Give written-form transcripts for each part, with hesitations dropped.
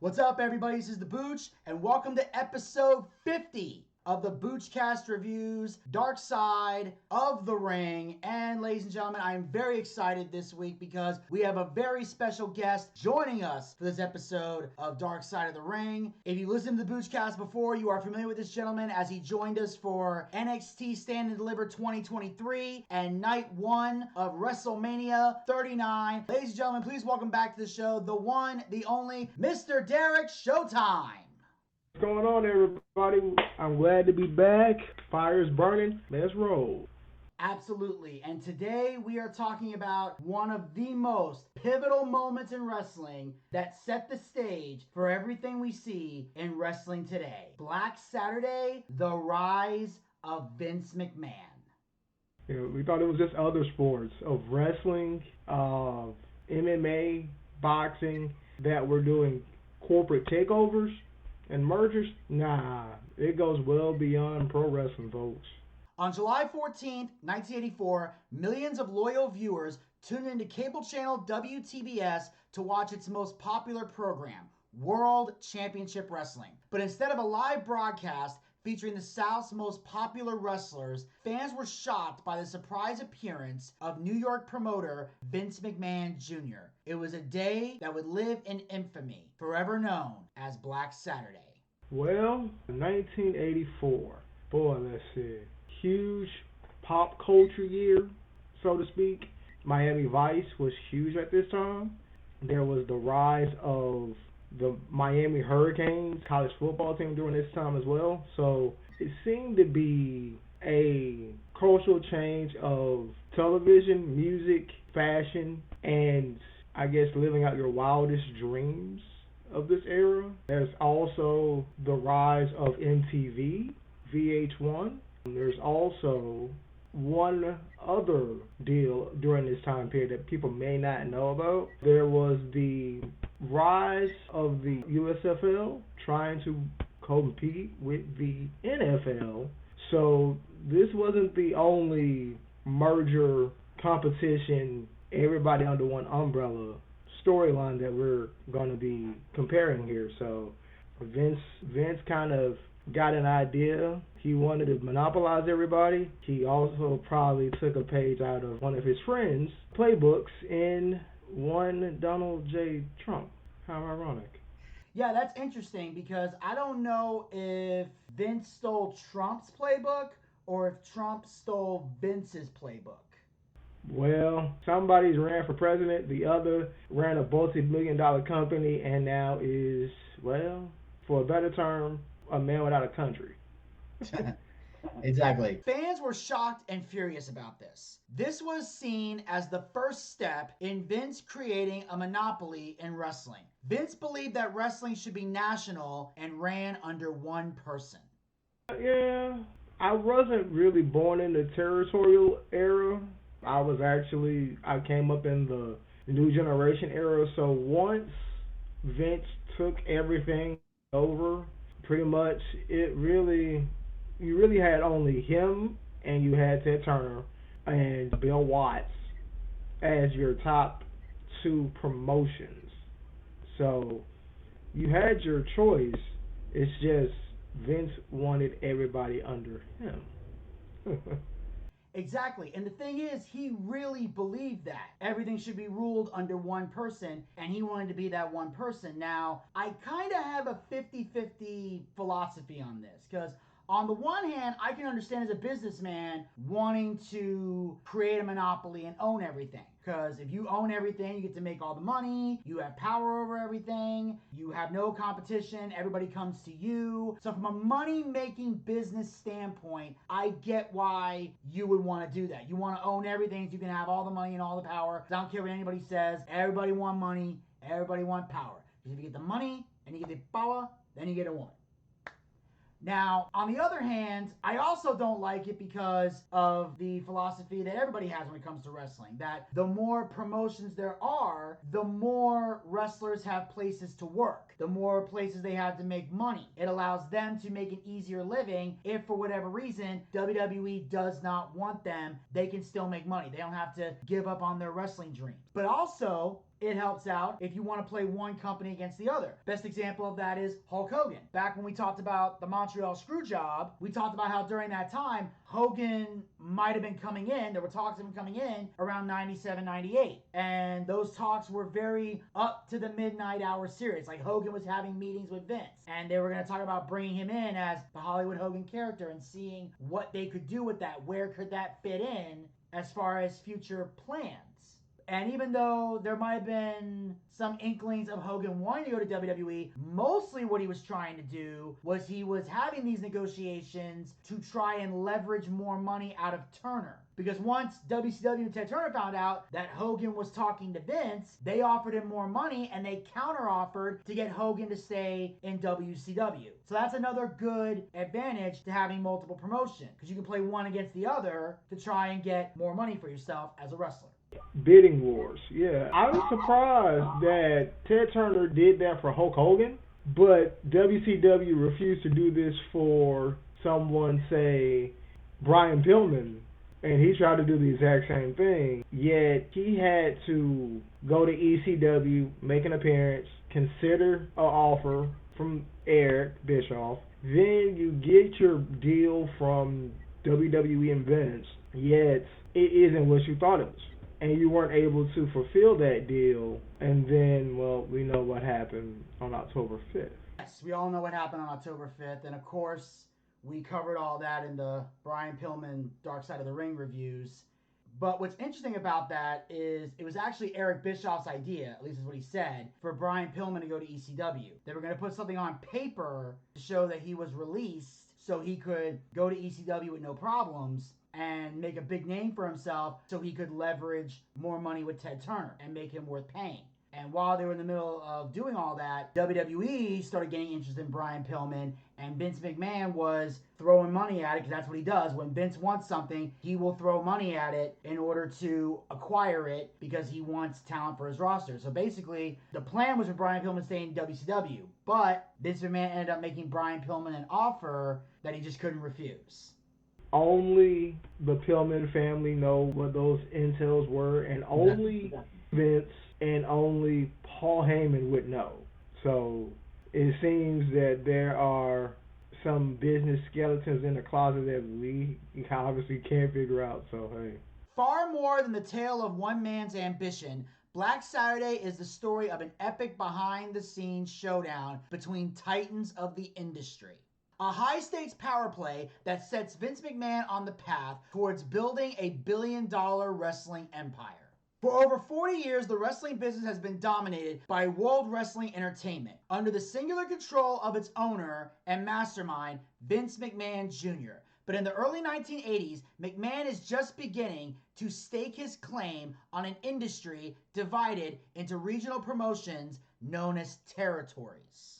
What's up, everybody? This is the Booch, and welcome to episode 50 of the Boochcast reviews, Darkside of the Ring. And ladies and gentlemen, I am very excited this week because we have a very special guest joining us for this episode of Darkside of the Ring. If you listened to the Boochcast before, you are familiar with this gentleman as he joined us for NXT Stand and Deliver 2023 and night one of WrestleMania 39. Ladies and gentlemen, please welcome back to the show, the one, the only, Mr. Derrick Showtime. What's going on, everybody? I'm glad to be back. Fire's burning. Let's roll. Absolutely. And today we are talking about one of the most pivotal moments in wrestling that set the stage for everything we see in wrestling today. Black Saturday, the rise of Vince McMahon. You know, we thought it was just other sports of wrestling, of MMA, boxing, that were doing corporate takeovers and mergers. Nah, it goes well beyond pro wrestling, folks. On July 14th, 1984, millions of loyal viewers tuned into cable channel WTBS to watch its most popular program, World Championship Wrestling. But instead of a live broadcast featuring the South's most popular wrestlers, fans were shocked by the surprise appearance of New York promoter Vince McMahon Jr. It was a day that would live in infamy, forever known as Black Saturday. Well, 1984. Boy, let's see. Huge pop culture year, so to speak. Miami Vice was huge at this time. There was the rise of the Miami Hurricanes college football team during this time as well. So it seemed to be a cultural change of television, music, fashion, and I guess living out your wildest dreams of this era. There's also the rise of MTV, VH1. There's also one other deal during this time period that people may not know about. There was the rise of the USFL trying to compete with the NFL. So this wasn't the only merger competition, everybody under one umbrella storyline that we're going to be comparing here. So Vince kind of got an idea. He wanted to monopolize everybody. He also probably took a page out of one of his friends' playbooks in one Donald J. Trump. How ironic. Yeah, that's interesting because I don't know if Vince stole Trump's playbook or if Trump stole Vince's playbook. Well, somebody's ran for president, the other ran a multi-million-dollar company, and now is, well, for a better term, a man without a country. Exactly. Fans were shocked and furious about this. This was seen as the first step in Vince creating a monopoly in wrestling. Vince believed that wrestling should be national and ran under one person. Yeah, I wasn't really born in the territorial era. I came up in the new generation era. So once Vince took everything over, pretty much you really had only him, and you had Ted Turner and Bill Watts as your top two promotions. So you had your choice. It's just Vince wanted everybody under him. Exactly. And the thing is, he really believed that everything should be ruled under one person, and he wanted to be that one person. Now, I kind of have a 50-50 philosophy on this, because on the one hand, I can understand as a businessman wanting to create a monopoly and own everything. Because if you own everything, you get to make all the money, you have power over everything, you have no competition, everybody comes to you. So from a money-making business standpoint, I get why you would want to do that. You want to own everything so you can have all the money and all the power. I don't care what anybody says. Everybody want money, everybody want power. Because if you get the money and you get the power, then you get a woman. Now, on the other hand, I also don't like it because of the philosophy that everybody has when it comes to wrestling, that the more promotions there are, the more wrestlers have places to work, the more places they have to make money. It allows them to make an easier living. If for whatever reason WWE does not want them, they can still make money. They don't have to give up on their wrestling dreams. But also, it helps out if you want to play one company against the other. Best example of that is Hulk Hogan. Back when we talked about the Montreal Screwjob, we talked about how during that time, Hogan might have been coming in. There were talks of him coming in around 97, 98. And those talks were very up to the midnight hour serious. Like Hogan was having meetings with Vince. And they were going to talk about bringing him in as the Hollywood Hogan character and seeing what they could do with that. Where could that fit in as far as future plans? And even though there might have been some inklings of Hogan wanting to go to WWE, mostly what he was trying to do was he was having these negotiations to try and leverage more money out of Turner. Because once WCW and Ted Turner found out that Hogan was talking to Vince, they offered him more money and they counter-offered to get Hogan to stay in WCW. So that's another good advantage to having multiple promotions, because you can play one against the other to try and get more money for yourself as a wrestler. Bidding wars, yeah. I was surprised that Ted Turner did that for Hulk Hogan, but WCW refused to do this for someone, say, Brian Pillman, and he tried to do the exact same thing, yet he had to go to ECW, make an appearance, consider an offer from Eric Bischoff, then you get your deal from WWE and Vince, yet it isn't what you thought it was. And you weren't able to fulfill that deal, and then, well, we know what happened on October 5th. Yes, we all know what happened on October 5th, and of course, we covered all that in the Brian Pillman Darkside of the Ring reviews. But what's interesting about that is it was actually Eric Bischoff's idea, at least is what he said, for Brian Pillman to go to ECW. They were going to put something on paper to show that he was released so he could go to ECW with no problems and make a big name for himself so he could leverage more money with Ted Turner and make him worth paying. And while they were in the middle of doing all that, WWE started getting interested in Brian Pillman, and Vince McMahon was throwing money at it, because that's what he does. When Vince wants something, he will throw money at it in order to acquire it, because he wants talent for his roster. So basically, the plan was for Brian Pillman staying in WCW, but Vince McMahon ended up making Brian Pillman an offer that he just couldn't refuse. Only the Pillman family know what those intels were, and only Vince and only Paul Heyman would know. So it seems that there are some business skeletons in the closet that we obviously can't figure out. So, hey. Far more than the tale of one man's ambition, Black Saturday is the story of an epic behind-the-scenes showdown between titans of the industry. A high-stakes power play that sets Vince McMahon on the path towards building a billion-dollar wrestling empire. For over 40 years, the wrestling business has been dominated by World Wrestling Entertainment, under the singular control of its owner and mastermind, Vince McMahon Jr. But in the early 1980s, McMahon is just beginning to stake his claim on an industry divided into regional promotions known as territories.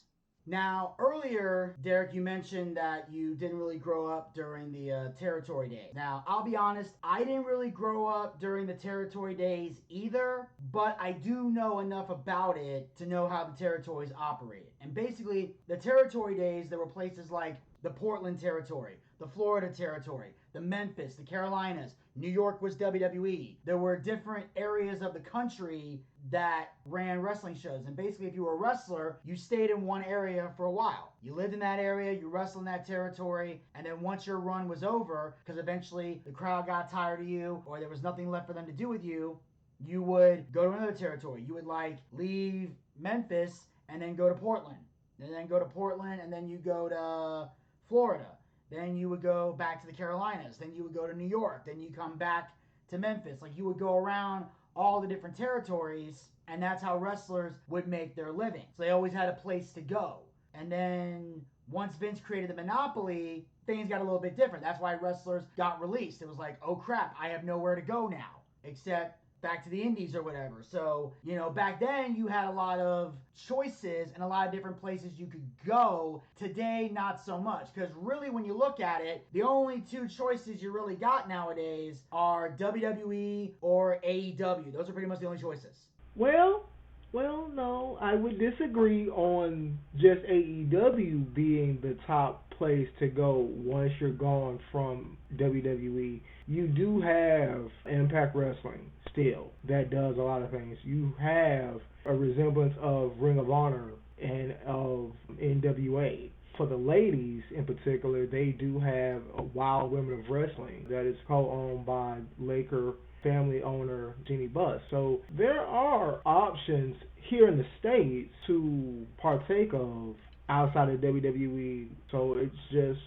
Now, earlier, Derek, you mentioned that you didn't really grow up during the territory days. Now, I'll be honest, I didn't really grow up during the territory days either, but I do know enough about it to know how the territories operated. And basically, the territory days, there were places like the Portland territory, the Florida territory, the Memphis, the Carolinas. New York was WWE. There were different areas of the country that ran wrestling shows. And basically, if you were a wrestler, you stayed in one area for a while. You lived in that area, you wrestled in that territory, and then once your run was over, because eventually the crowd got tired of you or there was nothing left for them to do with you, you would go to another territory. You would leave Memphis and then go to Portland. And then go to Portland and then you go to Florida. Then you would go back to the Carolinas. Then you would go to New York. Then you come back to Memphis. You would go around all the different territories, and that's how wrestlers would make their living. So they always had a place to go. And then once Vince created the monopoly, things got a little bit different. That's why wrestlers got released. It was like, oh crap, I have nowhere to go now, except back to the indies or whatever. So, back then you had a lot of choices and a lot of different places you could go. Today, not so much. Because really, when you look at it, the only two choices you really got nowadays are WWE or AEW. Those are pretty much the only choices. Well, Well, no, I would disagree on just AEW being the top place to go once you're gone from WWE. You do have Impact Wrestling still that does a lot of things. You have a resemblance of Ring of Honor and of NWA. For the ladies in particular, they do have a Wild Women of Wrestling that is co-owned by Laker family owner Jeannie Buss. So there are options here in the States to partake of outside of WWE. So it's just,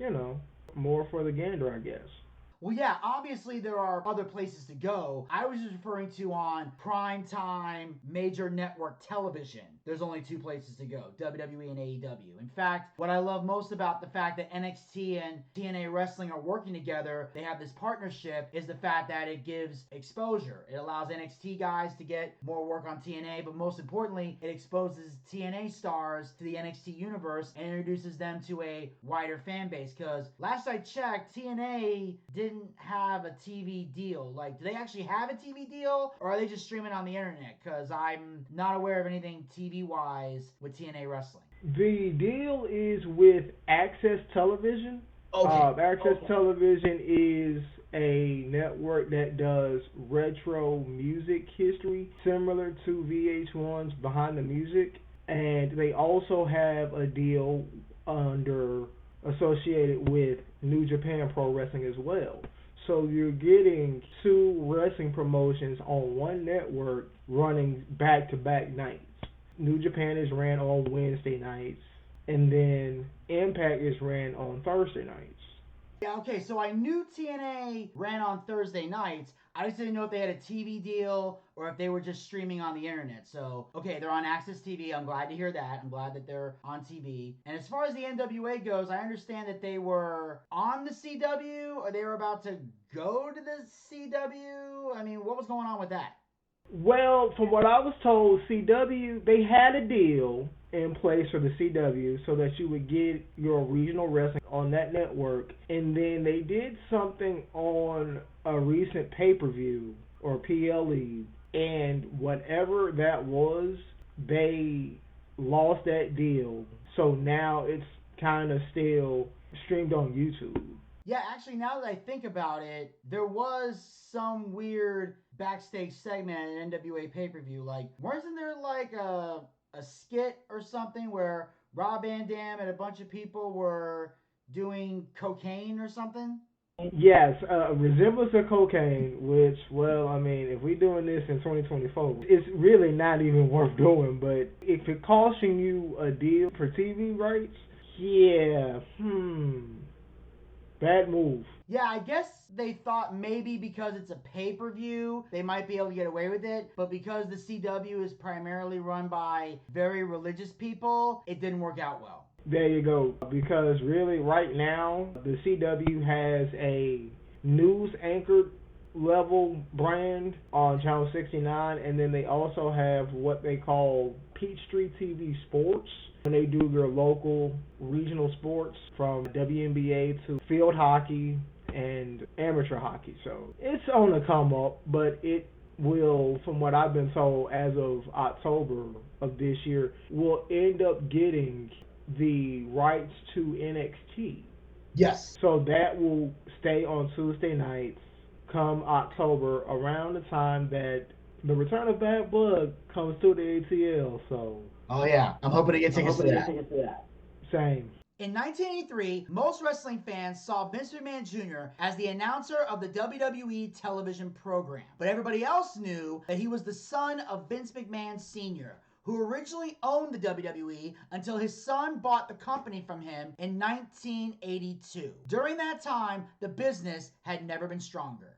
more for the gander, I guess. Well, yeah, obviously there are other places to go. I was just referring to on primetime major network television. There's only two places to go, WWE and AEW. In fact, what I love most about the fact that NXT and TNA Wrestling are working together, they have this partnership, is the fact that it gives exposure. It allows NXT guys to get more work on TNA, but most importantly, it exposes TNA stars to the NXT universe and introduces them to a wider fan base. Because last I checked, TNA didn't have a TV deal. Like, do they actually have a TV deal, or are they just streaming on the internet? Because I'm not aware of anything TV-wise with TNA Wrestling. The deal is with Access Television. Access Television is a network that does retro music history, similar to VH1's Behind the Music. And they also have a deal associated with New Japan Pro Wrestling as well. So you're getting two wrestling promotions on one network running back-to-back nights. New Japan is ran on Wednesday nights, and then Impact is ran on Thursday nights. Yeah, okay, so I knew TNA ran on Thursday nights. I just didn't know if they had a TV deal or if they were just streaming on the internet. So, okay, they're on Access TV. I'm glad to hear that. I'm glad that they're on TV. And as far as the NWA goes, I understand that they were on the CW or they were about to go to the CW. I mean, what was going on with that? Well, from what I was told, CW, they had a deal in place for the CW so that you would get your regional wrestling on that network. And then they did something on a recent pay-per-view or PLE, and whatever that was, they lost that deal. So now it's kind of still streamed on YouTube. Yeah, actually, now that I think about it, there was some weird backstage segment at an NWA pay-per-view. Like, wasn't there like a skit or something where Rob Van Dam and a bunch of people were doing cocaine or something? Yes, a resemblance of cocaine, which, well, I mean, if we're doing this in 2024, it's really not even worth doing. But if it costing you a deal for TV rights, yeah, bad move. Yeah, I guess they thought maybe because it's a pay-per-view, they might be able to get away with it. But because the CW is primarily run by very religious people, it didn't work out well. There you go. Because really, right now, the CW has a news anchored level brand on Channel 69, and then they also have what they call Peachtree TV Sports. And they do their local regional sports from WNBA to field hockey and amateur hockey. So it's on the come up, but it will, from what I've been told, as of October of this year, will end up getting the rights to NXT. Yes. So that will stay on Tuesday nights come October, around the time that the Return of Bad Blood comes to the ATL. So. Oh yeah, I'm hoping to get tickets to that. Same. In 1983, most wrestling fans saw Vince McMahon Jr. as the announcer of the WWE television program. But everybody else knew that he was the son of Vince McMahon Sr., who originally owned the WWE until his son bought the company from him in 1982. During that time, the business had never been stronger.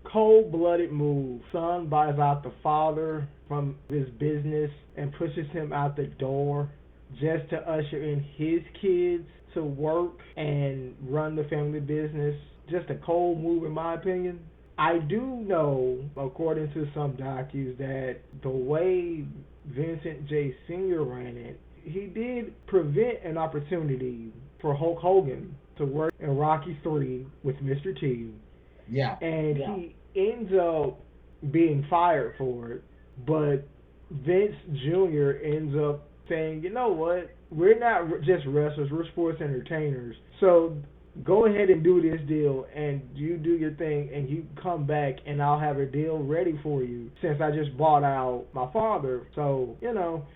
Cold-blooded move. Son buys out the father from his business and pushes him out the door just to usher in his kids to work and run the family business. Just a cold move in my opinion. I do know, according to some docus, that the way Vincent J. Sr. ran it, he did prevent an opportunity for Hulk Hogan to work in Rocky III with Mr. T. Yeah. And he ends up being fired for it, but Vince Jr. ends up saying, you know what? We're not just wrestlers, we're sports entertainers. So go ahead and do this deal, and you do your thing, and you come back, and I'll have a deal ready for you since I just bought out my father. So,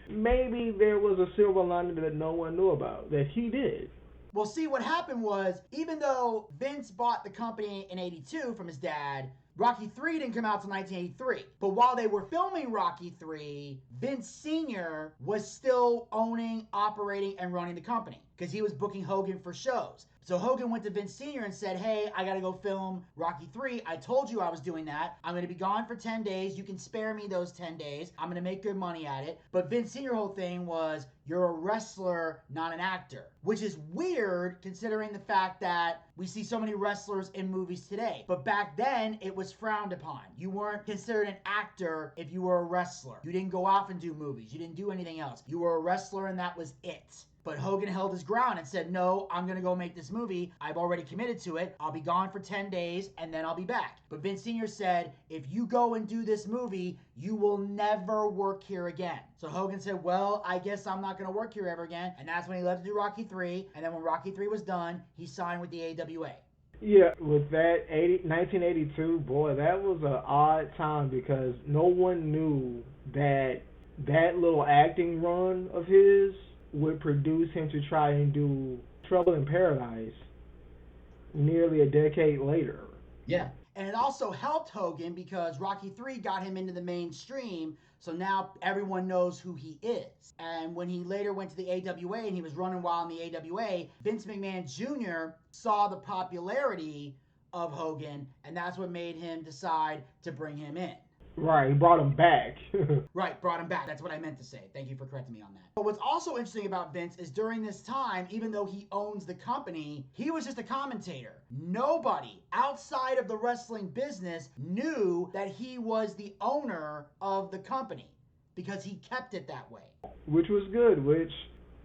maybe there was a silver lining that no one knew about that he did. Well, see, what happened was, even though Vince bought the company in 82 from his dad, Rocky 3 didn't come out till 1983. But while they were filming Rocky 3, Vince Sr. was still owning, operating, and running the company because he was booking Hogan for shows. So Hogan went to Vince Sr. and said, hey, I got to go film Rocky 3. I told you I was doing that. I'm going to be gone for 10 days. You can spare me those 10 days. I'm going to make good money at it. But Vince Sr.'s whole thing was, you're a wrestler, not an actor. Which is weird considering the fact that we see so many wrestlers in movies today. But back then, it was frowned upon. You weren't considered an actor if you were a wrestler. You didn't go off and do movies. You didn't do anything else. You were a wrestler and that was it. But Hogan held his ground and said, no, I'm going to go make this movie. I've already committed to it. I'll be gone for 10 days and then I'll be back. But Vince Sr. said, if you go and do this movie, you will never work here again. So Hogan said, well, I guess I'm not going to work here ever again. And that's when he left to do Rocky 3. And then when Rocky 3 was done, he signed with the AWA. Yeah, with that 1982, boy, that was an odd time because no one knew that little acting run of his would produce him to try and do Trouble in Paradise nearly a decade later. Yeah. And it also helped Hogan because Rocky 3 got him into the mainstream, so now everyone knows who he is. And when he later went to the AWA and he was running wild in the AWA, Vince McMahon Jr. saw the popularity of Hogan, and that's what made him decide to bring him in. Right, he brought him back. Right, brought him back. That's what I meant to say. Thank you for correcting me on that. But what's also interesting about Vince is during this time, even though he owns the company, he was just a commentator. Nobody outside of the wrestling business knew that he was the owner of the company because he kept it that way. Which was good,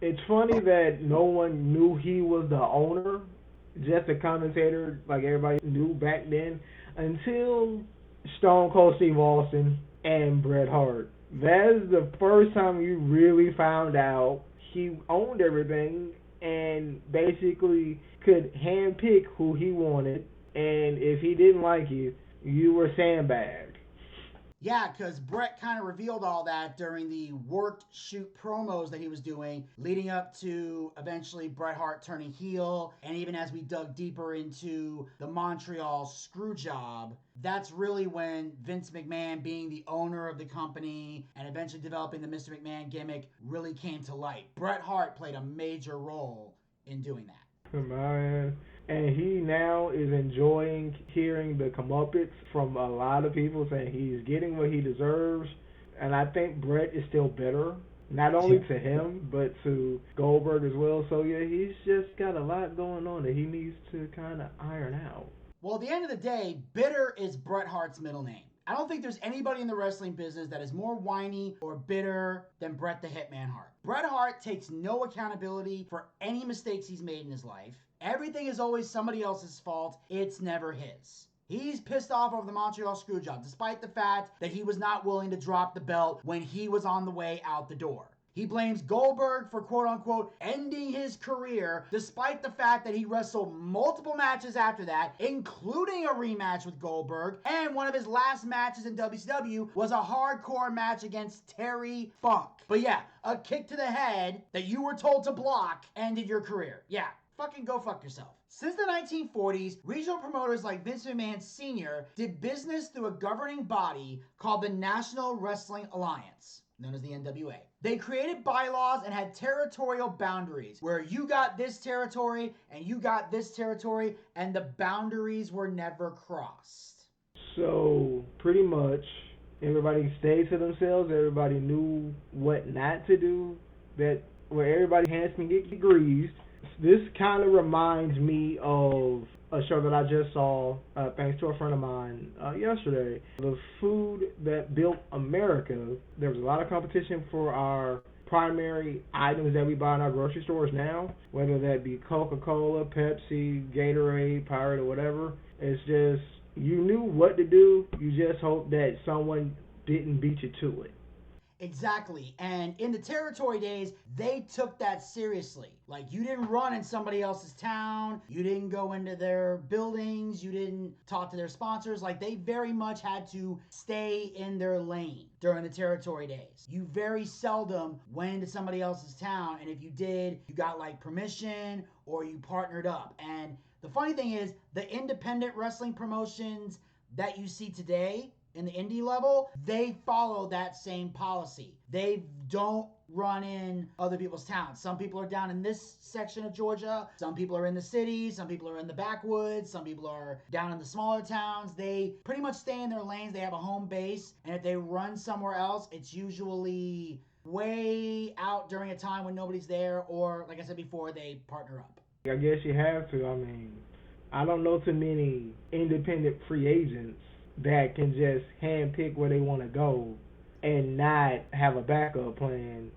it's funny that no one knew he was the owner, just a commentator like everybody knew back then, until Stone Cold Steve Austin and Bret Hart. That is the first time you really found out he owned everything and basically could handpick who he wanted, and if he didn't like you, you were sandbagged. Yeah, because Bret kind of revealed all that during the worked shoot promos that he was doing, leading up to eventually Bret Hart turning heel, and even as we dug deeper into the Montreal screw job, that's really when Vince McMahon, being the owner of the company and eventually developing the Mr. McMahon gimmick, really came to light. Bret Hart played a major role in doing that. Man. And he now is enjoying hearing the comeuppance from a lot of people saying he's getting what he deserves. And I think Bret is still better, not only to him, but to Goldberg as well. So, yeah, he's just got a lot going on that he needs to kind of iron out. Well, at the end of the day, bitter is Bret Hart's middle name. I don't think there's anybody in the wrestling business that is more whiny or bitter than Bret the Hitman Hart. Bret Hart takes no accountability for any mistakes he's made in his life. Everything is always somebody else's fault. It's never his. He's pissed off over the Montreal Screwjob, despite the fact that he was not willing to drop the belt when he was on the way out the door. He blames Goldberg for quote-unquote ending his career, despite the fact that he wrestled multiple matches after that, including a rematch with Goldberg, and one of his last matches in WCW was a hardcore match against Terry Funk. But yeah, a kick to the head that you were told to block ended your career. Yeah, fucking go fuck yourself. Since the 1940s, regional promoters like Vince McMahon Sr. did business through a governing body called the National Wrestling Alliance, known as the NWA. They created bylaws and had territorial boundaries where you got this territory and you got this territory, and the boundaries were never crossed. So, pretty much, everybody stayed to themselves, everybody knew what not to do, that where everybody's hands can get greased. This kind of reminds me of a show that I just saw, thanks to a friend of mine, yesterday. The Food That Built America. There was a lot of competition for our primary items that we buy in our grocery stores now, whether that be Coca-Cola, Pepsi, Gatorade, Pirate, or whatever. It's just, you knew what to do, you just hope that someone didn't beat you to it. Exactly. And in the territory days, they took that seriously. Like, you didn't run in somebody else's town, you didn't go into their buildings, you didn't talk to their sponsors. Like, they very much had to stay in their lane during the territory days. You very seldom went into somebody else's town, and if you did, you got like permission or you partnered up. And the funny thing is, the independent wrestling promotions that you see today in the indie level, they follow that same policy. They don't run in other people's towns. Some people are down in this section of Georgia, some people are in the city, some people are in the backwoods, some people are down in the smaller towns. They pretty much stay in their lanes. They have a home base, and if they run somewhere else, it's usually way out during a time when nobody's there, or like I said before, they partner up. I guess you have to. I mean, I don't know too many independent free agents that can just handpick where they want to go and not have a backup plan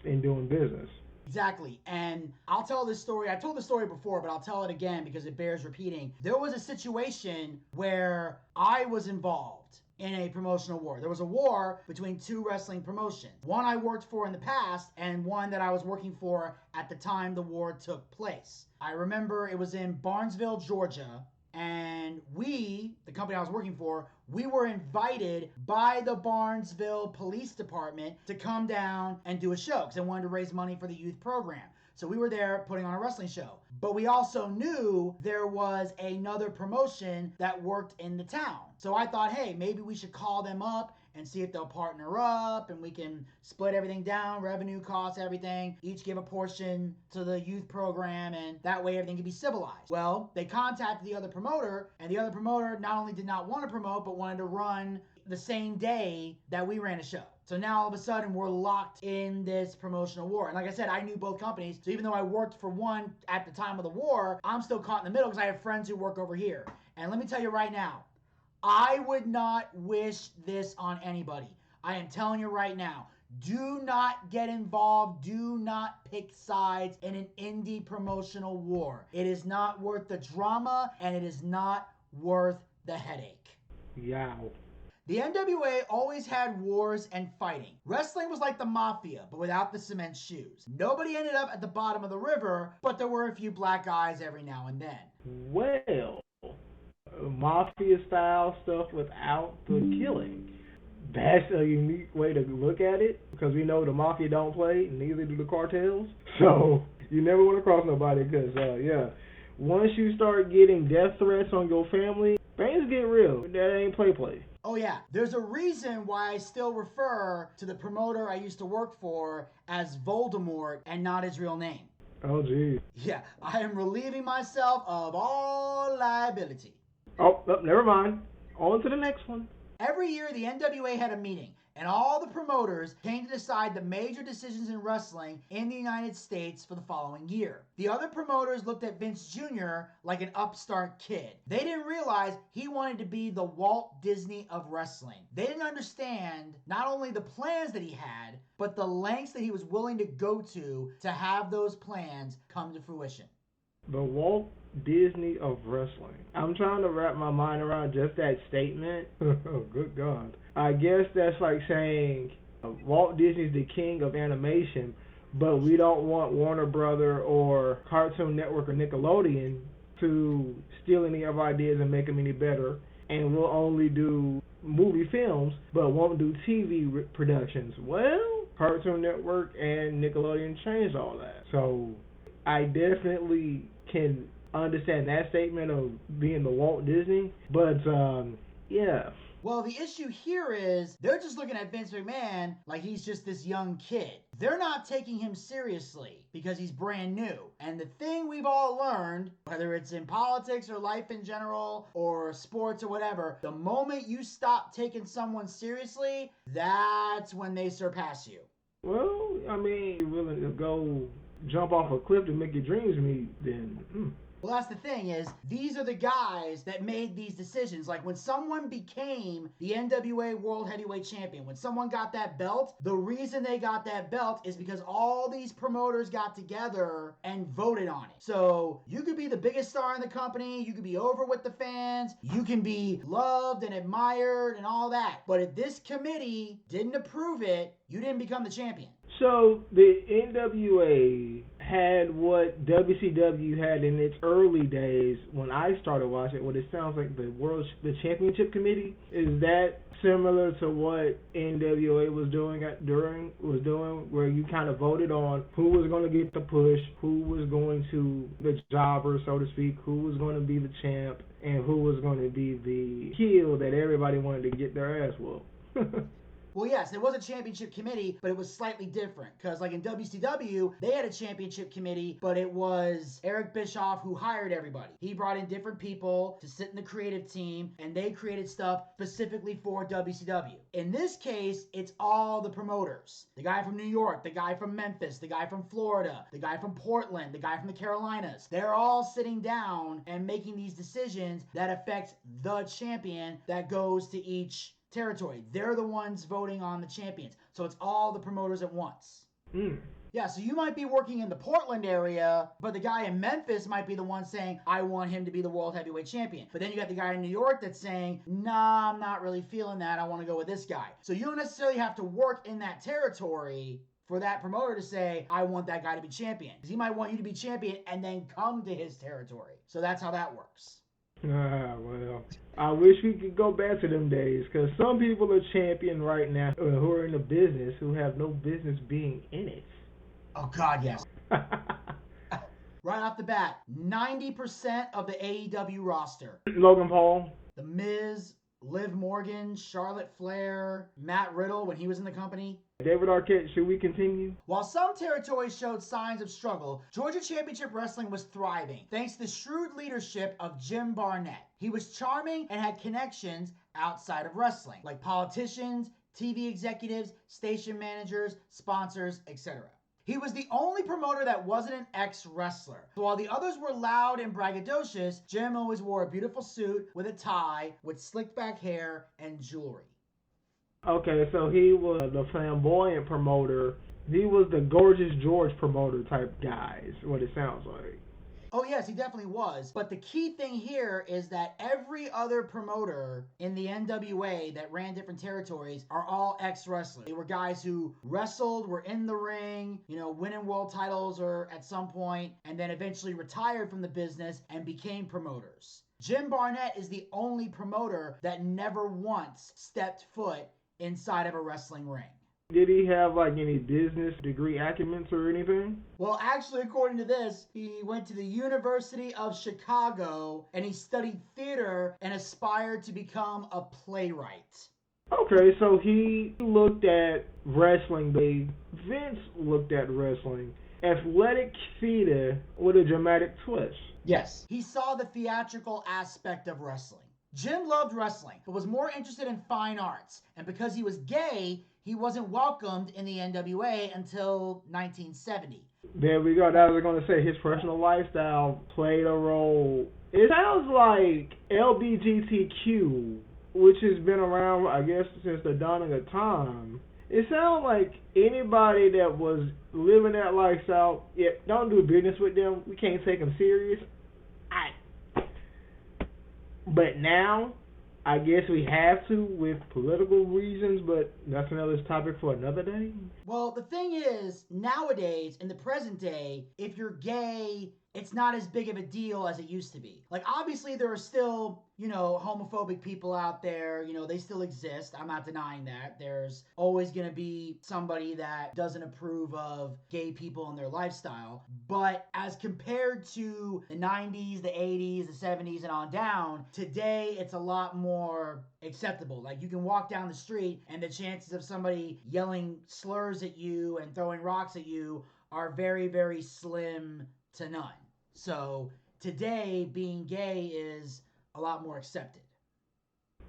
in doing business. Exactly. And I'll tell this story. I told the story before, but I'll tell it again because it bears repeating. There was a situation where I was involved in a promotional war. There was a war between two wrestling promotions. One I worked for in the past and one that I was working for at the time the war took place. I remember it was in Barnesville, Georgia. And we, the company I was working for, we were invited by the Barnesville Police Department to come down and do a show because they wanted to raise money for the youth program. So we were there putting on a wrestling show. But we also knew there was another promotion that worked in the town. So I thought, hey, maybe we should call them up and see if they'll partner up and we can split everything down, revenue, costs, everything, each give a portion to the youth program, and that way everything can be civilized. Well, they contacted the other promoter, and the other promoter not only did not want to promote, but wanted to run the same day that we ran a show. So now all of a sudden we're locked in this promotional war. And like I said, I knew both companies. So even though I worked for one at the time of the war, I'm still caught in the middle because I have friends who work over here. And let me tell you right now, I would not wish this on anybody. I am telling you right now, do not get involved. Do not pick sides in an indie promotional war. It is not worth the drama, and it is not worth the headache. Yeah. The NWA always had wars and fighting. Wrestling was like the mafia, but without the cement shoes. Nobody ended up at the bottom of the river, but there were a few black eyes every now and then. Well, mafia style stuff without the killing. That's a unique way to look at it because we know the mafia don't play, neither do the cartels. So you never want to cross nobody because, once you start getting death threats on your family, things get real. That ain't play. Oh yeah, there's a reason why I still refer to the promoter I used to work for as Voldemort and not his real name. Oh geez. Yeah, I am relieving myself of all liability. Oh, never mind. On to the next one. Every year, the NWA had a meeting, and all the promoters came to decide the major decisions in wrestling in the United States for the following year. The other promoters looked at Vince Jr. like an upstart kid. They didn't realize he wanted to be the Walt Disney of wrestling. They didn't understand not only the plans that he had, but the lengths that he was willing to go to have those plans come to fruition. The Walt Disney of wrestling. I'm trying to wrap my mind around just that statement. Oh, good God. I guess that's like saying Walt Disney's the king of animation, but we don't want Warner Brother or Cartoon Network or Nickelodeon to steal any of our ideas and make them any better, and we'll only do movie films, but won't do TV productions. Well, Cartoon Network and Nickelodeon changed all that. So I definitely can understand that statement of being the Walt Disney, but yeah. Well, the issue here is they're just looking at Vince McMahon like he's just this young kid. They're not taking him seriously because he's brand new. And the thing we've all learned, whether it's in politics or life in general or sports or whatever, the moment you stop taking someone seriously, that's when they surpass you. Well, I mean, you're willing to go jump off a cliff to make your dreams meet, then Well, that's the thing is, these are the guys that made these decisions. Like when someone became the NWA World Heavyweight Champion, when someone got that belt, the reason they got that belt is because all these promoters got together and voted on it. So you could be the biggest star in the company, you could be over with the fans, you can be loved and admired and all that. But if this committee didn't approve it, you didn't become the champion. So the NWA had what WCW had in its early days when I started watching. What it sounds like the Championship Committee. Is that similar to what NWA was doing where you kind of voted on who was going to get the push, who was going to the jobber, so to speak, who was going to be the champ, and who was going to be the heel that everybody wanted to get their ass whooped. Well, yes, there was a championship committee, but it was slightly different. Because, like in WCW, they had a championship committee, but it was Eric Bischoff who hired everybody. He brought in different people to sit in the creative team, and they created stuff specifically for WCW. In this case, it's all the promoters. The guy from New York, the guy from Memphis, the guy from Florida, the guy from Portland, the guy from the Carolinas. They're all sitting down and making these decisions that affect the champion that goes to each territory. They're the ones voting on the champions. So it's all the promoters at once. Yeah, so you might be working in the Portland area, but the guy in Memphis might be the one saying, I want him to be the World Heavyweight Champion. But then you got the guy in New York that's saying, nah, I'm not really feeling that. I want to go with this guy. So you don't necessarily have to work in that territory for that promoter to say, I want that guy to be champion. Because he might want you to be champion and then come to his territory. So that's how that works. Well, I wish we could go back to them days, because some people are champion right now who are in the business who have no business being in it. Oh, God, yes. Right off the bat, 90% of the AEW roster. Logan Paul. The Miz, Liv Morgan, Charlotte Flair, Matt Riddle when he was in the company. David Arquette, should we continue? While some territories showed signs of struggle, Georgia Championship Wrestling was thriving thanks to the shrewd leadership of Jim Barnett. He was charming and had connections outside of wrestling, like politicians, TV executives, station managers, sponsors, etc. He was the only promoter that wasn't an ex-wrestler. So while the others were loud and braggadocious, Jim always wore a beautiful suit with a tie, with slicked back hair and jewelry. Okay, so he was the flamboyant promoter. He was the Gorgeous George promoter type guy, is what it sounds like. Oh, yes, he definitely was. But the key thing here is that every other promoter in the NWA that ran different territories are all ex-wrestlers. They were guys who wrestled, were in the ring, winning world titles or at some point, and then eventually retired from the business and became promoters. Jim Barnett is the only promoter that never once stepped foot inside of a wrestling ring. Did he have any business degree acumen or anything? Well, actually, according to this, he went to the University of Chicago and he studied theater and aspired to become a playwright. Okay, so he looked at wrestling the way Vince looked at wrestling. Athletic theater with a dramatic twist. Yes. He saw the theatrical aspect of wrestling. Jim loved wrestling, but was more interested in fine arts. And because he was gay, he wasn't welcomed in the NWA until 1970. There we go. That was going to say his personal lifestyle played a role. It sounds like LBGTQ, which has been around, I guess, since the dawning of time. It sounds like anybody that was living that lifestyle, don't do business with them. We can't take them serious. But now, I guess we have to with political reasons, but that's another topic for another day. Well, the thing is, nowadays, in the present day, if you're gay, it's not as big of a deal as it used to be. Obviously, there are still, homophobic people out there. They still exist. I'm not denying that. There's always going to be somebody that doesn't approve of gay people and their lifestyle. But as compared to the 90s, the 80s, the 70s, and on down, today it's a lot more acceptable. You can walk down the street and the chances of somebody yelling slurs at you and throwing rocks at you are very, very slim to none. So today, being gay is a lot more accepted.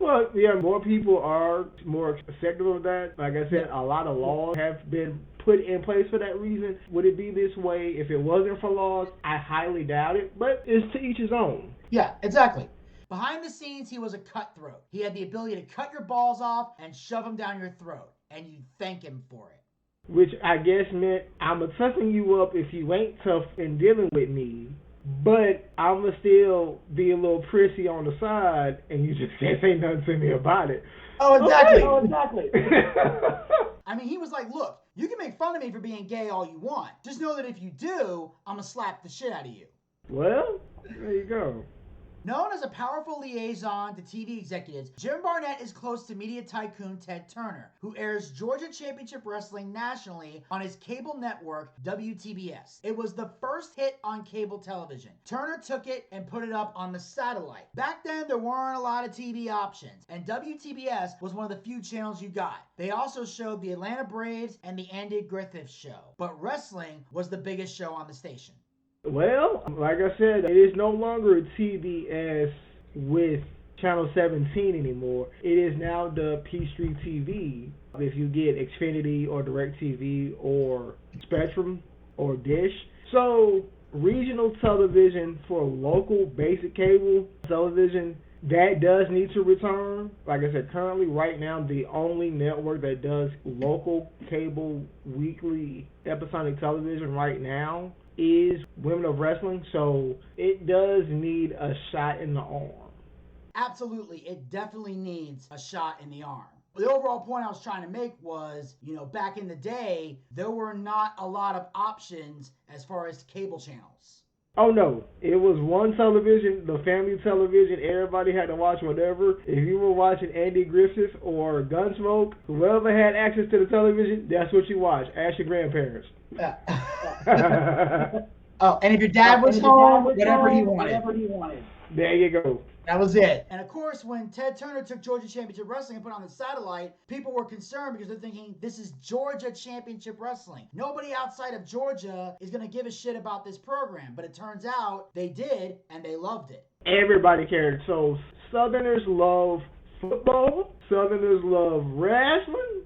Well, yeah, more people are more acceptable of that. Like I said, a lot of laws have been put in place for that reason. Would it be this way if it wasn't for laws? I highly doubt it, but it's to each his own. Yeah, exactly. Behind the scenes, he was a cutthroat. He had the ability to cut your balls off and shove them down your throat, and you thank him for it. Which I guess meant I'm toughen you up if you ain't tough in dealing with me, but I'ma still be a little prissy on the side, and you just can't say nothing to me about it. Oh, exactly. Okay. Oh, exactly. I mean, he was like, look, you can make fun of me for being gay all you want. Just know that if you do, I'm going to slap the shit out of you. Well, there you go. Known as a powerful liaison to TV executives, Jim Barnett is close to media tycoon Ted Turner, who airs Georgia Championship Wrestling nationally on his cable network, WTBS. It was the first hit on cable television. Turner took it and put it up on the satellite. Back then, there weren't a lot of TV options, and WTBS was one of the few channels you got. They also showed the Atlanta Braves and the Andy Griffith Show, but wrestling was the biggest show on the station. Well, like I said, it is no longer a TBS with Channel 17 anymore. It is now the Peachtree TV. If you get Xfinity or DirecTV or Spectrum or Dish. So, regional television for local basic cable television, that does need to return. Like I said, currently, right now, the only network that does local cable weekly episodic television right now is Women of Wrestling, so it does need a shot in the arm. Absolutely, it definitely needs a shot in the arm. The overall point I was trying to make was, back in the day, there were not a lot of options as far as cable channels. Oh no, it was one television, the family television, everybody had to watch whatever. If you were watching Andy Griffith or Gunsmoke, whoever had access to the television, that's what you watched. Ask your grandparents. Oh, and if your dad was home, whatever he wanted. There you go. That was it. And of course, when Ted Turner took Georgia Championship Wrestling and put it on the satellite, people were concerned because they're thinking, this is Georgia Championship Wrestling. Nobody outside of Georgia is going to give a shit about this program. But it turns out they did, and they loved it. Everybody cared. So Southerners love football, Southerners love wrestling,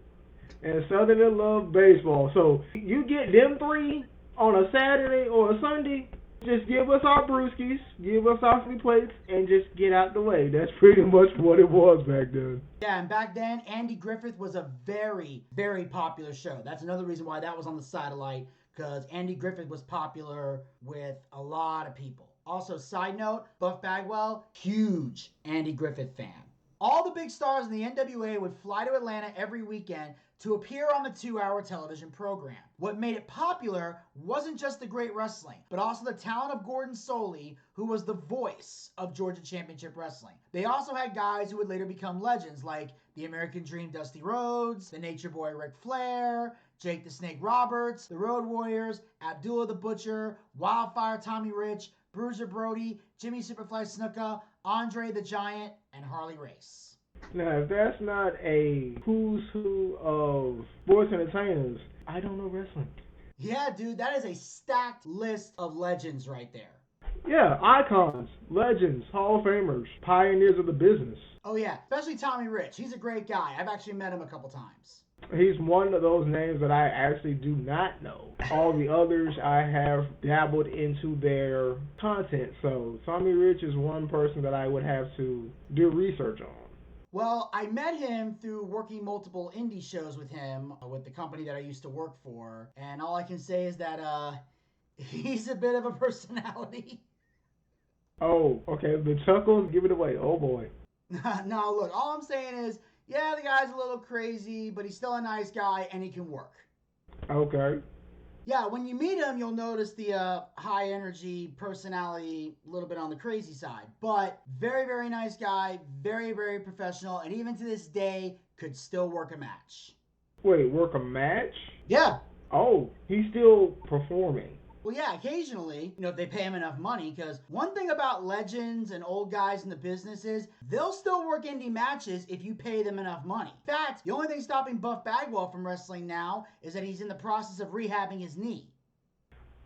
and Southerners love baseball. So you get them three on a Saturday or a Sunday, just give us our brewskis, give us our free plates, and just get out the way. That's pretty much what it was back then. Yeah, and back then, Andy Griffith was a very, very popular show. That's another reason why that was on the satellite, because Andy Griffith was popular with a lot of people. Also, side note, Buff Bagwell, huge Andy Griffith fan. All the big stars in the NWA would fly to Atlanta every weekend to appear on the 2-hour television program. What made it popular wasn't just the great wrestling, but also the talent of Gordon Soley, who was the voice of Georgia Championship Wrestling. They also had guys who would later become legends, like the American Dream Dusty Rhodes, the Nature Boy Ric Flair, Jake the Snake Roberts, the Road Warriors, Abdullah the Butcher, Wildfire Tommy Rich, Bruiser Brody, Jimmy Superfly Snuka, Andre the Giant, and Harley Race. Now, if that's not a who's who of sports entertainers, I don't know wrestling. Yeah, dude, that is a stacked list of legends right there. Yeah, icons, legends, Hall of Famers, pioneers of the business. Oh yeah, especially Tommy Rich. He's a great guy. I've actually met him a couple times. He's one of those names that I actually do not know. All the others I have dabbled into their content. So Tommy Rich is one person that I would have to do research on. Well, I met him through working multiple indie shows with him, with the company that I used to work for. And all I can say is that he's a bit of a personality. Oh, okay. The chuckles, give it away. Oh boy. No, look, all I'm saying is, yeah, the guy's a little crazy, but he's still a nice guy and he can work. Okay. Yeah, when you meet him, you'll notice the high energy personality, a little bit on the crazy side. But very, very nice guy, very, very professional, and even to this day, could still work a match. Wait, work a match? Yeah. Oh, he's still performing. Well, yeah, occasionally, if they pay him enough money, because one thing about legends and old guys in the business is they'll still work indie matches if you pay them enough money. In fact, the only thing stopping Buff Bagwell from wrestling now is that he's in the process of rehabbing his knee.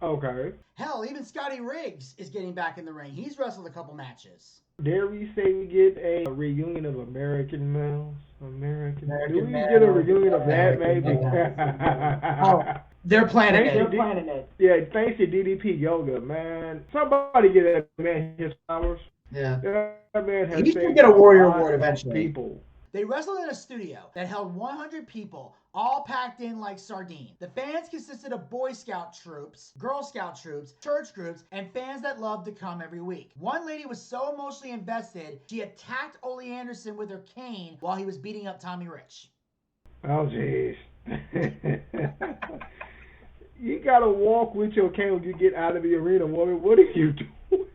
Okay. Hell, even Scotty Riggs is getting back in the ring. He's wrestled a couple matches. Dare we say we get a reunion of American males? Do we Males, get a reunion of that, American maybe? Oh, they're planning it. They're planning it. Yeah, thanks to DDP Yoga, man. Somebody get that man his flowers. Yeah. That man has He should saved get a Warrior a lot Award of eventually. people. They wrestled in a studio that held 100 people, all packed in like sardines. The fans consisted of Boy Scout troops, Girl Scout troops, church groups, and fans that loved to come every week. One lady was so emotionally invested, she attacked Ole Anderson with her cane while he was beating up Tommy Rich. Oh, jeez. You gotta walk with your cane when you get out of the arena, woman. What are you doing?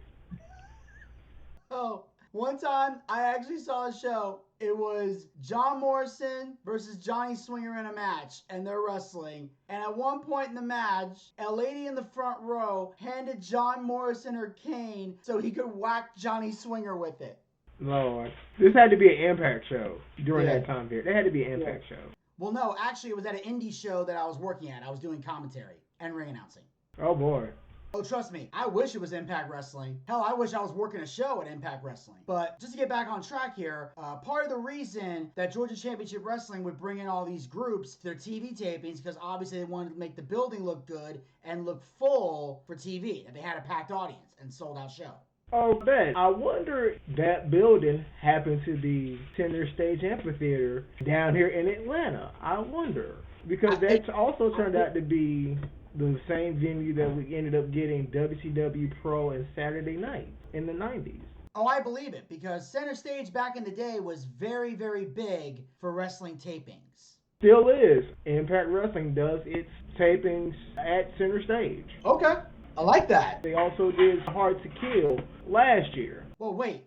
Oh, one time I actually saw a show. It was John Morrison versus Johnny Swinger in a match, and they're wrestling. And at one point in the match, a lady in the front row handed John Morrison her cane so he could whack Johnny Swinger with it. Lord. This had to be an Impact show during that time period. It had to be an Impact show. Well, no, actually, it was at an indie show that I was working at. I was doing commentary and ring announcing. Oh, boy. Oh, trust me, I wish it was Impact Wrestling. Hell, I wish I was working a show at Impact Wrestling. But just to get back on track here, part of the reason that Georgia Championship Wrestling would bring in all these groups to their TV tapings, because obviously they wanted to make the building look good and look full for TV, that they had a packed audience and sold out show. Oh, Ben, I wonder that building happened to be Center Stage Amphitheater down here in Atlanta. I wonder. Because that's also turned out to be the same venue that we ended up getting WCW Pro and Saturday Night in the 90s. Oh, I believe it, because Center Stage back in the day was very, very big for wrestling tapings. Still is. Impact Wrestling does its tapings at Center Stage. Okay, I like that. They also did Hard to Kill last year. Well, wait.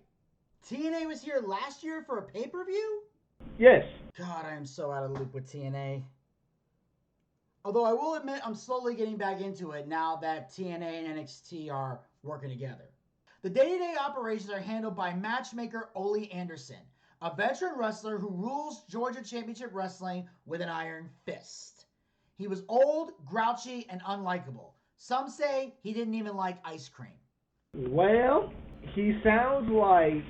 TNA was here last year for a pay-per-view? Yes. God, I am so out of the loop with TNA. Although I will admit I'm slowly getting back into it now that TNA and NXT are working together. The day-to-day operations are handled by matchmaker Ole Anderson, a veteran wrestler who rules Georgia Championship Wrestling with an iron fist. He was old, grouchy, and unlikable. Some say he didn't even like ice cream. Well, he sounds like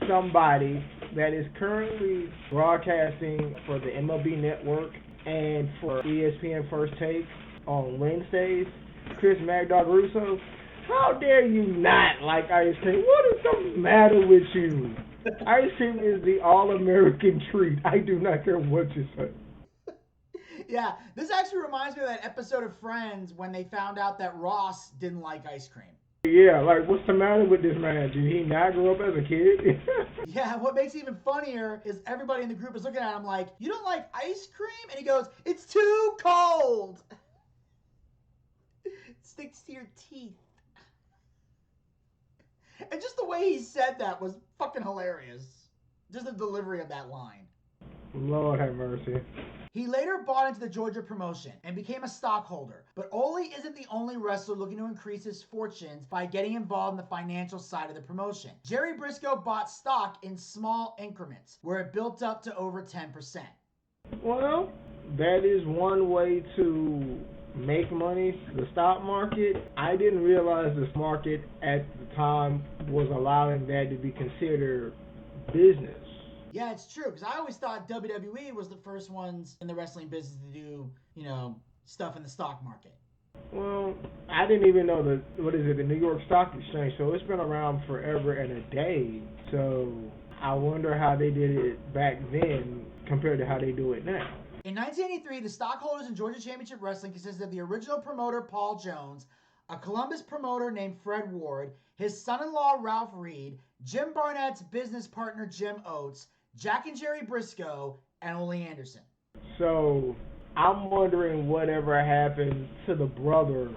somebody that is currently broadcasting for the MLB Network and for ESPN First Take on Wednesdays. Chris Mad Dog Russo, how dare you not like ice cream? What is the matter with you? Ice cream is the all-American treat. I do not care what you say. Yeah, this actually reminds me of that episode of Friends when they found out that Ross didn't like ice cream. Yeah, like, what's the matter with this man? Did he not grow up as a kid? Yeah, what makes it even funnier is everybody in the group is looking at him like, you don't like ice cream? And he goes, it's too cold. It sticks to your teeth. And just the way he said that was fucking hilarious. Just the delivery of that line. Lord have mercy. He later bought into the Georgia promotion and became a stockholder, but Ole isn't the only wrestler looking to increase his fortunes by getting involved in the financial side of the promotion. Jerry Briscoe bought stock in small increments, where it built up to over 10%. Well, that is one way to make money, the stock market. I didn't realize this market at the time was allowing that to be considered business. Yeah, it's true, because I always thought WWE was the first ones in the wrestling business to do, stuff in the stock market. Well, I didn't even know the New York Stock Exchange, so it's been around forever and a day. So I wonder how they did it back then compared to how they do it now. In 1983, the stockholders in Georgia Championship Wrestling consisted of the original promoter, Paul Jones, a Columbus promoter named Fred Ward, his son-in-law, Ralph Reed, Jim Barnett's business partner, Jim Oates, Jack and Jerry Briscoe, and Ole Anderson. So I'm wondering whatever happened to the brother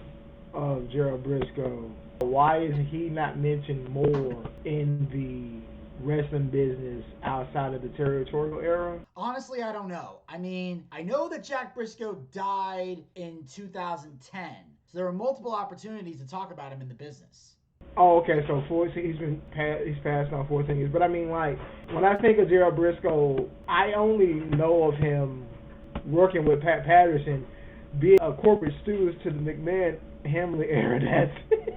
of Gerald Briscoe. Why is he not mentioned more in the wrestling business outside of the territorial era? Honestly, I don't know. I mean, I know that Jack Briscoe died in 2010, so there were multiple opportunities to talk about him in the business. Oh, okay, so he's passed on 14 years. But I mean, like, when I think of Gerald Briscoe, I only know of him working with Pat Patterson, being a corporate steward to the McMahon Hamlin era that.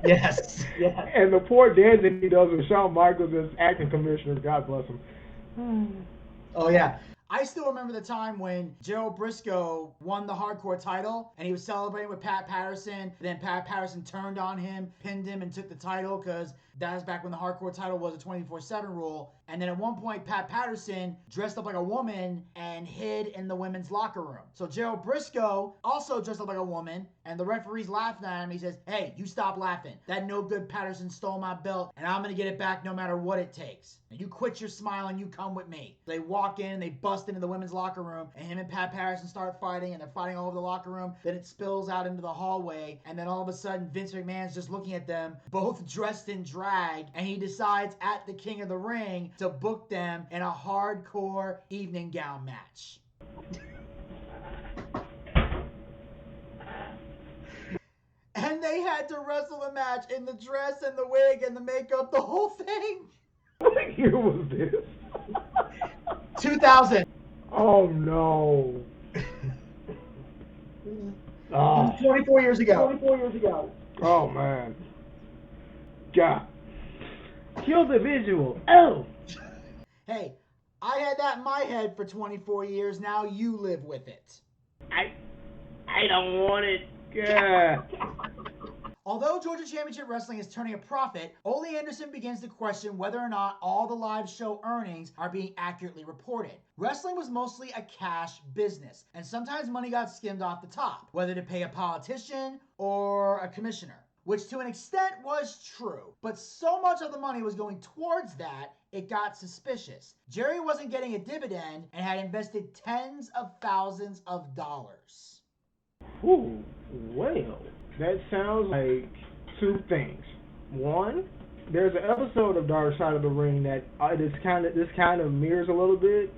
Yes. Yes. And the poor dancing he does with Shawn Michaels as acting commissioner, God bless him. Oh yeah. I still remember the time when Gerald Briscoe won the hardcore title and he was celebrating with Pat Patterson. Then Pat Patterson turned on him, pinned him, and took the title because that was back when the hardcore title was a 24/7 rule. And then at one point, Pat Patterson dressed up like a woman and hid in the women's locker room. So Gerald Briscoe also dressed up like a woman, and the referee's laughing at him. He says, "Hey, you stop laughing. That no good Patterson stole my belt, and I'm going to get it back no matter what it takes. And you quit your smiling, you come with me." They walk in, they bust into the women's locker room, and him and Pat Patterson start fighting, and they're fighting all over the locker room. Then it spills out into the hallway, and then all of a sudden, Vince McMahon's just looking at them, both dressed in drag, and he decides at the King of the Ring to book them in a hardcore evening gown match. And they had to wrestle the match in the dress and the wig and the makeup, the whole thing. What year was this? 2000. Oh no. 24 years ago. 24 years ago. Oh man. God. Kill the visual. Oh. Hey, I had that in my head for 24 years. Now you live with it. I don't want it. Yeah. Although Georgia Championship Wrestling is turning a profit, Ole Anderson begins to question whether or not all the live show earnings are being accurately reported. Wrestling was mostly a cash business, and sometimes money got skimmed off the top, whether to pay a politician or a commissioner, which to an extent was true, but so much of the money was going towards that, it got suspicious. Jerry wasn't getting a dividend and had invested tens of thousands of dollars. Ooh, well, that sounds like two things. One, there's an episode of Darkside of the Ring that this kind of mirrors a little bit.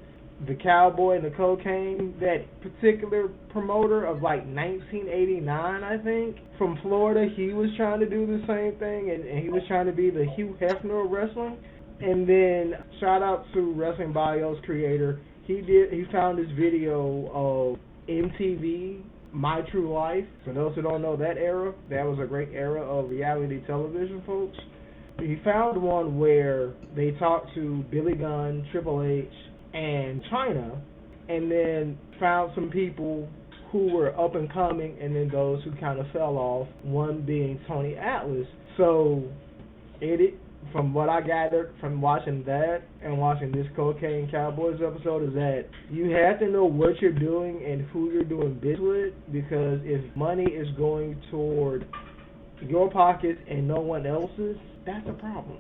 The Cowboy and the Cocaine, that particular promoter of like 1989, I think, from Florida, he was trying to do the same thing, and he was trying to be the Hugh Hefner of wrestling. And then shout out to Wrestling Bios creator. He found this video of MTV My True Life. For those who don't know that era, that was a great era of reality television, folks. He found one where they talked to Billy Gunn, Triple H, and China, and then found some people who were up and coming, and then those who kind of fell off, one being Tony Atlas. So from what I gathered from watching that and watching this Cocaine Cowboys episode is that you have to know what you're doing and who you're doing business with, because if money is going toward your pockets and no one else's, that's a problem.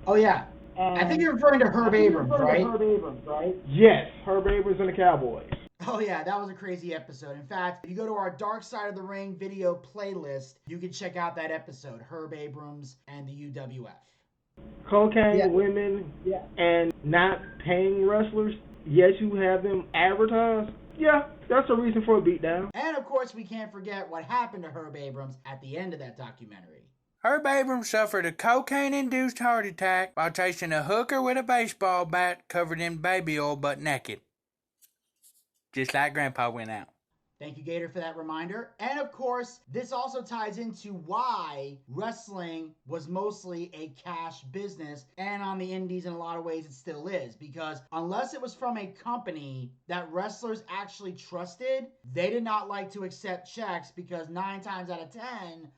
Oh yeah. I think you're referring to Herb Abrams, right? Yes, Herb Abrams and the Cowboys. Oh yeah, that was a crazy episode. In fact, if you go to our Dark Side of the Ring video playlist, you can check out that episode, Herb Abrams and the UWF. Cocaine, women, and not paying wrestlers, yes, you have them advertised. Yeah, that's a reason for a beatdown. And of course, we can't forget what happened to Herb Abrams at the end of that documentary. Herb Abrams suffered a cocaine-induced heart attack while chasing a hooker with a baseball bat covered in baby oil but naked. Just like Grandpa went out. Thank you, Gator, for that reminder. And of course, this also ties into why wrestling was mostly a cash business, and on the indies in a lot of ways it still is, because unless it was from a company that wrestlers actually trusted, they did not like to accept checks because 9 times out of 10,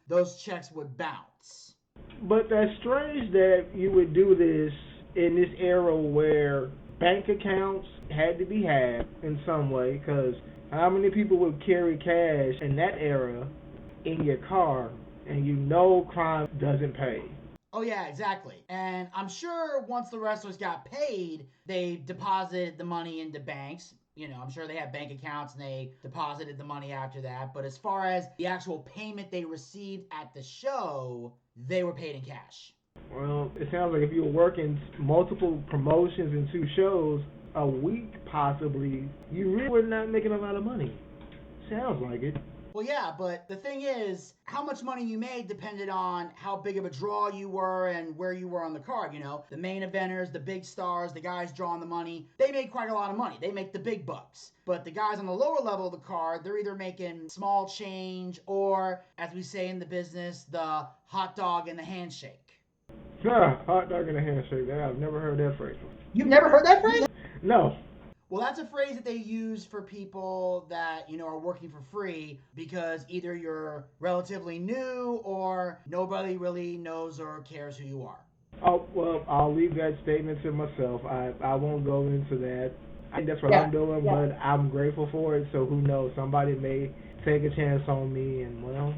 those checks would bounce. But that's strange that you would do this in this era where bank accounts had to be had in some way, because how many people would carry cash in that era in your car and you know crime doesn't pay? Oh yeah, exactly. And I'm sure once the wrestlers got paid, they deposited the money into banks. You know, I'm sure they had bank accounts and they deposited the money after that. But as far as the actual payment they received at the show, they were paid in cash. Well, it sounds like if you were working multiple promotions and 2 shows a week, possibly, you really were not making a lot of money. Sounds like it. Well, yeah, but the thing is, how much money you made depended on how big of a draw you were and where you were on the card, you know? The main eventers, the big stars, the guys drawing the money, they made quite a lot of money. They make the big bucks. But the guys on the lower level of the card, they're either making small change or, as we say in the business, the hot dog and the handshake. Hot dog and a handshake. I've never heard that phrase before. You've never heard that phrase? No. Well, that's a phrase that they use for people that, are working for free because either you're relatively new or nobody really knows or cares who you are. Oh, well, I'll leave that statement to myself. I won't go into that. I think that's what I'm doing, but I'm grateful for it, so who knows? Somebody may take a chance on me and, well,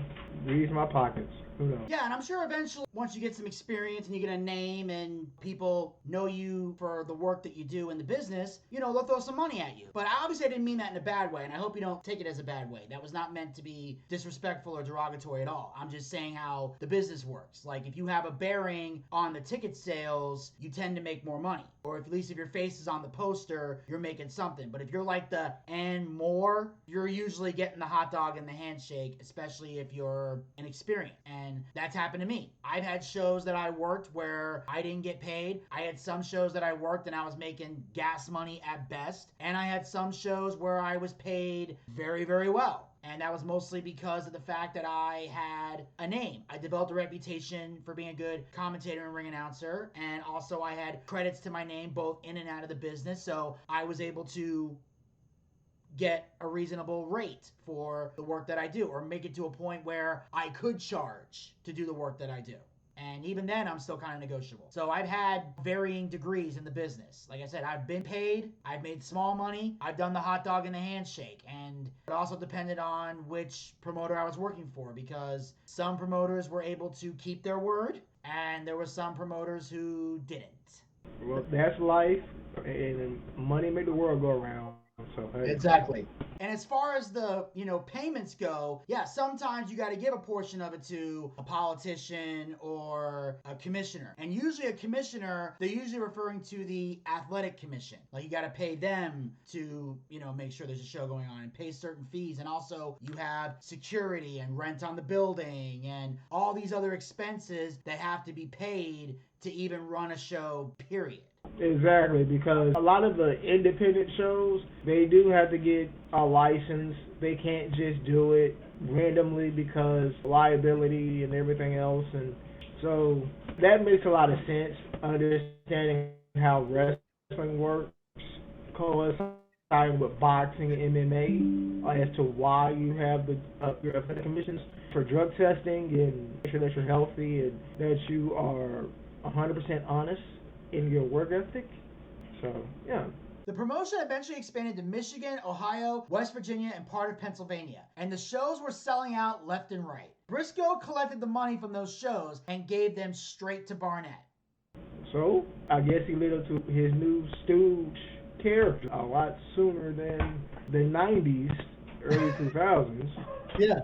grease my pockets. Who knows? Yeah, and I'm sure eventually, once you get some experience and you get a name and people know you for the work that you do in the business, they'll throw some money at you. But obviously I didn't mean that in a bad way, and I hope you don't take it as a bad way. That was not meant to be disrespectful or derogatory at all. I'm just saying how the business works. Like, if you have a bearing on the ticket sales, you tend to make more money. Or at least if your face is on the poster, you're making something. But if you're like the and more, you're usually getting the hot dog and the handshake, especially if you're inexperienced. And that's happened to me. I've had shows that I worked where I didn't get paid. I had some shows that I worked and I was making gas money at best. And I had some shows where I was paid very, very well. And that was mostly because of the fact that I had a name. I developed a reputation for being a good commentator and ring announcer. And also I had credits to my name both in and out of the business. So I was able to get a reasonable rate for the work that I do, or make it to a point where I could charge to do the work that I do. And even then, I'm still kind of negotiable. So I've had varying degrees in the business. Like I said, I've been paid, I've made small money, I've done the hot dog and the handshake. And it also depended on which promoter I was working for, because some promoters were able to keep their word, and there were some promoters who didn't. Well, that's life, and money make the world go around. So, hey. Exactly. And as far as the, payments go, yeah, sometimes you got to give a portion of it to a politician or a commissioner. And usually a commissioner, they're usually referring to the athletic commission. Like, you got to pay them to, make sure there's a show going on and pay certain fees. And also you have security and rent on the building and all these other expenses that have to be paid to even run a show, period. Exactly, because a lot of the independent shows, they do have to get a license. They can't just do it randomly because liability and everything else. And so that makes a lot of sense, understanding how wrestling works, coinciding with boxing and MMA, as to why you have the your athletic commissions for drug testing and make sure that you're healthy and that you are 100% honest in your work ethic. So, yeah. The promotion eventually expanded to Michigan, Ohio, West Virginia, and part of Pennsylvania. And the shows were selling out left and right. Briscoe collected the money from those shows and gave them straight to Barnett. So, I guess he lived up to his new stooge character a lot sooner than the 90s, early 2000s. Yeah.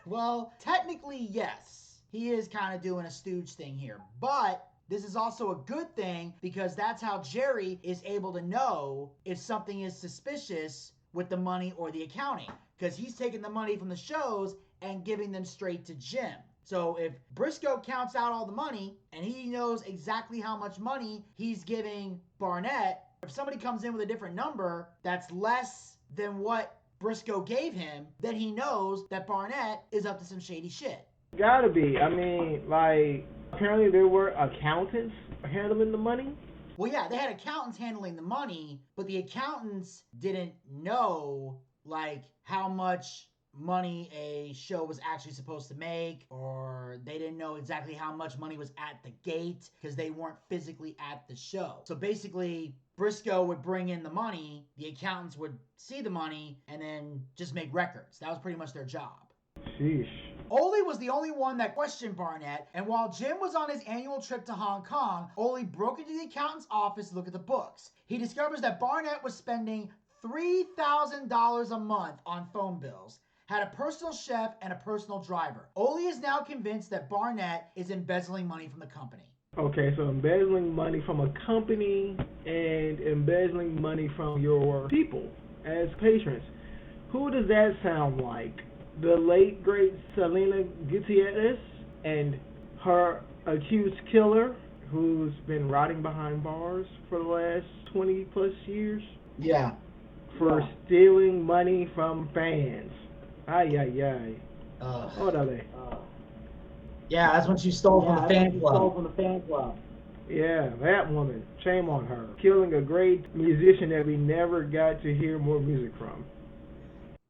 Well, technically, yes. He is kind of doing a stooge thing here. But this is also a good thing because that's how Jerry is able to know if something is suspicious with the money or the accounting, because he's taking the money from the shows and giving them straight to Jim. So if Briscoe counts out all the money and he knows exactly how much money he's giving Barnett, if somebody comes in with a different number that's less than what Briscoe gave him, then he knows that Barnett is up to some shady shit. Gotta be. I mean, like, apparently there were accountants handling the money. Well, yeah, they had accountants handling the money, but the accountants didn't know, like, how much money a show was actually supposed to make, or they didn't know exactly how much money was at the gate because they weren't physically at the show. So basically, Briscoe would bring in the money, the accountants would see the money, and then just make records. That was pretty much their job. Sheesh. Ole was the only one that questioned Barnett, and while Jim was on his annual trip to Hong Kong, Ole broke into the accountant's office to look at the books. He discovers that Barnett was spending $3,000 a month on phone bills, had a personal chef and a personal driver. Ole is now convinced that Barnett is embezzling money from the company. Okay, so embezzling money from a company and embezzling money from your people as patrons. Who does that sound like? the late great Selena Gutierrez and her accused killer, who's been rotting behind bars for the last 20 plus years. Yeah. For stealing money from fans. Ay, ay, ay. What are they? Yeah, that's when she stole from the fan club. Yeah, that woman. Shame on her. Killing a great musician that we never got to hear more music from.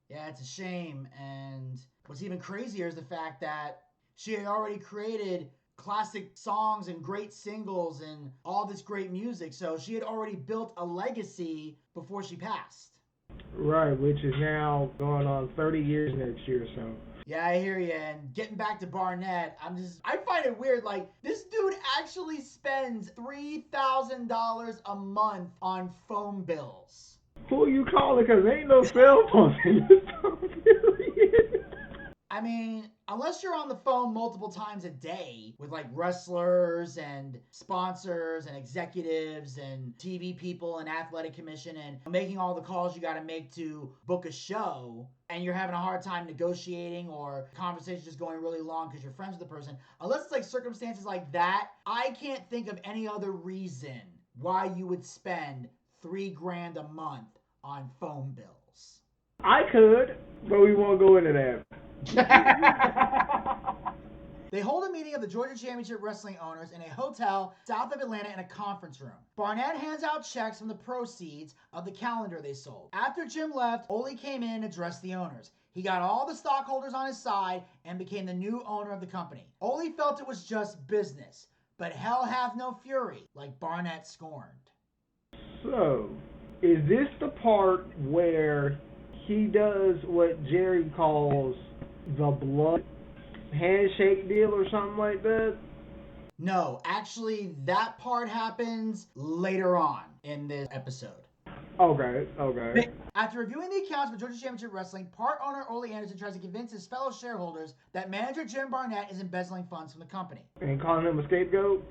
Yeah, it's a shame. And what's even crazier is the fact that she had already created classic songs and great singles and all this great music. So she had already built a legacy before she passed. Right, which is now going on 30 years next year, so. Yeah, I hear you. And getting back to Barnett, I find it weird. Like, this dude actually spends $3,000 a month on phone bills. Who you calling? Because ain't no cell phones in this phone period. I mean, unless you're on the phone multiple times a day with like wrestlers and sponsors and executives and TV people and athletic commission and making all the calls you got to make to book a show, and you're having a hard time negotiating or conversation just going really long because you're friends with the person, unless it's like circumstances like that, I can't think of any other reason why you would spend $3,000 a month on phone bills. I could, but we won't go into that. They hold a meeting of the Georgia Championship Wrestling owners in a hotel south of Atlanta in a conference room. Barnett hands out checks from the proceeds of the calendar they sold. After Jim left, Ole came in and addressed the owners. He got all the stockholders on his side and became the new owner of the company. Ole felt it was just business, but hell hath no fury, like Barnett scorned. So, is this the part where he does what Jerry calls the blood handshake deal or something like that? No, actually, that part happens later on in this episode. Okay. After reviewing the accounts for Georgia Championship Wrestling, part owner Ole Anderson tries to convince his fellow shareholders that manager Jim Barnett is embezzling funds from the company. And calling him a scapegoat?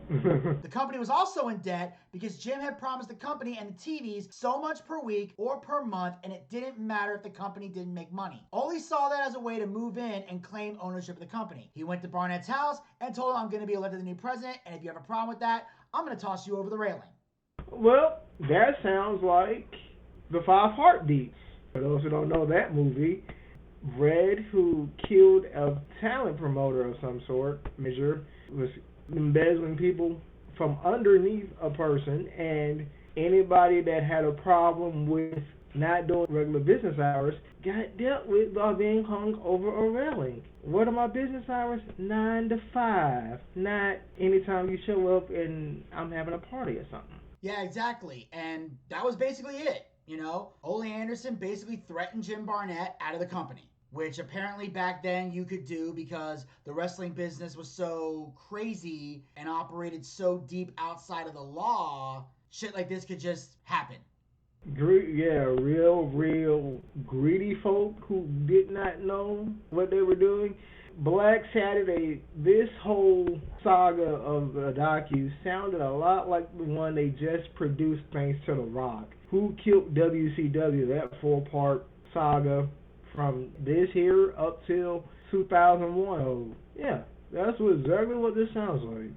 The company was also in debt because Jim had promised the company and the TVs so much per week or per month, and it didn't matter if the company didn't make money. Ole saw that as a way to move in and claim ownership of the company. He went to Barnett's house and told him, "I'm going to be elected the new president, and if you have a problem with that, I'm going to toss you over the railing." Well, that sounds like the Five Heartbeats. For those who don't know that movie, Red, who killed a talent promoter of some sort, was embezzling people from underneath a person, and anybody that had a problem with not doing regular business hours got dealt with by being hung over a railing. What are my business hours? 9 to 5. Not anytime you show up and I'm having a party or something. Yeah, exactly. And that was basically it. You know, Ole Anderson basically threatened Jim Barnett out of the company, which apparently back then you could do because the wrestling business was so crazy and operated so deep outside of the law, shit like this could just happen. Real greedy folk who did not know what they were doing. Black Saturday, this whole saga of the docu sounded a lot like the one they just produced thanks to The Rock. Who Killed WCW, that 4-part saga from this year up till 2001. Oh, yeah, that's exactly what this sounds like.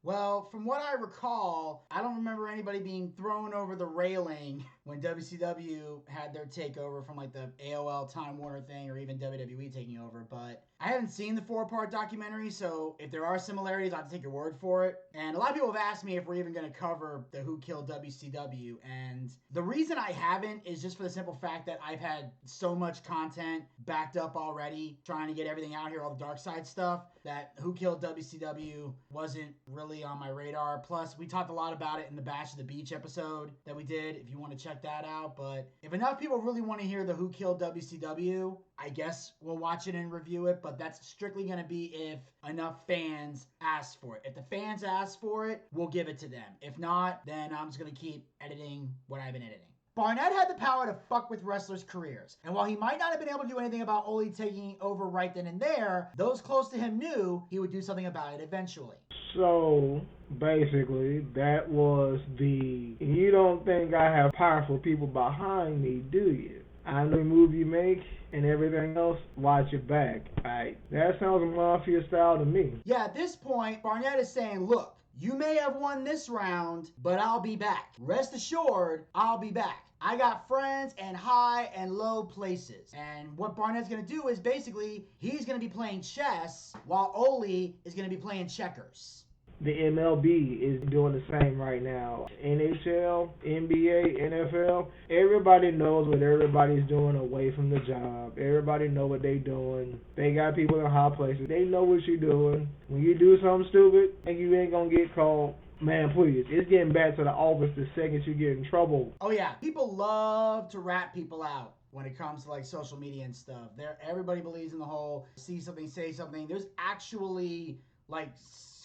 Well, from what I recall, I don't remember anybody being thrown over the railing when WCW had their takeover from like the AOL Time Warner thing or even WWE taking over, but I haven't seen the 4-part documentary, so if there are similarities, I'll have to take your word for it. And a lot of people have asked me if we're even going to cover the Who Killed WCW, and the reason I haven't is just for the simple fact that I've had so much content backed up already, trying to get everything out here, all the Darkside stuff, that Who Killed WCW wasn't really on my radar. Plus, we talked a lot about it in the Bash of the Beach episode that we did, if you want to check that out. But if enough people really want to hear the Who Killed WCW, I guess we'll watch it and review it, but that's strictly going to be if enough fans ask for it. If the fans ask for it, we'll give it to them. If not, then I'm just going to keep editing what I've been editing. Barnett had the power to fuck with wrestlers' careers, and while he might not have been able to do anything about Ole taking over right then and there, those close to him knew he would do something about it eventually. So, basically, that was the, you don't think I have powerful people behind me, do you? I'm the move you make, and everything else, watch your back. Alright, that sounds mafia style to me. Yeah, at this point, Barnett is saying, look, you may have won this round, but I'll be back. Rest assured, I'll be back. I got friends in high and low places. And what Barnett's going to do is basically, he's going to be playing chess while Ole is going to be playing checkers. The MLB is doing the same right now. NHL, NBA, NFL, everybody knows what everybody's doing away from the job. Everybody know what they doing. They got people in high places. They know what you're doing. When you do something stupid and you ain't gonna get caught, man, please, it's getting back to the office the second you get in trouble. Oh yeah, people love to rat people out when it comes to like social media and stuff. Everybody believes in the whole see something, say something. There's actually like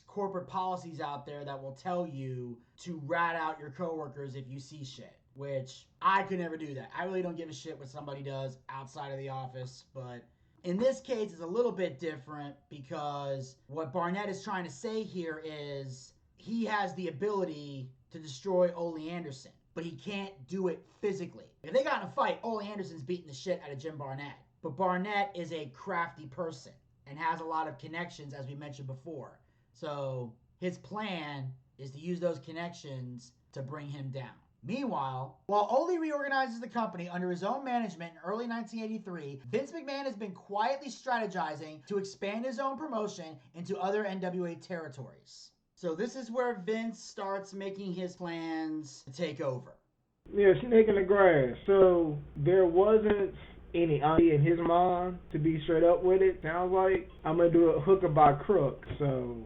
corporate policies out there that will tell you to rat out your coworkers if you see shit, which I could never do that. I really don't give a shit what somebody does outside of the office, but in this case it's a little bit different because what Barnett is trying to say here is he has the ability to destroy Ole Anderson, but he can't do it physically. If they got in a fight, Ole Anderson's beating the shit out of Jim Barnett, but Barnett is a crafty person and has a lot of connections, as we mentioned before. So his plan is to use those connections to bring him down. Meanwhile, while Ole reorganizes the company under his own management in early 1983, Vince McMahon has been quietly strategizing to expand his own promotion into other NWA territories. So this is where Vince starts making his plans to take over. Yeah, snake in the grass. So there wasn't any idea in his mind to be straight up with it. Sounds like I'm going to do it hooker by crook. So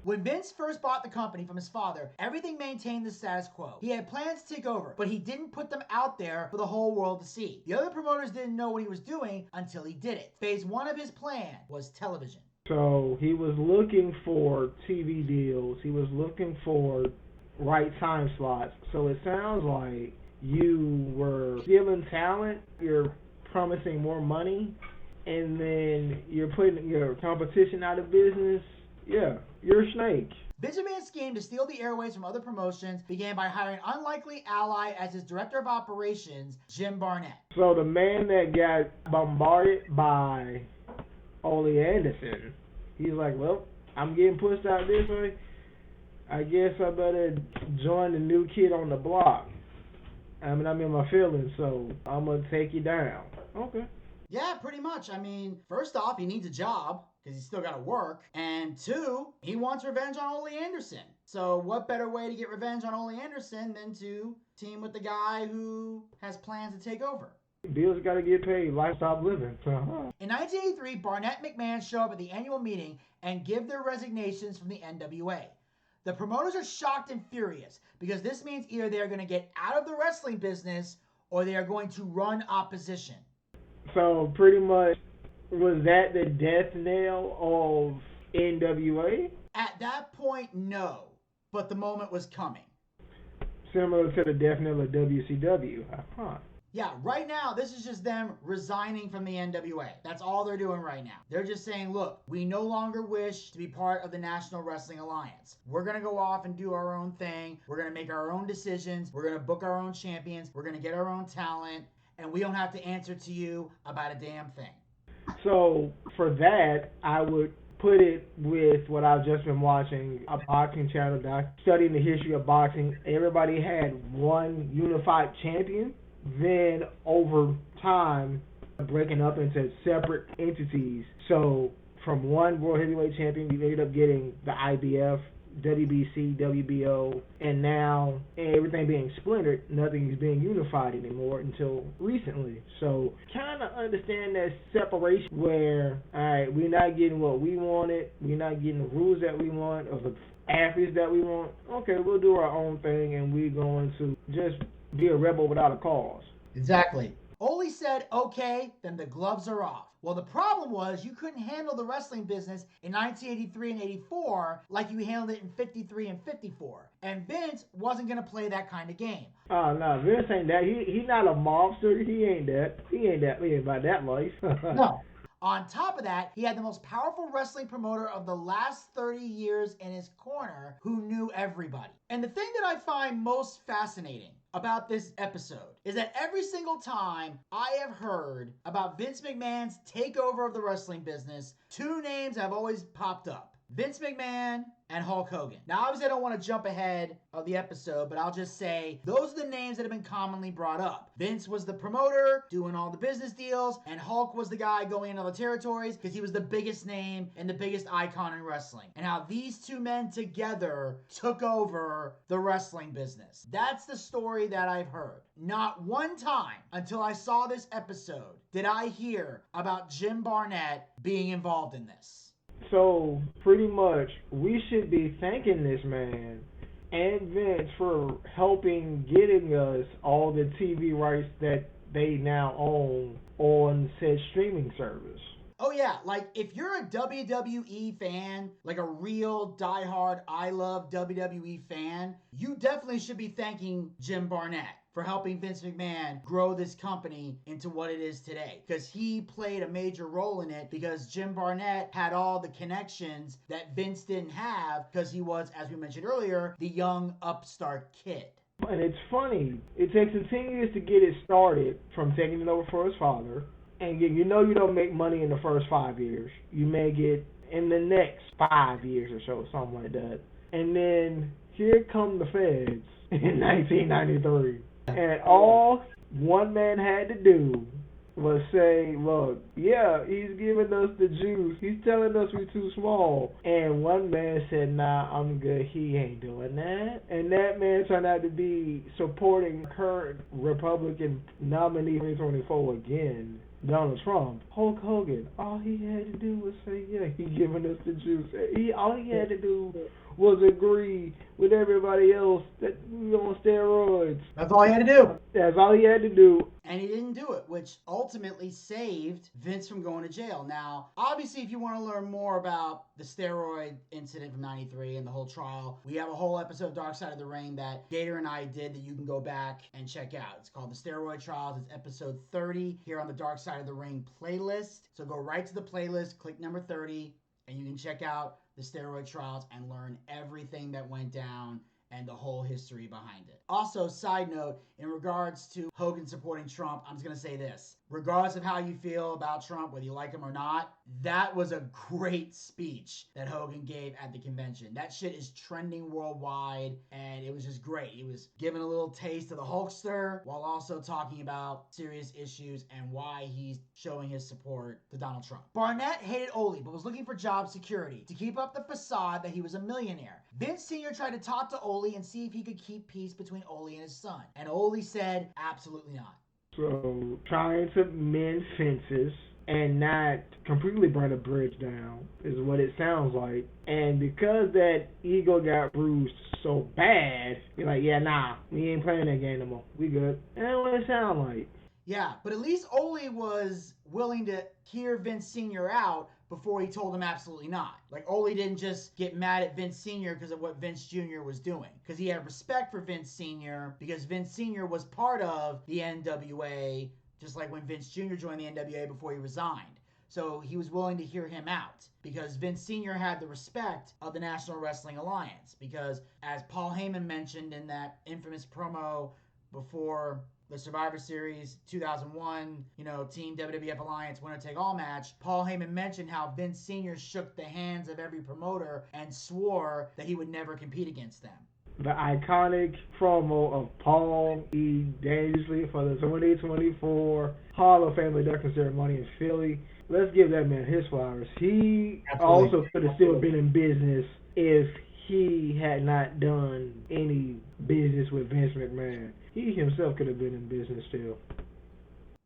When Vince first bought the company from his father, everything maintained the status quo. He had plans to take over, but he didn't put them out there for the whole world to see. The other promoters didn't know what he was doing until he did it. Phase 1 of his plan was television. So he was looking for TV deals. He was looking for right time slots. So it sounds like you were stealing talent, you're promising more money, and then you're putting your competition out of business. Yeah, you're a snake. Vince McMahon's scheme to steal the airways from other promotions began by hiring an unlikely ally as his director of operations, Jim Barnett. So the man that got bombarded by Ole Anderson, he's like, well, I'm getting pushed out this way. I guess I better join the new kid on the block. I mean, I'm in my feelings, so I'm going to take you down. Okay. Yeah, pretty much. I mean, first off, he needs a job because he's still got to work. And 2, he wants revenge on Ole Anderson. So what better way to get revenge on Ole Anderson than to team with the guy who has plans to take over? Bills got to get paid. Lifestyle living. In 1983, Barnett and McMahon show up at the annual meeting and give their resignations from the NWA. The promoters are shocked and furious because this means either they are going to get out of the wrestling business or they are going to run opposition. So pretty much, was that the death knell of NWA? At that point, no, but the moment was coming. Similar to the death knell of WCW. Yeah, right now, this is just them resigning from the NWA. That's all they're doing right now. They're just saying, look, we no longer wish to be part of the National Wrestling Alliance. We're going to go off and do our own thing. We're going to make our own decisions. We're going to book our own champions. We're going to get our own talent. And we don't have to answer to you about a damn thing. So, for that, I would put it with what I've just been watching, a boxing channel studying the history of boxing. Everybody had one unified champion. Then over time, breaking up into separate entities. So from one World Heavyweight Champion, we ended up getting the IBF, WBC, WBO, and now everything being splintered, nothing is being unified anymore until recently. So kind of understand that separation where, all right, we're not getting what we wanted, we're not getting the rules that we want, or the athletes that we want. Okay, we'll do our own thing, and we're going to just be a rebel without a cause. Exactly. Ole said, okay, then the gloves are off. Well, the problem was you couldn't handle the wrestling business in 1983 and 84 like you handled it in 53 and 54. And Vince wasn't going to play that kind of game. Oh, no, Vince ain't that. He's not a mobster. He ain't about that life. No. On top of that, he had the most powerful wrestling promoter of the last 30 years in his corner who knew everybody. And the thing that I find most fascinating about this episode is that every single time I have heard about Vince McMahon's takeover of the wrestling business, two names have always popped up: Vince McMahon and Hulk Hogan. Now, obviously, I don't want to jump ahead of the episode, but I'll just say those are the names that have been commonly brought up. Vince was the promoter doing all the business deals, and Hulk was the guy going into the territories because he was the biggest name and the biggest icon in wrestling. And how these two men together took over the wrestling business. That's the story that I've heard. Not one time until I saw this episode did I hear about Jim Barnett being involved in this. So, pretty much, we should be thanking this man and Vince for helping getting us all the TV rights that they now own on said streaming service. Oh yeah, like if you're a WWE fan, like a real diehard I love WWE fan, you definitely should be thanking Jim Barnett for helping Vince McMahon grow this company into what it is today. Because he played a major role in it, because Jim Barnett had all the connections that Vince didn't have, because he was, as we mentioned earlier, the young upstart kid. And it's funny, it takes him 10 years to get it started from taking it over for his father. And you know you don't make money in the first 5 years. You make it in the next 5 years or so, something like that. And then here come the feds in 1993. And all one man had to do was say, look, yeah, he's giving us the juice. He's telling us we're too small. And one man said, nah, I'm good. He ain't doing that. And that man turned out to be supporting current Republican nominee 2024 again, Donald Trump. Hulk Hogan, all he had to do was say, yeah, he giving us the juice. All he had to do was agree with everybody else that we on steroids. That's all he had to do. That's all he had to do. And he didn't do it, which ultimately saved Vince from going to jail. Now, obviously, if you want to learn more about the steroid incident from 93 and the whole trial, we have a whole episode of Darkside of the Ring that Gator and I did that you can go back and check out. It's called The Steroid Trials. It's episode 30 here on the Darkside of the Ring playlist. So go right to the playlist, click number 30, and you can check out the steroid trials and learn everything that went down and the whole history behind it. Also, side note, in regards to Hogan supporting Trump, I'm just going to say this. Regardless of how you feel about Trump, whether you like him or not, that was a great speech that Hogan gave at the convention. That shit is trending worldwide, and it was just great. He was giving a little taste of the Hulkster while also talking about serious issues and why he's showing his support to Donald Trump. Barnett hated Ole, but was looking for job security to keep up the facade that he was a millionaire. Vince Sr. tried to talk to Ole and see if he could keep peace between Ole and his son, and Ole said absolutely not. So, trying to mend fences and not completely burn a bridge down is what it sounds like. And because that ego got bruised so bad, you're like, yeah, nah, we ain't playing that game no more. We good. And that's what it sounds like. Yeah, but at least Ole was willing to hear Vince Sr. out before he told him absolutely not. Like, Ole didn't just get mad at Vince Sr. because of what Vince Jr. was doing. Because he had respect for Vince Sr. because Vince Sr. was part of the NWA, just like when Vince Jr. joined the NWA before he resigned. So he was willing to hear him out because Vince Sr. had the respect of the National Wrestling Alliance. Because as Paul Heyman mentioned in that infamous promo before the Survivor Series 2001, Team WWF Alliance winner take all match, Paul Heyman mentioned how Vince Sr. shook the hands of every promoter and swore that he would never compete against them. The iconic promo of Paul E. Dangerously for the 2024 Hall of Fame induction ceremony in Philly. Let's give that man his flowers. He also could have still been in business if he had not done any business with Vince McMahon. He himself could have been in business still.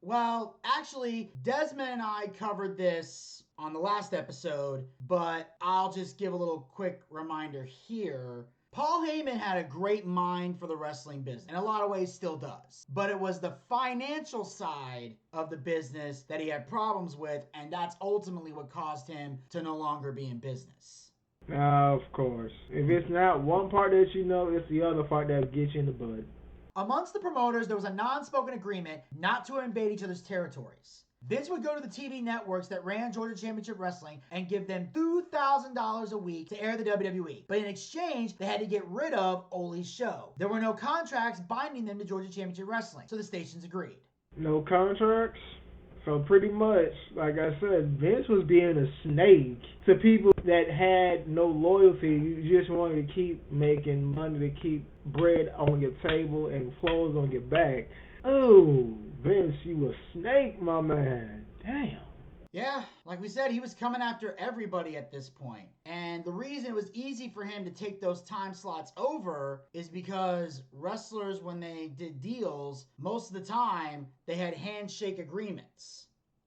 Well, actually, Desmond and I covered this on the last episode, but I'll just give a little quick reminder here. Paul Heyman had a great mind for the wrestling business, in a lot of ways still does. But it was the financial side of the business that he had problems with, and that's ultimately what caused him to no longer be in business. Of course. If it's not one part that you know, it's the other part that gets you in the bud. Amongst the promoters, there was a non-spoken agreement not to invade each other's territories. Vince would go to the TV networks that ran Georgia Championship Wrestling and give them $2,000 a week to air the WWE. But in exchange, they had to get rid of Ole's show. There were no contracts binding them to Georgia Championship Wrestling, so the stations agreed. No contracts? So pretty much, like I said, Vince was being a snake to people that had no loyalty. You just wanted to keep making money, to keep bread on your table and clothes on your back. Oh, Vince, you a snake, my man. Damn. Yeah, like we said, he was coming after everybody at this point. And the reason it was easy for him to take those time slots over is because wrestlers, when they did deals, most of the time they had handshake agreements,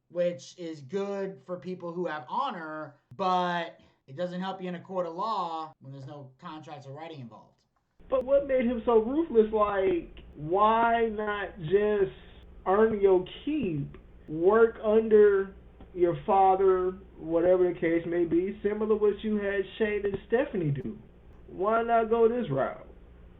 which is good for people who have honor, but it doesn't help you in a court of law when there's no contracts or writing involved. But what made him so ruthless? Like, why not just earn your keep, work under your father, whatever the case may be, similar to what you had Shane and Stephanie do? Why not go this route?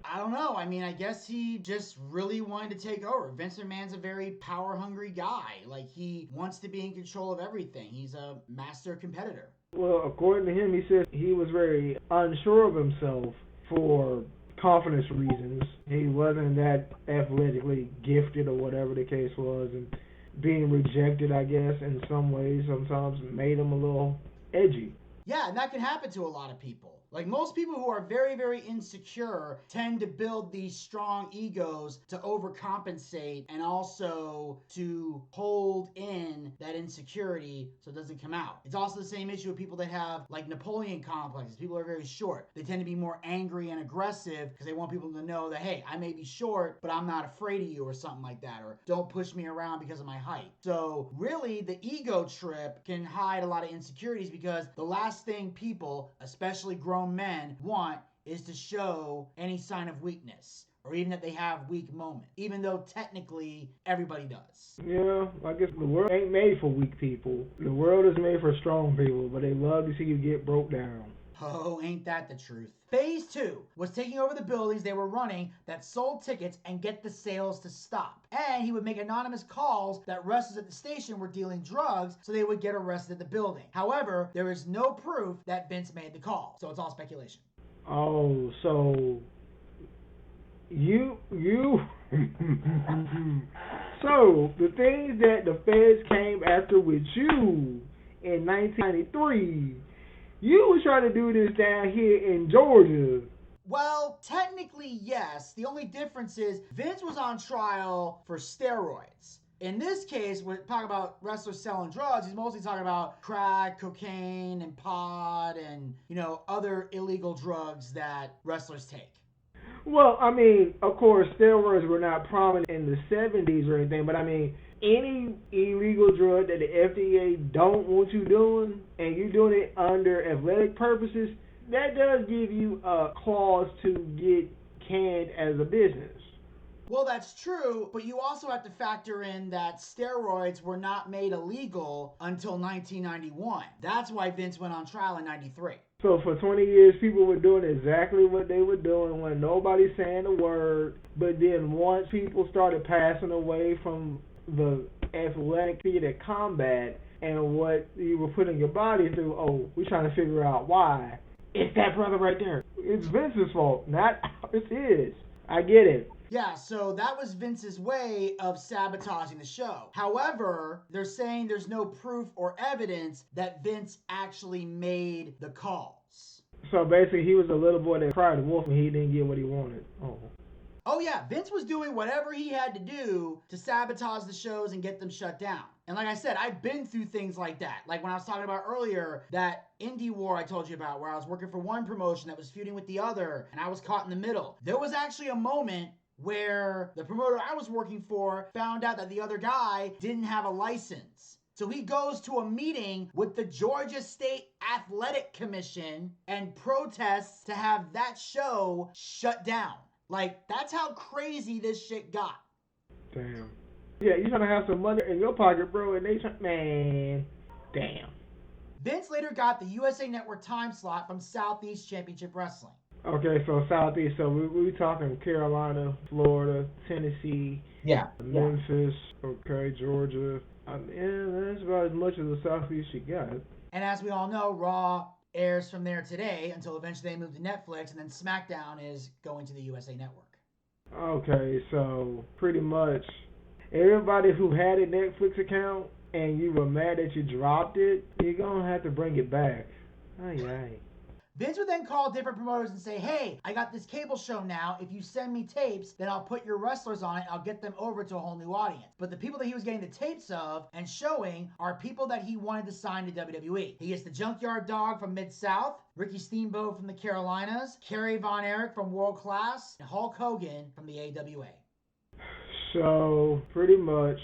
I don't know. I mean, I guess he just really wanted to take over. Vince McMahon's a very power-hungry guy. Like, he wants to be in control of everything. He's a master competitor. Well, according to him, he said he was very unsure of himself for confidence reasons. He wasn't that athletically gifted or whatever the case was, and being rejected, I guess, in some ways sometimes made him a little edgy. Yeah, and that can happen to a lot of people. Like, most people who are very, very insecure tend to build these strong egos to overcompensate and also to hold in that insecurity so it doesn't come out. It's also the same issue with people that have, like, Napoleon complexes. People are very short. They tend to be more angry and aggressive because they want people to know that, hey, I may be short, but I'm not afraid of you or something like that, or don't push me around because of my height. So, really, the ego trip can hide a lot of insecurities because the last thing people, especially grown men, want is to show any sign of weakness or even that they have weak moments, even though technically everybody does. Yeah, I guess the world ain't made for weak people. The world is made for strong people, but they love to see you get broke down. Oh, ain't that the truth? Phase 2 was taking over the buildings they were running that sold tickets and get the sales to stop. And he would make anonymous calls that wrestlers at the station were dealing drugs so they would get arrested at the building. However, there is no proof that Vince made the call, so it's all speculation. Oh, so you so the things that the feds came after with you in 1993, you were trying to do this down here in Georgia. Well, technically, yes. The only difference is Vince was on trial for steroids. In this case, we're talking about wrestlers selling drugs. He's mostly talking about crack, cocaine, and pot, and, other illegal drugs that wrestlers take. Well, I mean, of course, steroids were not prominent in the 70s or anything, but I mean, any illegal drug that the FDA don't want you doing, and you're doing it under athletic purposes, that does give you a clause to get canned as a business. Well, that's true, but you also have to factor in that steroids were not made illegal until 1991. That's why Vince went on trial in 93. So for 20 years, people were doing exactly what they were doing when nobody's saying a word, but then once people started passing away from the athletic feat of combat and what you were putting your body through, we're trying to figure out why. It's that brother right there. It's Vince's fault, not it's his. I get it. Yeah, so that was Vince's way of sabotaging the show. However, they're saying there's no proof or evidence that Vince actually made the calls. So basically, he was a little boy that cried wolf and he didn't get what he wanted. Oh yeah, Vince was doing whatever he had to do to sabotage the shows and get them shut down. And like I said, I've been through things like that. Like when I was talking about earlier, that indie war I told you about, where I was working for one promotion that was feuding with the other, and I was caught in the middle. There was actually a moment where the promoter I was working for found out that the other guy didn't have a license. So he goes to a meeting with the Georgia State Athletic Commission and protests to have that show shut down. Like, that's how crazy this shit got. Damn. Yeah, you're trying to have some money in your pocket, bro, and they man, damn. Vince later got the USA Network time slot from Southeast Championship Wrestling. Okay, so Southeast, so we talking Carolina, Florida, Tennessee, Memphis, okay, Georgia. Yeah, that's about as much as the Southeast you got. And as we all know, Raw airs from there today until eventually they move to Netflix, and then SmackDown is going to the USA Network. Okay, so pretty much everybody who had a Netflix account and you were mad that you dropped it, you're gonna have to bring it back. Aye. Vince would then call different promoters and say, hey, I got this cable show now. If you send me tapes, then I'll put your wrestlers on it. I'll get them over to a whole new audience. But the people that he was getting the tapes of and showing are people that he wanted to sign to WWE. He gets the Junkyard Dog from Mid-South, Ricky Steamboat from the Carolinas, Kerry Von Erich from World Class, and Hulk Hogan from the AWA. So, pretty much,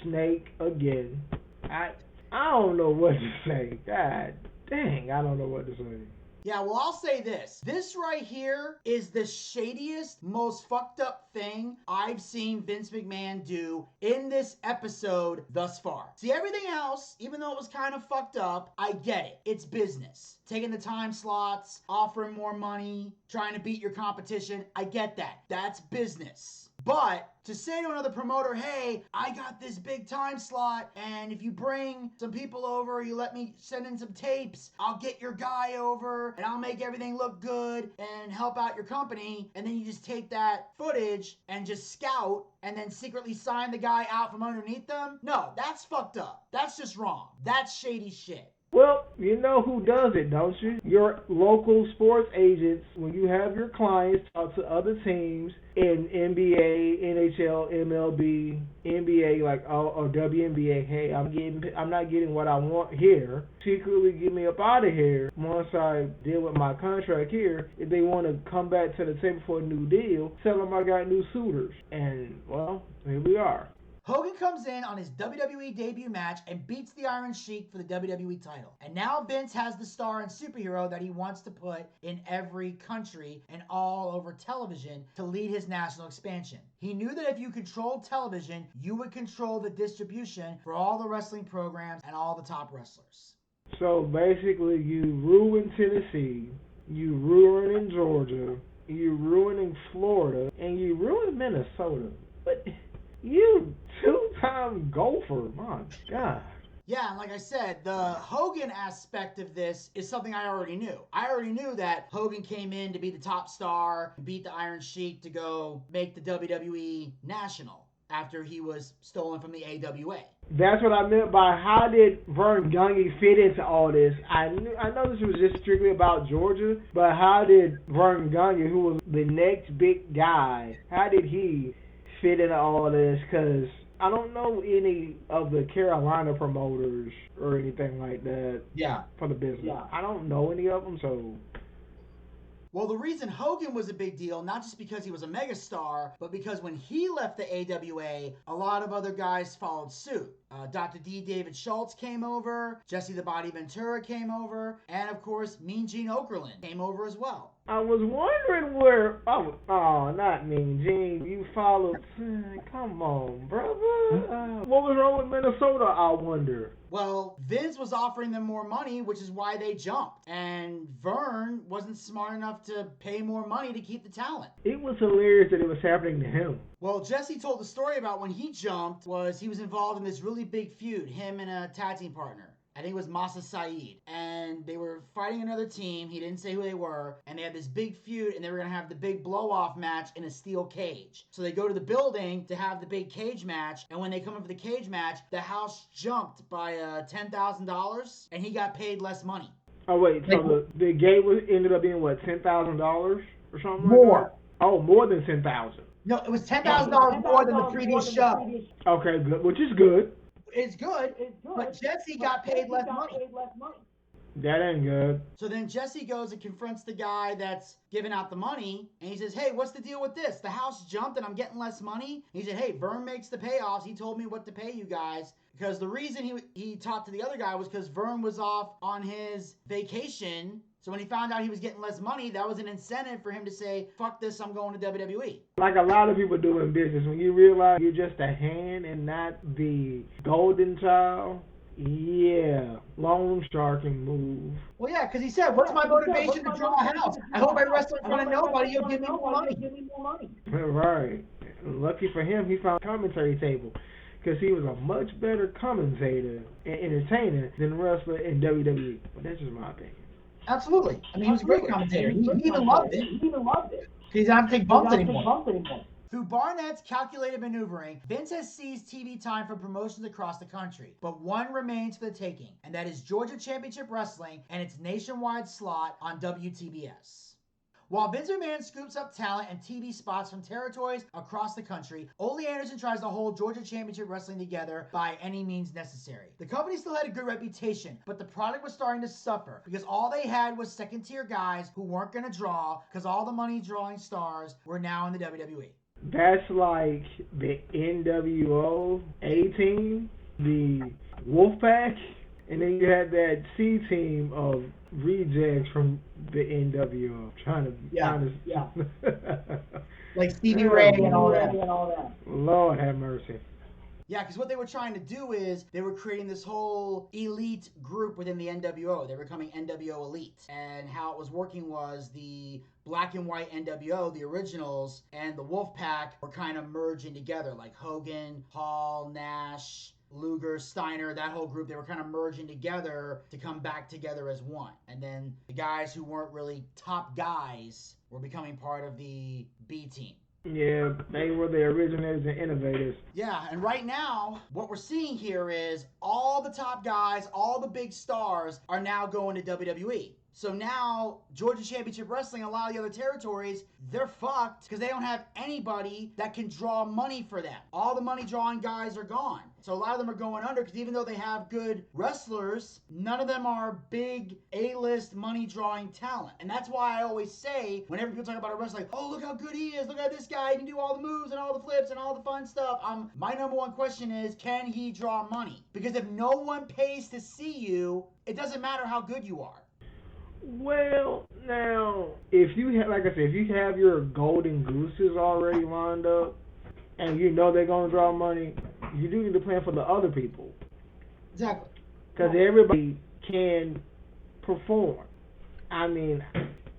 Snake again. I don't know what to say. God dang, I don't know what to say. Yeah, well, I'll say this. This right here is the shadiest, most fucked up thing I've seen Vince McMahon do in this episode thus far. See, everything else, even though it was kind of fucked up, I get it. It's business. Taking the time slots, offering more money, trying to beat your competition. I get that. That's business. But to say to another promoter, hey, I got this big time slot, and if you bring some people over, you let me send in some tapes, I'll get your guy over, and I'll make everything look good and help out your company, and then you just take that footage and just scout and then secretly sign the guy out from underneath them? No, that's fucked up. That's just wrong. That's shady shit. Well, you know who does it, don't you? Your local sports agents, when you have your clients talk to other teams in NBA, NHL, MLB, NBA, or WNBA, hey, I'm not getting what I want here. Secretly get me up out of here. Once I deal with my contract here, if they want to come back to the table for a new deal, tell them I got new suitors. And, well, here we are. Hogan comes in on his WWE debut match and beats the Iron Sheik for the WWE title. And now Vince has the star and superhero that he wants to put in every country and all over television to lead his national expansion. He knew that if you controlled television, you would control the distribution for all the wrestling programs and all the top wrestlers. So basically, you ruin Tennessee, you ruining Georgia, you ruining Florida, and you ruin Minnesota. But you two-time golfer, my God. Yeah, and like I said, the Hogan aspect of this is something I already knew. I already knew that Hogan came in to be the top star, beat the Iron Sheik to go make the WWE national after he was stolen from the AWA. That's what I meant by how did Vern Gungy fit into all this? I know this was just strictly about Georgia, but how did Vern Gungy, who was the next big guy, how did he fit into all this? Because I don't know any of the Carolina promoters or anything like that. Yeah. For the business. Yeah. I don't know any of them, so. Well, the reason Hogan was a big deal, not just because he was a megastar, but because when he left the AWA, a lot of other guys followed suit. Dr. D. David Schultz came over, Jesse the Body Ventura came over, and of course, Mean Gene Okerlund came over as well. I was wondering where. Oh, not Mean Gene. You followed. Come on, brother. What was wrong with Minnesota, I wonder? Well, Vince was offering them more money, which is why they jumped. And Vern wasn't smart enough to pay more money to keep the talent. It was hilarious that it was happening to him. Well, Jesse told the story about when he jumped was he was involved in this really big feud, him and a tag team partner. I think it was Masa Saeed. And they were fighting another team. He didn't say who they were. And they had this big feud, and they were going to have the big blow-off match in a steel cage. So they go to the building to have the big cage match. And when they come in for the cage match, the house jumped by $10,000, and he got paid less money. Oh, wait. So the game ended up being, what, $10,000 or something more. Like that? Oh, more than $10,000. No, it was $10,000 more than the previous show. Okay, good, which is good. It's good, but Jesse got paid less money. That ain't good. So then Jesse goes and confronts the guy that's giving out the money, and he says, hey, what's the deal with this? The house jumped and I'm getting less money? He said, hey, Vern makes the payoffs. He told me what to pay you guys. Because the reason he talked to the other guy was because Vern was off on his vacation. So when he found out he was getting less money, that was an incentive for him to say, fuck this, I'm going to WWE. Like a lot of people do in business, when you realize you're just a hand and not the golden child, yeah, loan sharking move. Well, yeah, because he said, what's my motivation to draw a house? I hope I wrestle in front of nobody, you'll give me more money. Right. Lucky for him, he found a commentary table. because he was a much better commentator and entertainer than a wrestler in WWE. But that's just my opinion. Absolutely. I mean, he was a great commentator. He even loved it. He didn't have to take bumps anymore. Through Barnett's calculated maneuvering, Vince has seized TV time from promotions across the country. But one remains for the taking, and that is Georgia Championship Wrestling and its nationwide slot on WTBS. While Vince McMahon scoops up talent and TV spots from territories across the country, Ole Anderson tries to hold Georgia Championship Wrestling together by any means necessary. The company still had a good reputation, but the product was starting to suffer because all they had was second-tier guys who weren't going to draw because all the money-drawing stars were now in the WWE. That's like the NWO A-Team, the Wolfpack, and then you had that C-Team of rejects from the NWO trying to like Stevie Ray and all that. Lord have mercy. Yeah, because what they were trying to do is they were creating this whole elite group within the NWO. They were becoming NWO Elite. And how it was working was the black and white NWO, the originals, and the Wolfpack were kind of merging together. Like Hogan, Hall, Nash, Luger, Steiner, that whole group, they were kind of merging together to come back together as one. And then the guys who weren't really top guys were becoming part of the B team. Yeah, they were the originators and innovators. Yeah, and right now, what we're seeing here is all the top guys, all the big stars are now going to WWE. So now, Georgia Championship Wrestling, a lot of the other territories, they're fucked because they don't have anybody that can draw money for them. All the money drawing guys are gone. So a lot of them are going under because even though they have good wrestlers, none of them are big A-list money drawing talent. And that's why I always say, whenever people talk about a wrestler, like, oh, look how good he is. Look at this guy. He can do all the moves and all the flips and all the fun stuff. My number one question is, can he draw money? Because if no one pays to see you, it doesn't matter how good you are. Well, now, if you have, like I said, if you have your golden gooses already lined up, and you know they're going to draw money, you do need to plan for the other people. Exactly. Because everybody can perform. I mean,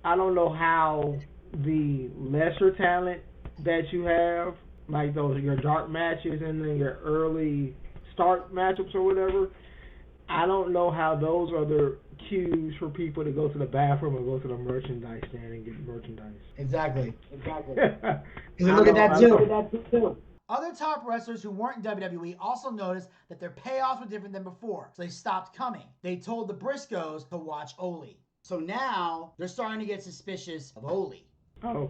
I don't know how the lesser talent that you have, like your dark matches and then your early start matchups or whatever, I don't know how those are the cues for people to go to the bathroom or go to the merchandise stand and get merchandise. Exactly. Because look at that too. Other top wrestlers who weren't in WWE also noticed that their payoffs were different than before, so they stopped coming. They told the Briscoes to watch Ole. So now they're starting to get suspicious of Ole. Oh,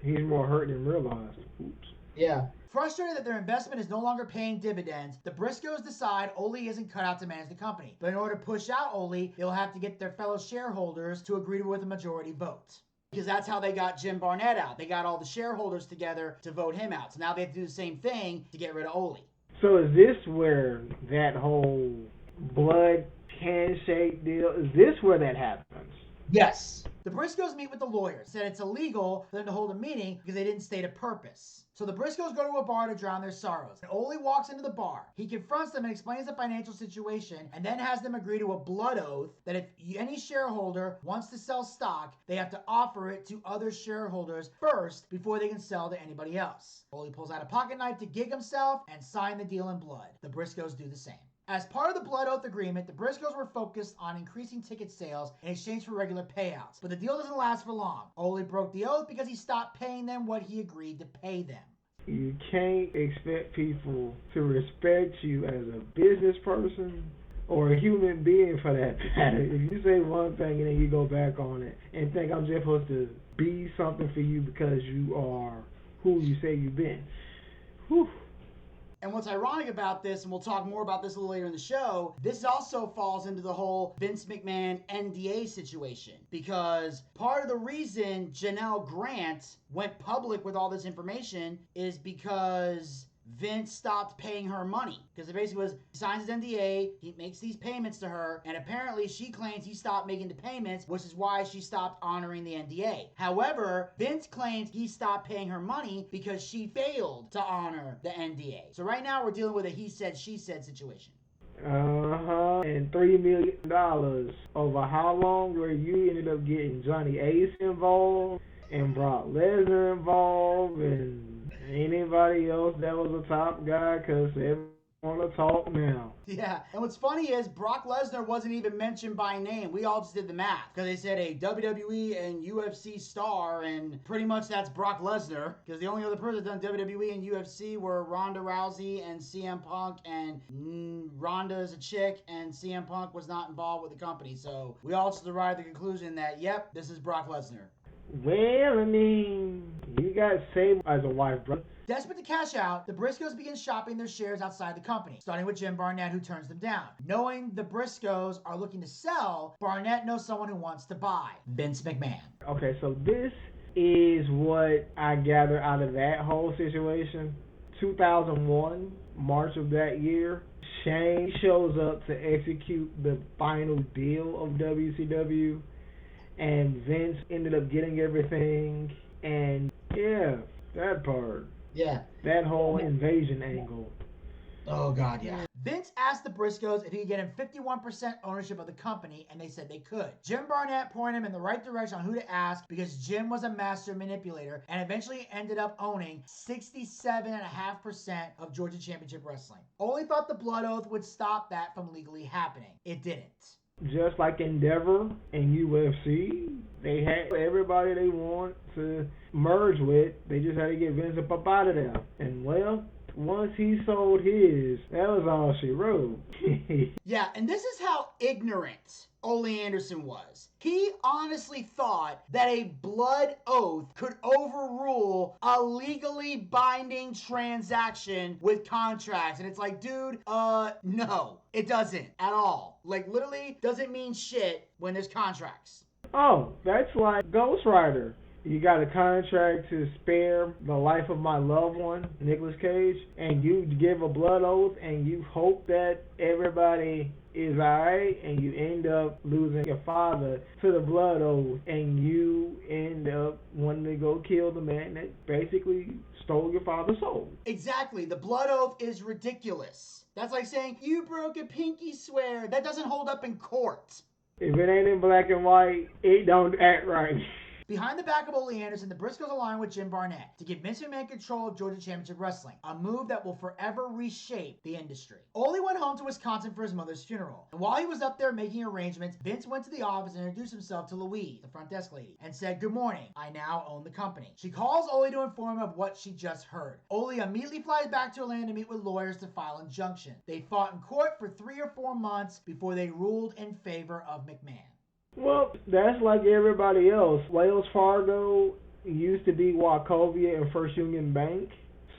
he's more hurt than realized. Oops. Yeah. Frustrated that their investment is no longer paying dividends, the Briscoes decide Ole isn't cut out to manage the company. But in order to push out Ole, they'll have to get their fellow shareholders to agree with a majority vote. Because that's how they got Jim Barnett out. They got all the shareholders together to vote him out. So now they have to do the same thing to get rid of Ole. So is this where that whole blood handshake deal, is this where that happens? Yes. The Briscoes meet with the lawyers, said it's illegal for them to hold a meeting because they didn't state a purpose. So the Briscoes go to a bar to drown their sorrows. And Ole walks into the bar. He confronts them and explains the financial situation and then has them agree to a blood oath that if any shareholder wants to sell stock, they have to offer it to other shareholders first before they can sell to anybody else. Ole pulls out a pocket knife to gig himself and sign the deal in blood. The Briscoes do the same. As part of the Blood Oath agreement, the Briscoes were focused on increasing ticket sales in exchange for regular payouts. But the deal doesn't last for long. Ole broke the oath because he stopped paying them what he agreed to pay them. You can't expect people to respect you as a business person or a human being for that matter. If you say one thing and then you go back on it and think I'm just supposed to be something for you because you are who you say you've been. Whew. And what's ironic about this, and we'll talk more about this a little later in the show, this also falls into the whole Vince McMahon NDA situation. Because part of the reason Janelle Grant went public with all this information is because Vince stopped paying her money. Because it basically was, he signs his NDA, he makes these payments to her, and apparently she claims he stopped making the payments, which is why she stopped honoring the NDA. However, Vince claims he stopped paying her money because she failed to honor the NDA. So right now we're dealing with a he said, she said situation. And $3 million over how long where you ended up getting Johnny Ace involved and Brock Lesnar involved and anybody else that was a top guy, because Want to talk now? Yeah, and what's funny is Brock Lesnar wasn't even mentioned by name. We all just did the math because they said a WWE and UFC star, and pretty much that's Brock Lesnar. Because the only other person that done WWE and UFC were Ronda Rousey and CM Punk, and Ronda's a chick, and CM Punk was not involved with the company. So we all just arrived at the conclusion that yep, this is Brock Lesnar. Well, I mean, you got saved as a wife, bro. Desperate to cash out, the Briscoes begin shopping their shares outside the company, starting with Jim Barnett, who turns them down. Knowing the Briscoes are looking to sell, Barnett knows someone who wants to buy, Vince McMahon. Okay, so this is what I gather out of that whole situation. 2001, March of that year, Shane shows up to execute the final deal of WCW, and Vince ended up getting everything, and yeah, that part. Yeah. That whole invasion angle. Oh, God, yeah. Vince asked the Briscoes if he could get him 51% ownership of the company, and they said they could. Jim Barnett pointed him in the right direction on who to ask because Jim was a master manipulator and eventually ended up owning 67.5% of Georgia Championship Wrestling. Only thought the blood oath would stop that from legally happening. It didn't. Just like Endeavor and UFC, they had everybody they want to merge with. They just had to get Vince up out of there. And well, once he sold his, that was all she wrote. Yeah, and this is how ignorant Ole Anderson was. He honestly thought that a blood oath could overrule a legally binding transaction with contracts. And it's like, dude, no, it doesn't at all. Like, literally doesn't mean shit when there's contracts. Oh, that's like Ghost Rider. You got a contract to spare the life of my loved one, Nicolas Cage, and you give a blood oath and you hope that everybody is alright, and you end up losing your father to the blood oath, and you end up wanting to go kill the man that basically stole your father's soul. Exactly. The blood oath is ridiculous. That's like saying, you broke a pinky swear. That doesn't hold up in court. If it ain't in black and white, it don't act right. Behind the back of Ole Anderson, the Briscoes aligned with Jim Barnett to give Vince McMahon control of Georgia Championship Wrestling, a move that will forever reshape the industry. Ole went home to Wisconsin for his mother's funeral, and while he was up there making arrangements, Vince went to the office and introduced himself to Louise, the front desk lady, and said, "Good morning, I now own the company." She calls Ole to inform him of what she just heard. Ole immediately flies back to Atlanta to meet with lawyers to file an injunction. They fought in court for 3 or 4 months before they ruled in favor of McMahon. Well, that's like everybody else. Wells Fargo used to be Wachovia and First Union Bank.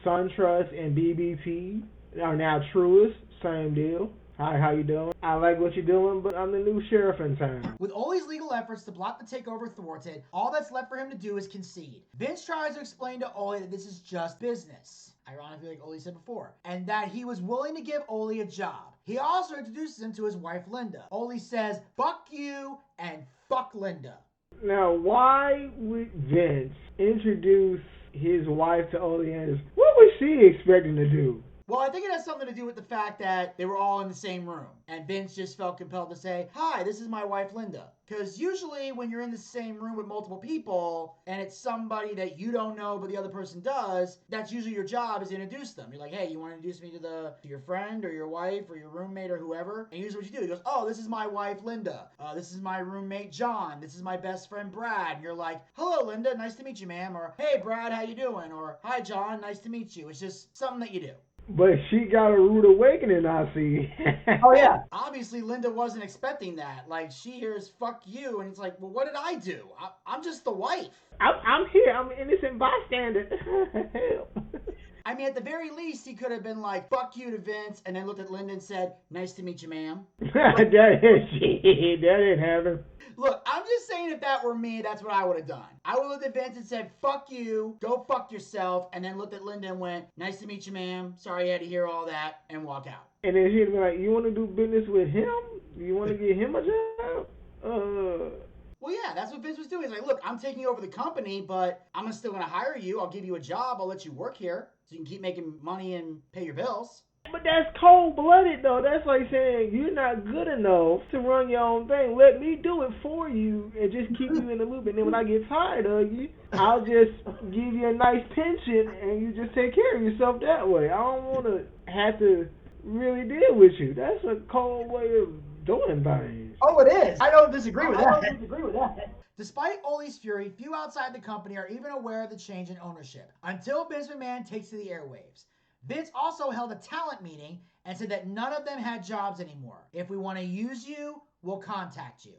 SunTrust and BBP are now Truist. Same deal. Hi, how you doing? I like what you're doing, but I'm the new sheriff in town. With Ole's legal efforts to block the takeover thwarted, all that's left for him to do is concede. Vince tries to explain to Ole that this is just business. Ironically, like Ole said before, and that he was willing to give Ole a job. He also introduces him to his wife, Linda. Ole says, "Fuck you and fuck Linda." Now, why would Vince introduce his wife to Ole Anderson? What was she expecting to do? Well, I think it has something to do with the fact that they were all in the same room. And Vince just felt compelled to say, "Hi, this is my wife, Linda." Because usually when you're in the same room with multiple people and it's somebody that you don't know but the other person does, that's usually your job is to introduce them. You're like, "Hey, you want to introduce me to your friend or your wife or your roommate or whoever?" And usually what you do, he goes, "Oh, this is my wife, Linda. This is my roommate, John. This is my best friend, Brad." And you're like, "Hello, Linda. Nice to meet you, ma'am." Or, "Hey, Brad, how you doing?" Or, "Hi, John. Nice to meet you." It's just something that you do. But she got a rude awakening, I see. Oh, yeah. Obviously, Linda wasn't expecting that. Like, she hears, "Fuck you," and it's like, well, what did I do? I'm just the wife. I'm here. I'm an innocent bystander. I mean, at the very least, he could have been like, "Fuck you" to Vince, and then looked at Linda and said, "Nice to meet you, ma'am." that didn't happen. Look, I'm just saying if that were me, that's what I would have done. I would have looked at Vince and said, "Fuck you, go fuck yourself," and then looked at Linda and went, "Nice to meet you, ma'am. Sorry you had to hear all that," and walk out. And then he'd be like, "You want to do business with him? You want to get him a job?" Well, yeah, that's what Vince was doing. He's like, "Look, I'm taking over the company, but I'm still going to hire you. I'll give you a job. I'll let you work here so you can keep making money and pay your bills." But that's cold-blooded, though. That's like saying you're not good enough to run your own thing. Let me do it for you and just keep you in the loop. And then when I get tired of you, I'll just give you a nice pension and you just take care of yourself that way. I don't want to have to really did with you. That's a cold way of doing things. Oh, it is. I don't disagree with I that. don't disagree with that. Despite Ole's fury, few outside the company are even aware of the change in ownership until Vince McMahon takes to the airwaves. Vince also held a talent meeting and said that none of them had jobs anymore. If we want to use you, we'll contact you.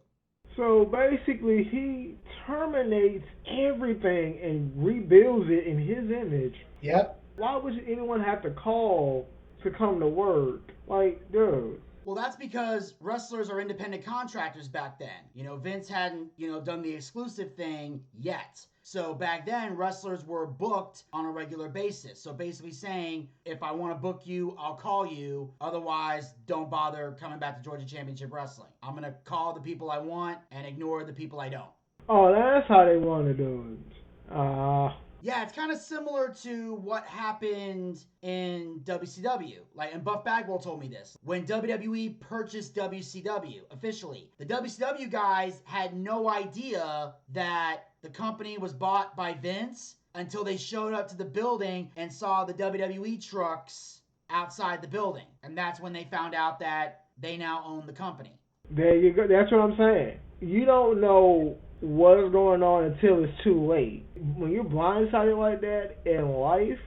So basically, he terminates everything and rebuilds it in his image. Yep. Why would anyone have to call to come to work? Like, dude. Well, that's because wrestlers are independent contractors back then. Vince hadn't, done the exclusive thing yet. So back then, wrestlers were booked on a regular basis. So basically saying, if I want to book you, I'll call you. Otherwise, don't bother coming back to Georgia Championship Wrestling. I'm going to call the people I want and ignore the people I don't. Oh, that's how they want to do it. Yeah, it's kind of similar to what happened in WCW. And Buff Bagwell told me this. When WWE purchased WCW officially, the WCW guys had no idea that the company was bought by Vince until they showed up to the building and saw the WWE trucks outside the building. And that's when they found out that they now own the company. There you go. That's what I'm saying. You don't know what's going on until it's too late. When you're blindsided like that in life,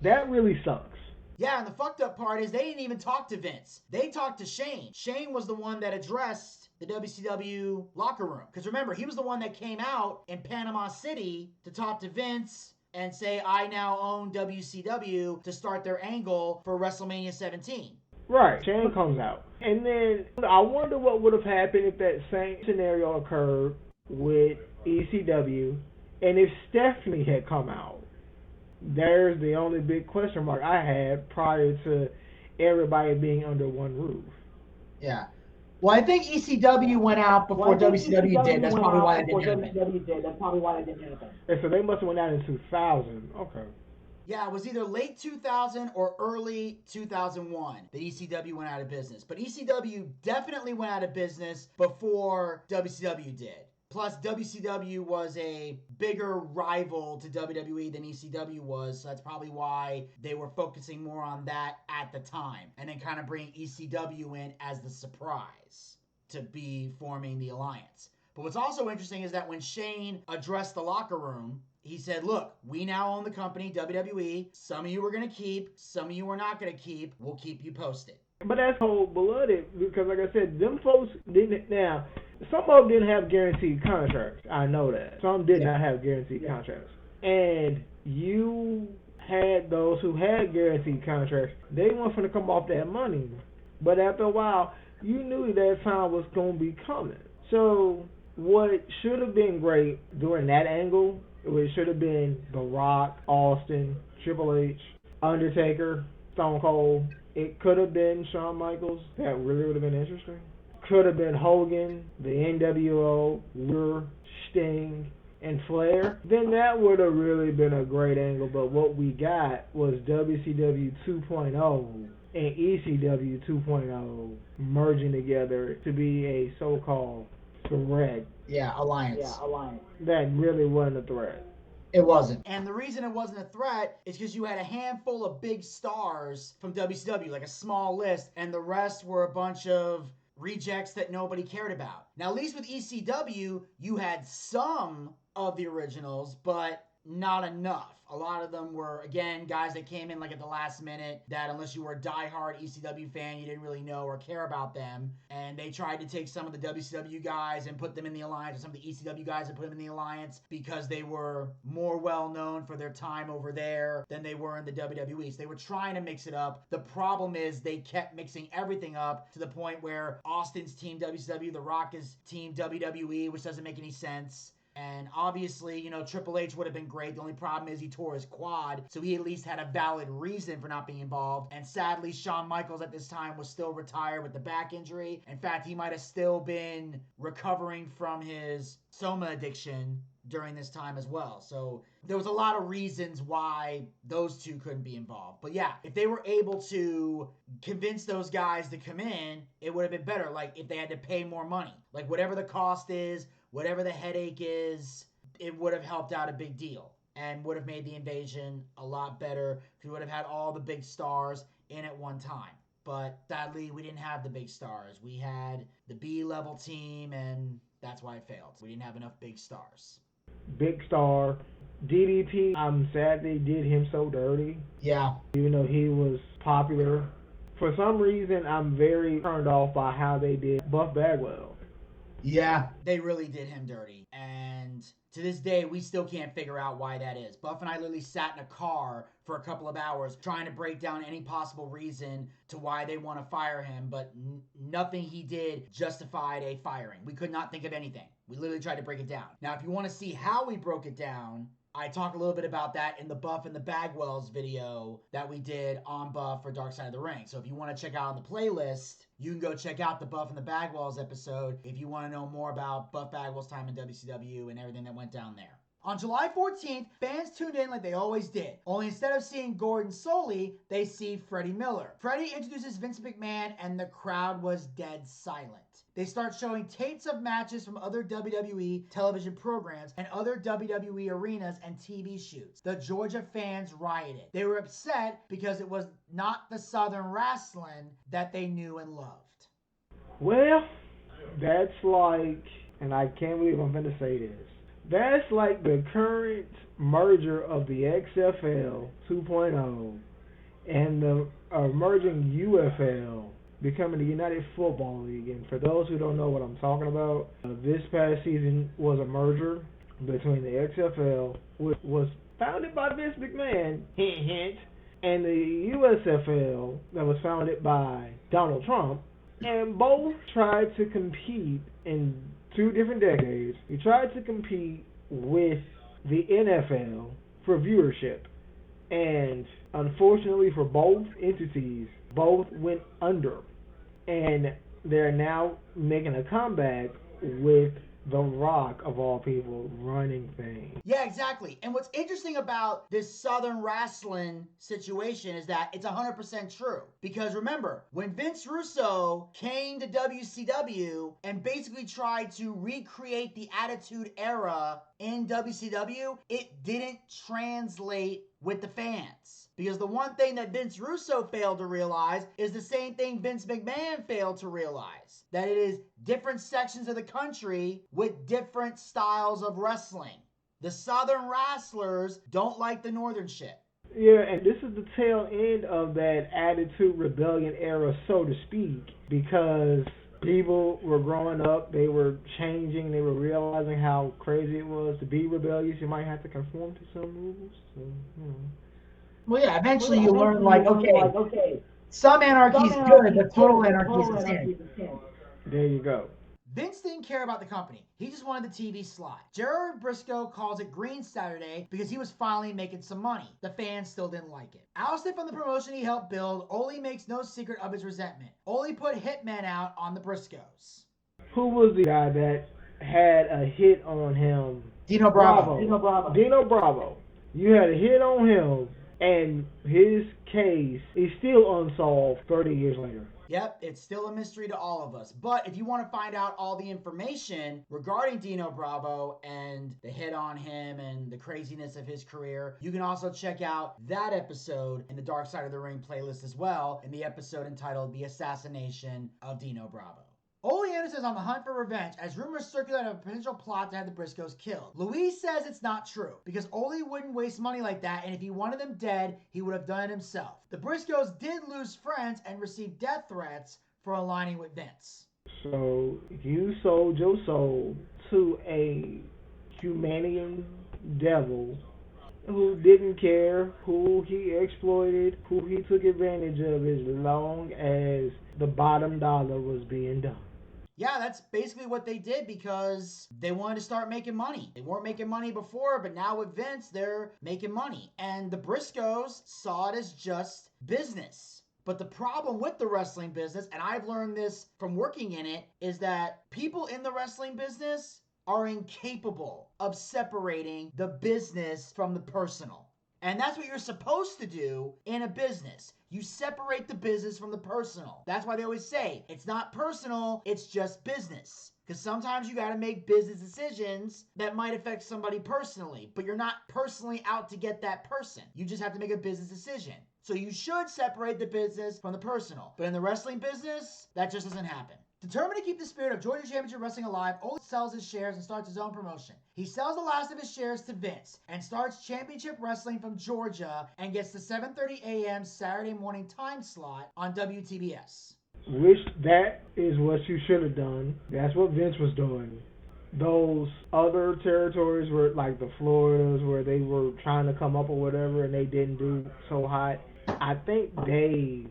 that really sucks. Yeah, and the fucked up part is they didn't even talk to Vince. They talked to Shane. Shane was the one that addressed the WCW locker room. Because remember, he was the one that came out in Panama City to talk to Vince and say, I now own WCW, to start their angle for WrestleMania 17. Right. Shane comes out. And then I wonder what would have happened if that same scenario occurred with ECW and if Stephanie had come out. There's the only big question mark I had prior to everybody being under one roof. Yeah. Well, I think ECW went out before WCW did. That's probably why it didn't happen. And so they must have went out in 2000. Okay. Yeah, it was either late 2000 or early 2001 that ECW went out of business. But ECW definitely went out of business before WCW did. Plus, WCW was a bigger rival to WWE than ECW was, so that's probably why they were focusing more on that at the time. And then kind of bringing ECW in as the surprise to be forming the alliance. But what's also interesting is that when Shane addressed the locker room, he said, look, we now own the company, WWE. Some of you are going to keep, some of you are not going to keep. We'll keep you posted. But that's cold-blooded because, like I said, them folks didn't. Now, some of them didn't have guaranteed contracts. I know that. Some did not have guaranteed contracts. And you had those who had guaranteed contracts. They weren't going to come off that money. But after a while, you knew that time was going to be coming. So what should have been great during that angle, it should have been The Rock, Austin, Triple H, Undertaker, Stone Cold. It could have been Shawn Michaels. That really would have been interesting. Could have been Hogan, the NWO, Lure, Sting, and Flair. Then that would have really been a great angle. But what we got was WCW 2.0 and ECW 2.0 merging together to be a so-called threat. Yeah, alliance. That really wasn't a threat. It wasn't. And the reason it wasn't a threat is because you had a handful of big stars from WCW, like a small list, and the rest were a bunch of rejects that nobody cared about. Now, at least with ECW, you had some of the originals, but not enough. A lot of them were, again, guys that came in like at the last minute that unless you were a diehard ECW fan, you didn't really know or care about them. And they tried to take some of the WCW guys and put them in the alliance, or some of the ECW guys and put them in the alliance because they were more well known for their time over there than they were in the WWE. So they were trying to mix it up. The problem is they kept mixing everything up to the point where Austin's team WCW, The Rock is team WWE, which doesn't make any sense. And obviously, Triple H would have been great. The only problem is he tore his quad, so he at least had a valid reason for not being involved. And sadly, Shawn Michaels at this time was still retired with the back injury. In fact, he might have still been recovering from his soma addiction during this time as well. So there was a lot of reasons why those two couldn't be involved. But yeah, if they were able to convince those guys to come in, it would have been better. Like if they had to pay more money, like whatever the cost is, whatever the headache is, it would have helped out a big deal and would have made the invasion a lot better if you would have had all the big stars in at one time. but sadly, we didn't have the big stars. We had the B-level team, and that's why it failed. We didn't have enough big stars. Big star. DDP, I'm sad they did him so dirty. Yeah. Even though he was popular. For some reason, I'm very turned off by how they did Buff Bagwell. Yeah, they really did him dirty. And to this day, we still can't figure out why that is. Buff and I literally sat in a car for a couple of hours trying to break down any possible reason to why they want to fire him, but nothing he did justified a firing. We could not think of anything. We literally tried to break it down. Now, if you want to see how we broke it down, I talk a little bit about that in the Buff and the Bagwells video that we did on Buff for Darkside of the Ring. So if you want to check out on the playlist, you can go check out the Buff and the Bagwells episode if you want to know more about Buff Bagwell's time in WCW and everything that went down there. On July 14th, fans tuned in like they always did. Only instead of seeing Gordon Soley, they see Freddie Miller. Freddie introduces Vince McMahon and the crowd was dead silent. They start showing tapes of matches from other WWE television programs and other WWE arenas and TV shoots. The Georgia fans rioted. They were upset because it was not the Southern wrestling that they knew and loved. Well, that's like, and I can't believe I'm going to say this, that's like the current merger of the XFL 2.0 and the emerging UFL becoming the United Football League. And for those who don't know what I'm talking about, this past season was a merger between the XFL, which was founded by Vince McMahon, hint hint, and the USFL that was founded by Donald Trump. And both tried to compete in 2 different decades. He tried to compete with the NFL for viewership. And unfortunately for both entities, both went under. And they're now making a comeback with The Rock, of all people, running things. Yeah, exactly. And what's interesting about this Southern wrestling situation is that it's 100% true. Because remember, when Vince Russo came to WCW and basically tried to recreate the Attitude Era in WCW, it didn't translate with the fans. Because the one thing that Vince Russo failed to realize is the same thing Vince McMahon failed to realize. That it is different sections of the country with different styles of wrestling. The Southern wrestlers don't like the Northern shit. Yeah, and this is the tail end of that Attitude Rebellion era, so to speak, because people were growing up, they were changing, they were realizing how crazy it was to be rebellious. You might have to conform to some rules. So, you know. Well, yeah, eventually you learn, okay, some anarchy is good, but total anarchy is insanity. There you go. Vince didn't care about the company. He just wanted the TV slot. Jared Briscoe calls it Green Saturday because he was finally making some money. The fans still didn't like it. Ousted from the promotion he helped build, Ole makes no secret of his resentment. Ole put Hitmen out on the Briscoes. Who was the guy that had a hit on him? Dino Bravo. Dino Bravo. You had a hit on him, and his case is still unsolved 30 years later. Yep, it's still a mystery to all of us. But if you want to find out all the information regarding Dino Bravo and the hit on him and the craziness of his career, you can also check out that episode in the Darkside of the Ring playlist as well, in the episode entitled The Assassination of Dino Bravo. Ole Anderson is on the hunt for revenge as rumors circulate of a potential plot to have the Briscoes killed. Luis says it's not true because Ole wouldn't waste money like that, and if he wanted them dead, he would have done it himself. The Briscoes did lose friends and receive death threats for aligning with Vince. So you sold your soul to a Humanian devil who didn't care who he exploited, who he took advantage of, as long as the bottom dollar was being done. Yeah, that's basically what they did because they wanted to start making money. They weren't making money before, but now with Vince, they're making money. And the Briscoes saw it as just business. But the problem with the wrestling business, and I've learned this from working in it, is that people in the wrestling business are incapable of separating the business from the personal. And that's what you're supposed to do in a business. You separate the business from the personal. That's why they always say, it's not personal, it's just business. Because sometimes you got to make business decisions that might affect somebody personally, but you're not personally out to get that person. You just have to make a business decision. So you should separate the business from the personal. But in the wrestling business, that just doesn't happen. Determined to keep the spirit of Georgia Championship Wrestling alive, Ole sells his shares and starts his own promotion. He sells the last of his shares to Vince and starts Championship Wrestling from Georgia and gets the 7:30 a.m. Saturday morning time slot on WTBS. Which that is what you should have done. That's what Vince was doing. Those other territories were like the Floridas where they were trying to come up or whatever and they didn't do so hot. I think they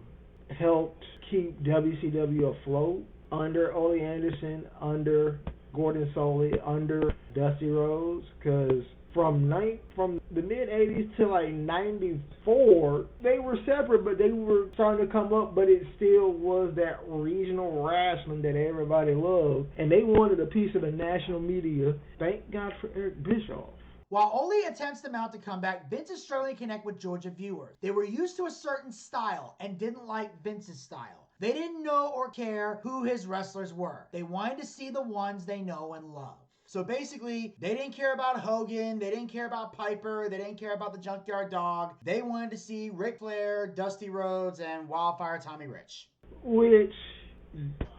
helped keep WCW afloat under Ole Anderson, under Gordon Soley, under Dusty Rhodes, because from the mid-'80s to like 94, they were separate, but they were starting to come up, but it still was that regional wrestling that everybody loved, and they wanted a piece of the national media. Thank God for Eric Bischoff. While Ole attempts to mount a comeback, Vince is struggling to connect with Georgia viewers. They were used to a certain style and didn't like Vince's style. They didn't know or care who his wrestlers were. They wanted to see the ones they know and love. So basically, they didn't care about Hogan, they didn't care about Piper, they didn't care about the Junkyard Dog. They wanted to see Ric Flair, Dusty Rhodes, and Wildfire Tommy Rich. Which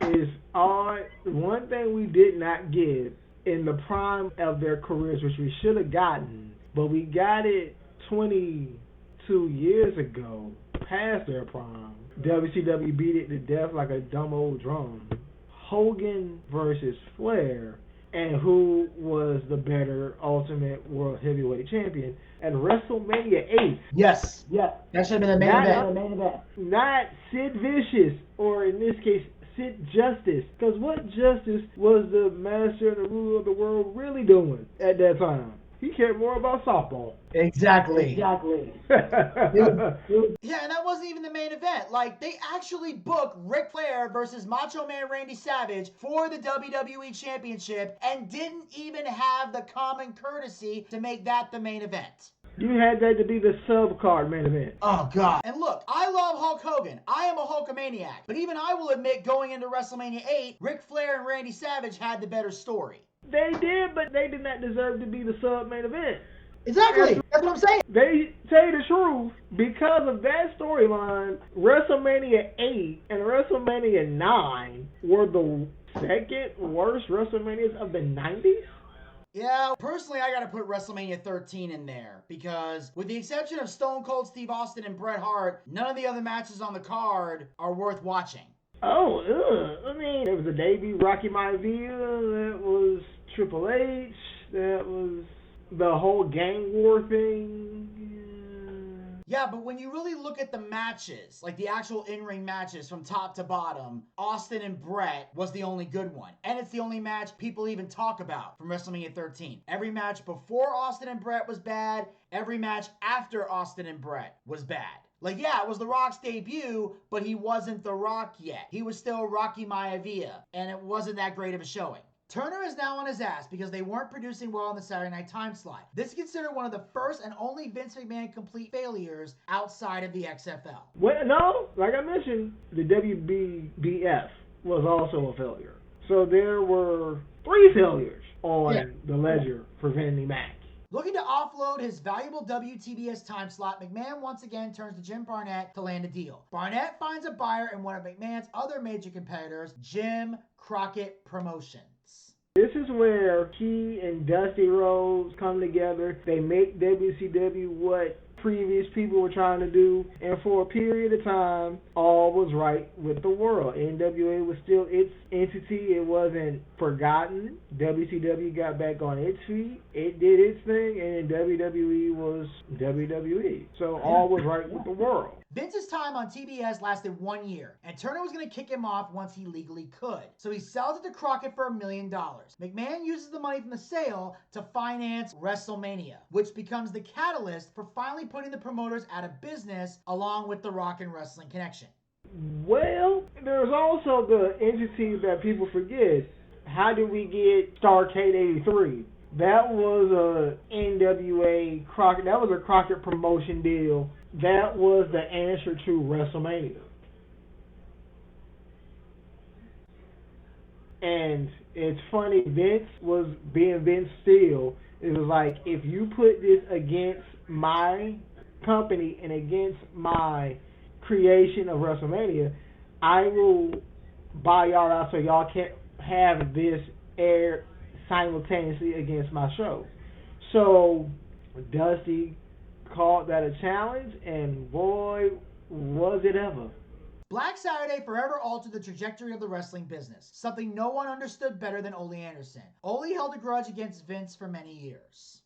is odd. One thing we did not get in the prime of their careers, which we should have gotten, but we got it 22 years ago, past their prime. WCW beat it to death like a dumb old drum. Hogan versus Flair, and who was the better Ultimate World Heavyweight Champion at WrestleMania 8. Yes. Yeah. That should have been the main event. Not Sid Vicious, or in this case, Sid Justice. Because what Justice was the master and the ruler of the world really doing at that time? He cared more about softball. Exactly. Yeah, and that wasn't even the main event. Like, they actually booked Ric Flair versus Macho Man Randy Savage for the WWE Championship and didn't even have the common courtesy to make that the main event. You had that to be the sub-card main event. Oh, God. And look, I love Hulk Hogan. I am a Hulkamaniac. But even I will admit, going into WrestleMania 8, Ric Flair and Randy Savage had the better story. They did, but they did not deserve to be the sub-main event. Exactly. That's what I'm saying. They tell you the truth, because of that storyline, WrestleMania 8 and WrestleMania 9 were the second worst WrestleManias of the 90s. Yeah, personally, I gotta put WrestleMania 13 in there because, with the exception of Stone Cold Steve Austin and Bret Hart, none of the other matches on the card are worth watching. Oh, I mean, there was a debut Rocky Maivia, that was Triple H, that was the whole gang war thing. Yeah, but when you really look at the matches, like the actual in-ring matches from top to bottom, Austin and Bret was the only good one. And it's the only match people even talk about from WrestleMania 13. Every match before Austin and Bret was bad. Every match after Austin and Bret was bad. Like, yeah, it was The Rock's debut, but he wasn't The Rock yet. He was still Rocky Maivia, and it wasn't that great of a showing. Turner is now on his ass because they weren't producing well on the Saturday night time slot. This is considered one of the first and only Vince McMahon complete failures outside of the XFL. Well, no, like I mentioned, the WBBF was also a failure. So there were 3 failures on the ledger for Vinnie Mac. Looking to offload his valuable WTBS time slot, McMahon once again turns to Jim Barnett to land a deal. Barnett finds a buyer in one of McMahon's other major competitors, Jim Crockett Promotions. This is where he and Dusty Rhodes come together. They make WCW what previous people were trying to do, and for a period of time, all was right with the world. NWA was still its entity. It wasn't forgotten. WCW got back on its feet. It did its thing, and WWE was WWE. So all was right with the world. Vince's time on TBS lasted 1 year, and Turner was going to kick him off once he legally could. So he sells it to Crockett for $1 million. McMahon uses the money from the sale to finance WrestleMania, which becomes the catalyst for finally putting the promoters out of business, along with the Rock and Wrestling connection. Well, there's also the entity that people forget. How did we get Starrcade 83? That was a NWA Crockett. That was a Crockett promotion deal. That was the answer to WrestleMania. And it's funny, Vince was being Vince still. It was like, if you put this against my company and against my creation of WrestleMania, I will buy y'all out so y'all can't have this aired simultaneously against my show. So Dusty called that a challenge, and boy, was it ever. Black Saturday forever altered the trajectory of the wrestling business, something no one understood better than Ole Anderson. Ole held a grudge against Vince for many years.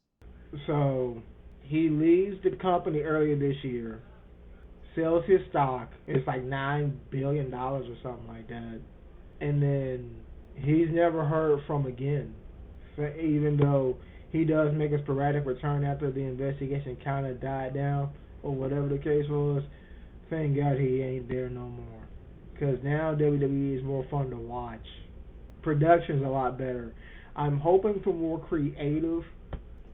So he leaves the company earlier this year, sells his stock. It's like $9 billion or something like that. And then he's never heard from again. So even though he does make a sporadic return after the investigation kind of died down or whatever the case was, thank God he ain't there no more. Because now WWE is more fun to watch. Production's a lot better. I'm hoping for more creative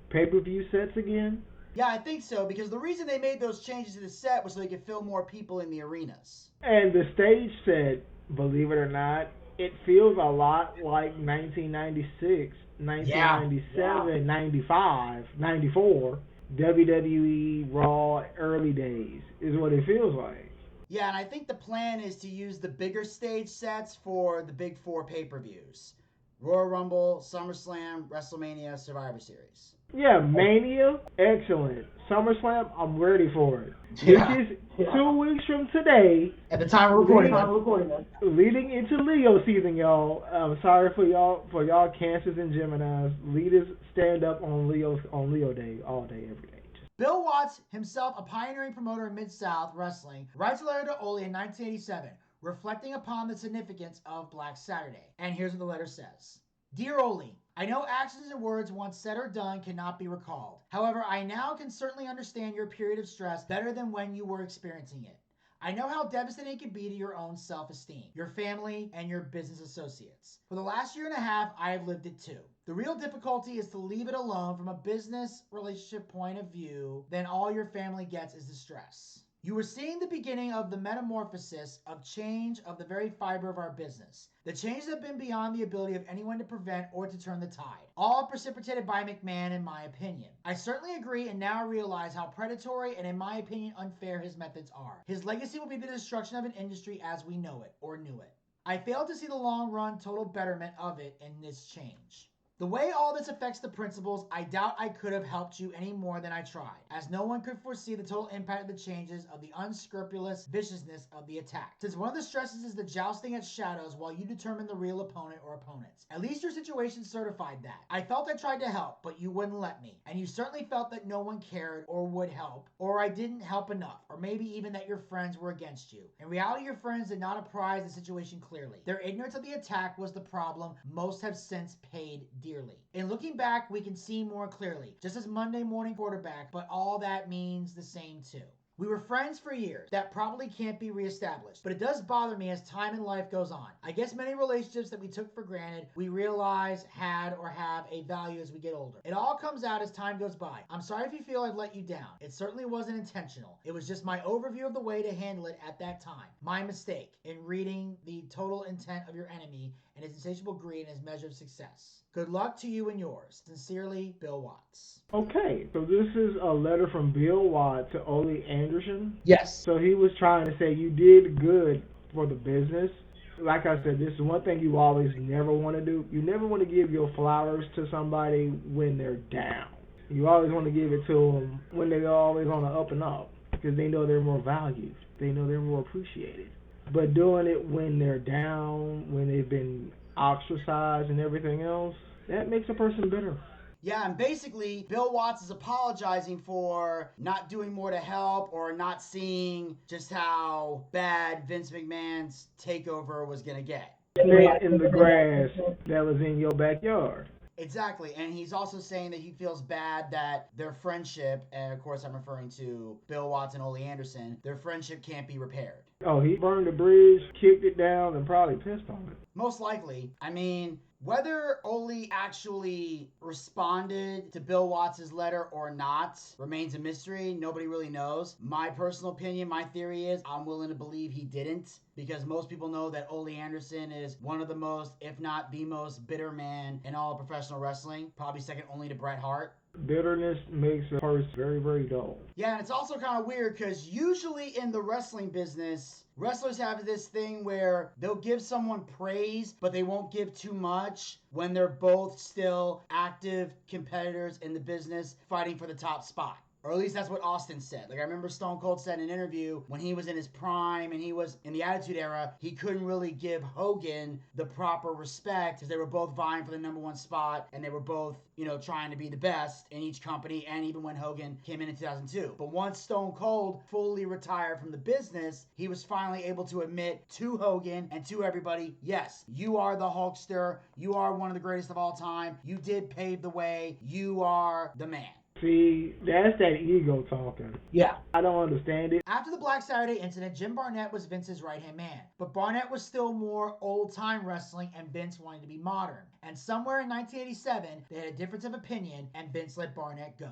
pay-per-view sets again. Yeah, I think so, because the reason they made those changes to the set was so they could fill more people in the arenas. And the stage set, believe it or not, it feels a lot like 1996, 1997, 95, 94, WWE Raw early days is what it feels like. Yeah, and I think the plan is to use the bigger stage sets for the big four pay-per-views. Royal Rumble, SummerSlam, WrestleMania, Survivor Series. Yeah, Mania, excellent. SummerSlam, I'm ready for it. Yeah. Which is 2 weeks from today. At the time we're recording this. Leading into Leo season, y'all. I'm sorry for y'all Cancers and Geminis. Leaders stand up on Leo Day, all day, every day. Bill Watts, himself a pioneering promoter in Mid-South wrestling, writes a letter to Ole in 1987, reflecting upon the significance of Black Saturday. And here's what the letter says. Dear Ole, I know actions and words once said or done cannot be recalled. However, I now can certainly understand your period of stress better than when you were experiencing it. I know how devastating it can be to your own self-esteem, your family, and your business associates. For the last year and a half, I have lived it too. The real difficulty is to leave it alone from a business relationship point of view, then all your family gets is the stress. You were seeing the beginning of the metamorphosis of change of the very fiber of our business. The changes have been beyond the ability of anyone to prevent or to turn the tide. All precipitated by McMahon, in my opinion. I certainly agree and now realize how predatory and, in my opinion, unfair his methods are. His legacy will be the destruction of an industry as we know it, or knew it. I fail to see the long-run total betterment of it in this change. The way all this affects the principals, I doubt I could have helped you any more than I tried, as no one could foresee the total impact of the changes of the unscrupulous viciousness of the attack. Since one of the stresses is the jousting at shadows while you determine the real opponent or opponents. At least your situation certified that. I felt I tried to help, but you wouldn't let me. And you certainly felt that no one cared or would help, or I didn't help enough, or maybe even that your friends were against you. In reality, your friends did not apprise the situation clearly. Their ignorance of the attack was the problem. Most have since paid dearly. In looking back, we can see more clearly, just as Monday morning quarterback, but all that means the same too. We were friends for years. That probably can't be reestablished, but it does bother me as time in life goes on. I guess many relationships that we took for granted, we realize had or have a value as we get older. It all comes out as time goes by. I'm sorry if you feel I've let you down. It certainly wasn't intentional. It was just my overview of the way to handle it at that time. My mistake in reading the total intent of your enemy and his insatiable greed and his measure of success. Good luck to you and yours. Sincerely, Bill Watts. Okay, so this is a letter from Bill Watts to Ole Anderson. Yes. So he was trying to say you did good for the business. Like I said, this is one thing you always never want to do. You never want to give your flowers to somebody when they're down. You always want to give it to them when they're always on the up and up, because they know they're more valued. They know they're more appreciated. But doing it when they're down, when they've been ostracized and everything else, that makes a person bitter. Yeah, and basically, Bill Watts is apologizing for not doing more to help or not seeing just how bad Vince McMahon's takeover was going to get. Snake in the grass that was in your backyard. Exactly, and he's also saying that he feels bad that their friendship, and of course I'm referring to Bill Watts and Ole Anderson, their friendship can't be repaired. Oh, he burned the bridge, kicked it down, and probably pissed on it. Most likely. I mean, whether Ole actually responded to Bill Watts' letter or not remains a mystery. Nobody really knows. My personal opinion, my theory is I'm willing to believe he didn't, because most people know that Ole Anderson is one of the most, if not the most bitter man in all of professional wrestling, probably second only to Bret Hart. Bitterness makes a person very, very dull. Yeah, and it's also kind of weird because usually in the wrestling business, wrestlers have this thing where they'll give someone praise, but they won't give too much when they're both still active competitors in the business fighting for the top spot. Or at least that's what Austin said. Like, I remember Stone Cold said in an interview when he was in his prime and he was in the Attitude Era, he couldn't really give Hogan the proper respect because they were both vying for the number one spot and they were both, trying to be the best in each company, and even when Hogan came in 2002. But once Stone Cold fully retired from the business, he was finally able to admit to Hogan and to everybody, yes, you are the Hulkster. You are one of the greatest of all time. You did pave the way. You are the man. See, that's that ego talking. Yeah. I don't understand it. After the Black Saturday incident, Jim Barnett was Vince's right-hand man. But Barnett was still more old-time wrestling, and Vince wanted to be modern. And somewhere in 1987, they had a difference of opinion, and Vince let Barnett go.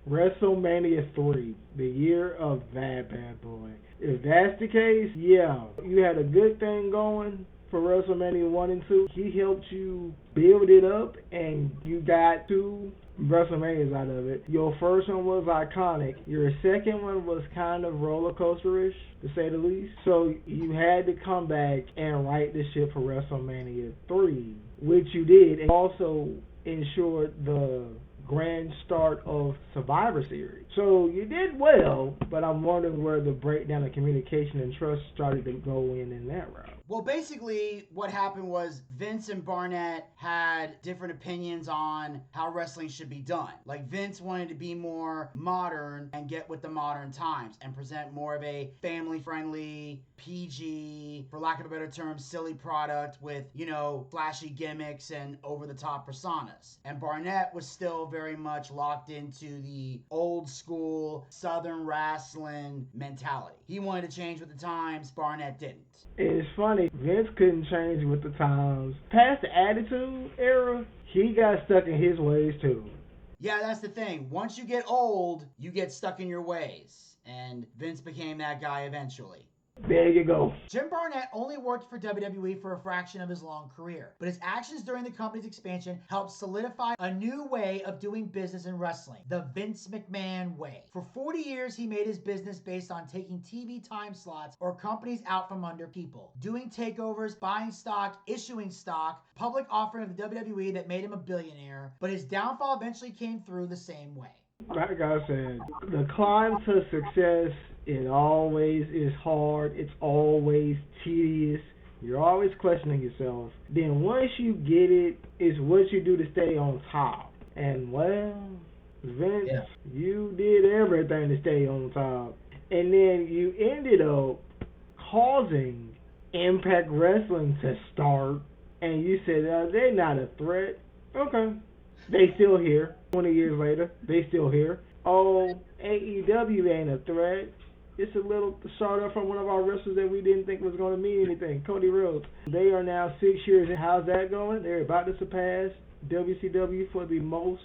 WrestleMania 3, the year of that bad boy. If that's the case, yeah, you had a good thing going for WrestleMania 1 and 2. He helped you build it up, and you got 2 WrestleManias out of it. Your first one was iconic. Your second one was kind of roller coaster-ish, to say the least. So you had to come back and right the ship for WrestleMania 3, which you did, and also ensured the grand start of Survivor Series. So you did well, but I'm wondering where the breakdown of communication and trust started to go in that route. Well, basically, what happened was Vince and Barnett had different opinions on how wrestling should be done. Like, Vince wanted to be more modern and get with the modern times and present more of a family-friendly, PG, for lack of a better term, silly product with, flashy gimmicks and over-the-top personas. And Barnett was still very much locked into the old-school Southern wrestling mentality. He wanted to change with the times. Barnett didn't. It's funny, Vince couldn't change with the times. Past the Attitude Era, he got stuck in his ways too. Yeah, that's the thing. Once you get old, you get stuck in your ways. And Vince became that guy eventually. There you go. Jim Barnett only worked for WWE for a fraction of his long career, but his actions during the company's expansion helped solidify a new way of doing business in wrestling, the Vince McMahon way. For 40 years, he made his business based on taking TV time slots or companies out from under people, doing takeovers, buying stock, issuing stock, public offering of the WWE that made him a billionaire, but his downfall eventually came through the same way. Like I said, the climb to success, it always is hard. It's always tedious. You're always questioning yourself. Then once you get it, it's what you do to stay on top. And, well, Vince, you did everything to stay on top. And then you ended up causing Impact Wrestling to start. And you said, they're not a threat. Okay. They still here. 20 years later, they still here. Oh, AEW ain't a threat. It's a little startup from one of our wrestlers that we didn't think was going to mean anything, Cody Rhodes. They are now 6 years in. How's that going? They're about to surpass WCW for the most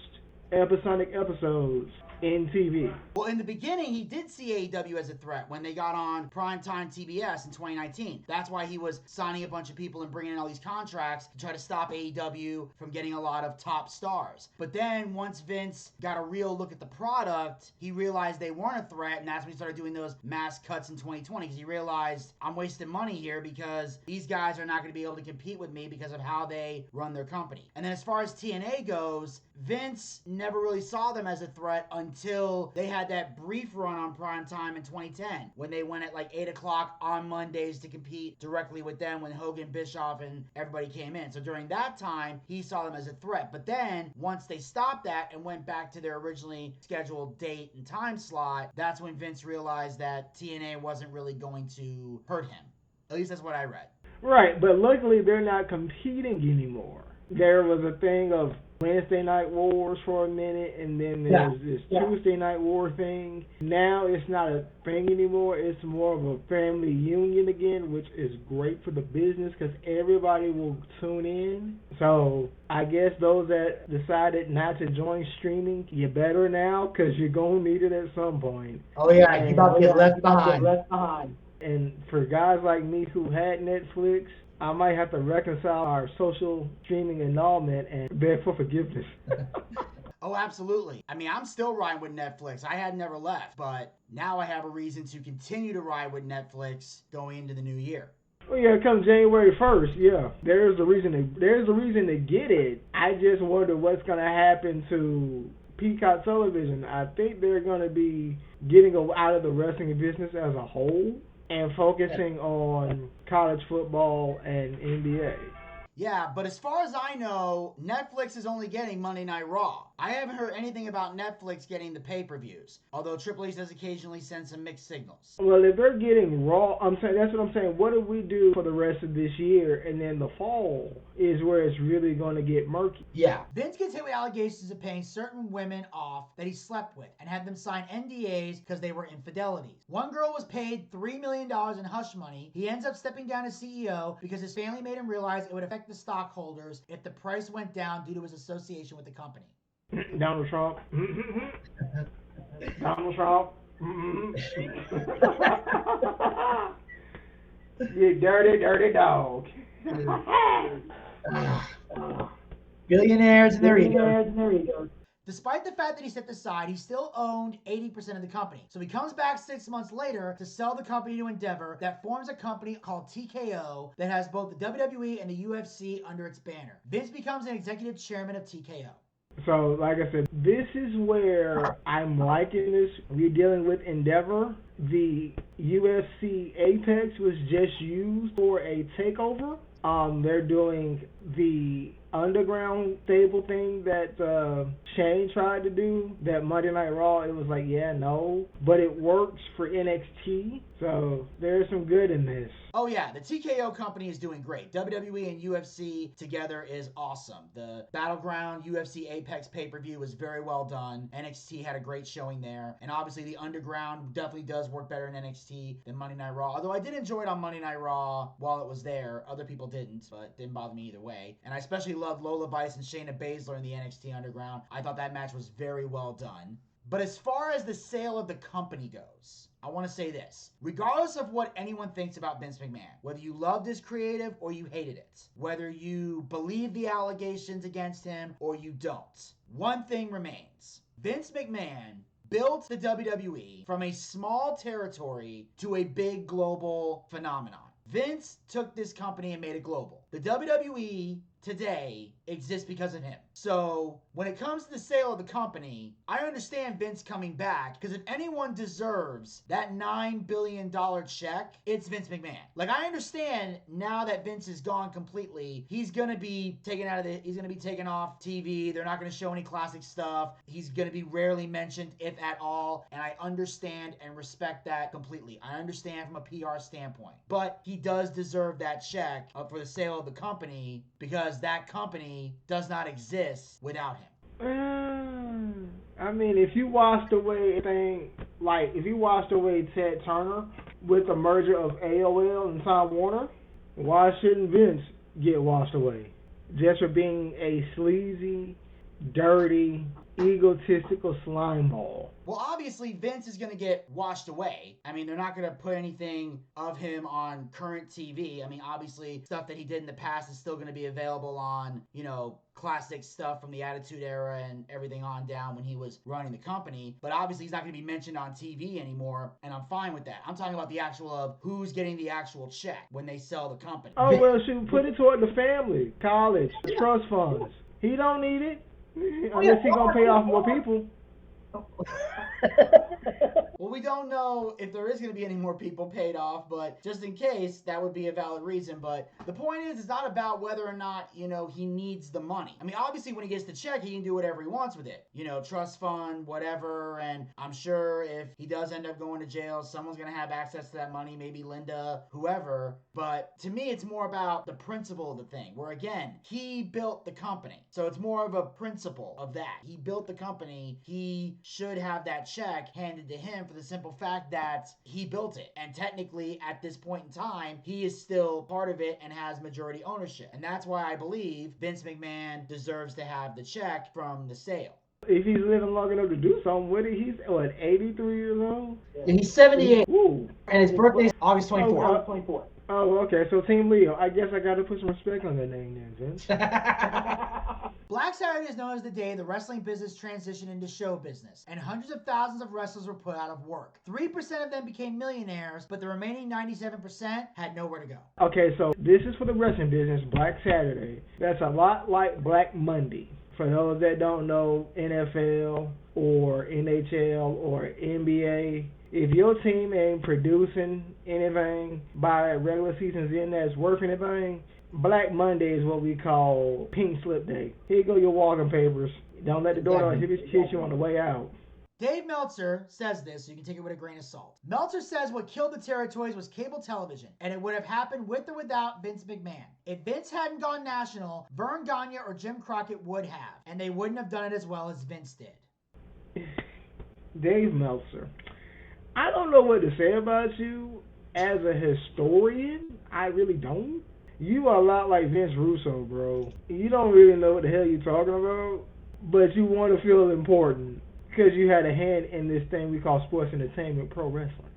episodic episodes in TV. Well, in the beginning, he did see AEW as a threat when they got on primetime TBS in 2019. That's why he was signing a bunch of people and bringing in all these contracts to try to stop AEW from getting a lot of top stars. But then once Vince got a real look at the product, he realized they weren't a threat, and that's when he started doing those mass cuts in 2020, because he realized, I'm wasting money here because these guys are not going to be able to compete with me because of how they run their company. And then as far as TNA goes, Vince never really saw them as a threat until they had that brief run on primetime in 2010 when they went at like 8 o'clock on Mondays to compete directly with them when Hogan, Bischoff, and everybody came in. So during that time, he saw them as a threat. But then once they stopped that and went back to their originally scheduled date and time slot, that's when Vince realized that TNA wasn't really going to hurt him. At least that's what I read. Right, but luckily they're not competing anymore. There was a thing of Wednesday Night Wars for a minute, and then there's this Tuesday Night War thing. Now it's not a thing anymore. It's more of a family union again, which is great for the business because everybody will tune in. So I guess those that decided not to join streaming, you better now because you're going to need it at some point. Oh, yeah, you're about to get left behind. And for guys like me who had Netflix, I might have to reconcile our social streaming annulment and beg for forgiveness. Oh, absolutely. I mean, I'm still riding with Netflix. I had never left, but now I have a reason to continue to ride with Netflix going into the new year. Well, yeah, come January 1st, yeah. There's a reason to get it. I just wonder what's gonna happen to Peacock Television. I think they're gonna be getting out of the wrestling business as a whole and focusing on college football and NBA. Yeah, but as far as I know, Netflix is only getting Monday Night Raw. I haven't heard anything about Netflix getting the pay-per-views, although Triple H does occasionally send some mixed signals. Well, if they're getting Raw, that's what I'm saying. What do we do for the rest of this year? And then the fall is where it's really going to get murky. Yeah. Vince gets hit with allegations of paying certain women off that he slept with and had them sign NDAs because they were infidelities. One girl was paid $3 million in hush money. He ends up stepping down as CEO because his family made him realize it would affect the stockholders if the price went down due to his association with the company. Donald Trump. Donald Trump. You dirty dog. Billionaires and their egos. Despite the fact that he stepped aside, he still owned 80% of the company. So he comes back 6 months later to sell the company to Endeavor that forms a company called TKO that has both the WWE and the UFC under its banner. Vince becomes an executive chairman of TKO. So, like I said, this is where I'm liking this. We're dealing with Endeavor. The UFC Apex was just used for a takeover. They're doing the underground stable thing that Shane tried to do, that Monday Night Raw. It was like, yeah, no, but it works for NXT, so there's some good in this. Oh yeah, the TKO company is doing great. WWE and UFC together is awesome. The Battleground UFC Apex pay-per-view was very well done. NXT had a great showing there, and obviously the Underground definitely does work better in NXT than Monday Night Raw, although I did enjoy it on Monday Night Raw while it was there. Other people didn't, but it didn't bother me either way. And I especially loved Lola Vice and Shayna Baszler in the NXT Underground. I thought that match was very well done. But as far as the sale of the company goes, I want to say this. Regardless of what anyone thinks about Vince McMahon, whether you loved his creative or you hated it, whether you believe the allegations against him or you don't, one thing remains. Vince McMahon built the WWE from a small territory to a big global phenomenon. Vince took this company and made it global. The WWE today exists because of him. So when it comes to the sale of the company, I understand Vince coming back, because if anyone deserves that $9 billion check, it's Vince McMahon. Like, I understand now that Vince is gone completely, he's gonna be taken off TV. They're not gonna show any classic stuff. He's gonna be rarely mentioned, if at all, and I understand and respect that completely. I understand from a PR standpoint, but he does deserve that check for the sale of the company, because that company does not exist without him. I mean, if you washed away Ted Turner with the merger of AOL and Time Warner, why shouldn't Vince get washed away? Just for being a sleazy, dirty, egotistical slime ball. Well, obviously, Vince is going to get washed away. I mean, they're not going to put anything of him on current TV. I mean, obviously, stuff that he did in the past is still going to be available on, classic stuff from the Attitude Era and everything on down when he was running the company. But obviously, he's not going to be mentioned on TV anymore, and I'm fine with that. I'm talking about the actual of who's getting the actual check when they sell the company. Oh, well, shoot, put it toward the family, college, trust funds. He don't need it. Unless he's going to pay off more people. Well, we don't know if there is going to be any more people paid off, but just in case, that would be a valid reason. But the point is, it's not about whether or not, he needs the money. I mean, obviously, when he gets the check, he can do whatever he wants with it. Trust fund, whatever. And I'm sure if he does end up going to jail, someone's going to have access to that money, maybe Linda, whoever. But to me, it's more about the principle of the thing, where, again, he built the company. So it's more of a principle of that. He built the company. He should have that check handed to him for the simple fact that he built it. And technically, at this point in time, he is still part of it and has majority ownership. And that's why I believe Vince McMahon deserves to have the check from the sale. If he's living long enough to do something with it, he's, 83 years old? Yeah, he's 78. Ooh. And his birthday's August 24th. Oh, okay. So Team Leo. I guess I got to put some respect on that name then, Vince. Black Saturday is known as the day the wrestling business transitioned into show business, and hundreds of thousands of wrestlers were put out of work. 3% of them became millionaires, but the remaining 97% had nowhere to go. Okay, so this is for the wrestling business, Black Saturday. That's a lot like Black Monday. For those that don't know, NFL or NHL or NBA, if your team ain't producing anything by regular season's end that's worth anything, Black Monday is what we call Pink Slip Day. Here you go, your walking papers. Don't let the door hit you on the way out. Dave Meltzer says this, so you can take it with a grain of salt. Meltzer says what killed the territories was cable television, and it would have happened with or without Vince McMahon. If Vince hadn't gone national, Vern Gagne or Jim Crockett would have, and they wouldn't have done it as well as Vince did. Dave Meltzer, I don't know what to say about you as a historian. I really don't. You are a lot like Vince Russo, bro. You don't really know what the hell you're talking about, but you want to feel important because you had a hand in this thing we call sports entertainment, pro wrestling.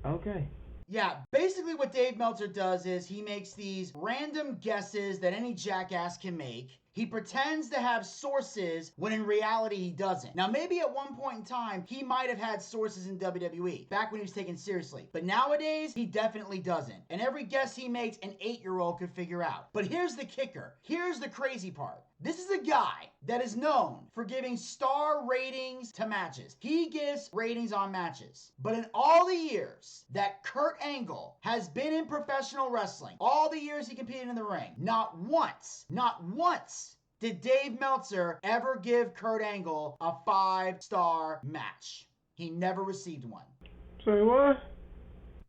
Okay. Yeah, basically what Dave Meltzer does is he makes these random guesses that any jackass can make. He pretends to have sources when in reality he doesn't. Now, maybe at one point in time, he might have had sources in WWE, back when he was taken seriously. But nowadays, he definitely doesn't. And every guess he makes, an 8-year-old could figure out. But here's the kicker. Here's the crazy part. This is a guy that is known for giving star ratings to matches. He gives ratings on matches. But in all the years that Kurt Angle has been in professional wrestling, all the years he competed in the ring, not once did Dave Meltzer ever give Kurt Angle a 5-star match. He never received one. Say what?